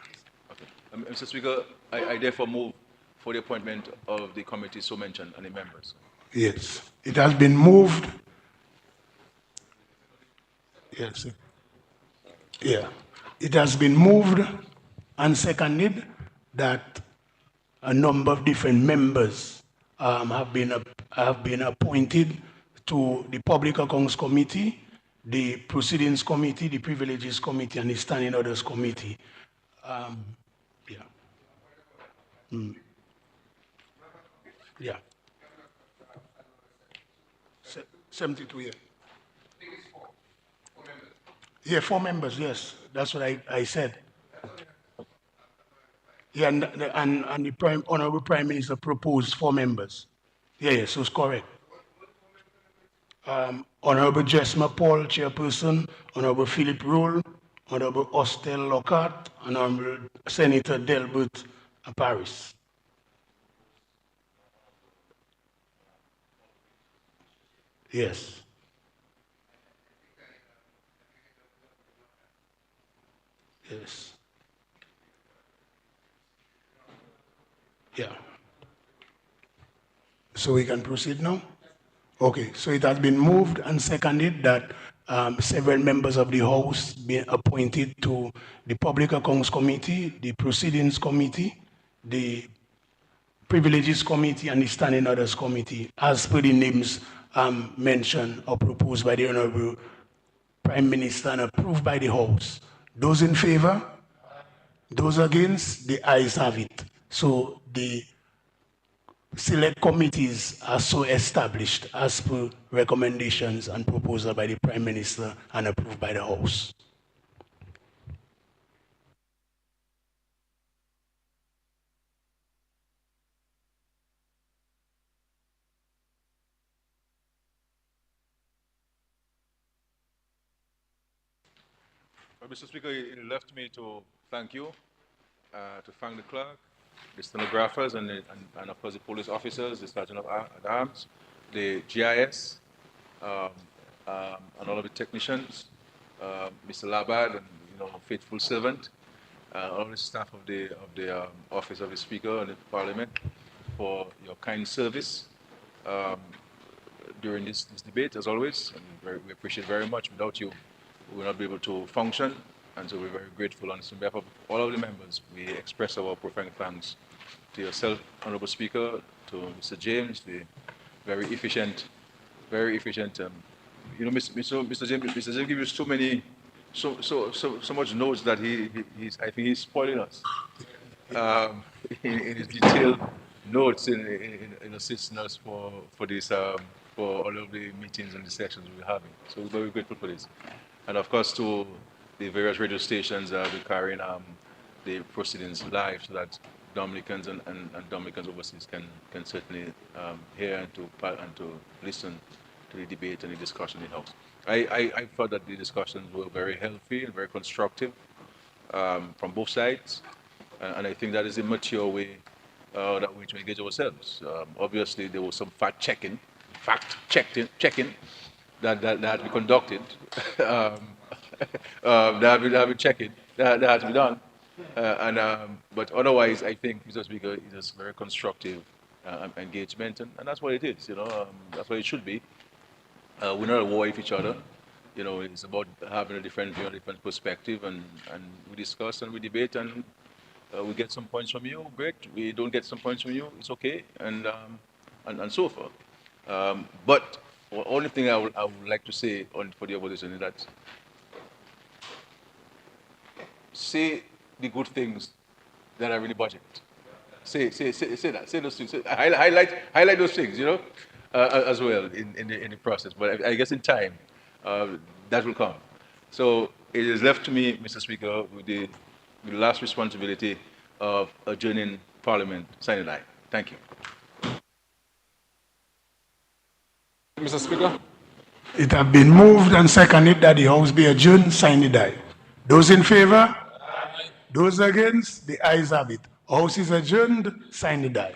Okay. Mr. Speaker, I therefore move for the appointment of the committees so mentioned and the members. Yes, it has been moved. Yes. Yeah, it has been moved and seconded that a number of different members have been appointed to the Public Accounts Committee, the Proceedings Committee, the Privileges Committee, and the Standing Orders Committee. Yeah. Yeah. 72, yeah. Yeah, 4 members, yes. That's what I said. Yeah, and the Honorable Prime Minister proposed 4 members. Yeah, so it's correct. Honorable Jesmer Paul, Chairperson, Honorable Philip Roll, Honorable Austin Lockhart, and Honorable Senator Delbert Paris. Yes. Yes. Yeah. So we can proceed now? Okay, so it has been moved and seconded that several members of the House being appointed to the Public Accounts Committee, the Proceedings Committee, the Privileges Committee, and the Standing Orders Committee, as per the names mentioned or proposed by the Honorable Prime Minister and approved by the House. Those in favor? Those against? The ayes have it. So the select committees are so established as per recommendations and proposal by the Prime Minister and approved by the House. Well, Mr. Speaker, it left me to thank you, to thank the clerk, the stenographers, and of course the police officers, the sergeant at arms, the GIS, and all of the technicians, Mr. Labad, and faithful servant, all the staff of the office of the Speaker and the Parliament for your kind service during this debate, as always. And we appreciate very much. Without you, we will not be able to function, and so we're very grateful. And on behalf of all of the members, we express our profound thanks to yourself, Honorable Speaker, to Mr. James, the very efficient, Mr. James. Mr. James gives you so much notes that I think he's spoiling us in his detailed notes in assisting us for this for all of the meetings and the sessions we're having. So we're very grateful for this. And of course, to the various radio stations that will be carrying the proceedings live, so that Dominicans and Dominicans overseas can certainly hear and to listen to the debate and the discussion in the House. I thought that the discussions were very healthy and very constructive from both sides, and I think that is a mature way that we to engage ourselves. Obviously, there was some fact checking that had to be conducted, that had to be checking, that had to be done. But otherwise, I think, Mr. Speaker, it is very constructive engagement, and that's what it is. That's what it should be. We're not at war with each other. It's about having a different view, a different perspective, and we discuss and we debate, and we get some points from you, great. We don't get some points from you, it's okay, and so forth. But the only thing I would like to say for the opposition is that say the good things that are in the budget. Say that. Say those things. Highlight those things. As well in the process. But I guess in time that will come. So it is left to me, Mr. Speaker, with the last responsibility of adjourning Parliament sine die. Thank you. Mr. Speaker. It has been moved and seconded that the House be adjourned sine die. Those in favor? Aye. Those against? The ayes have it. House is adjourned sine die.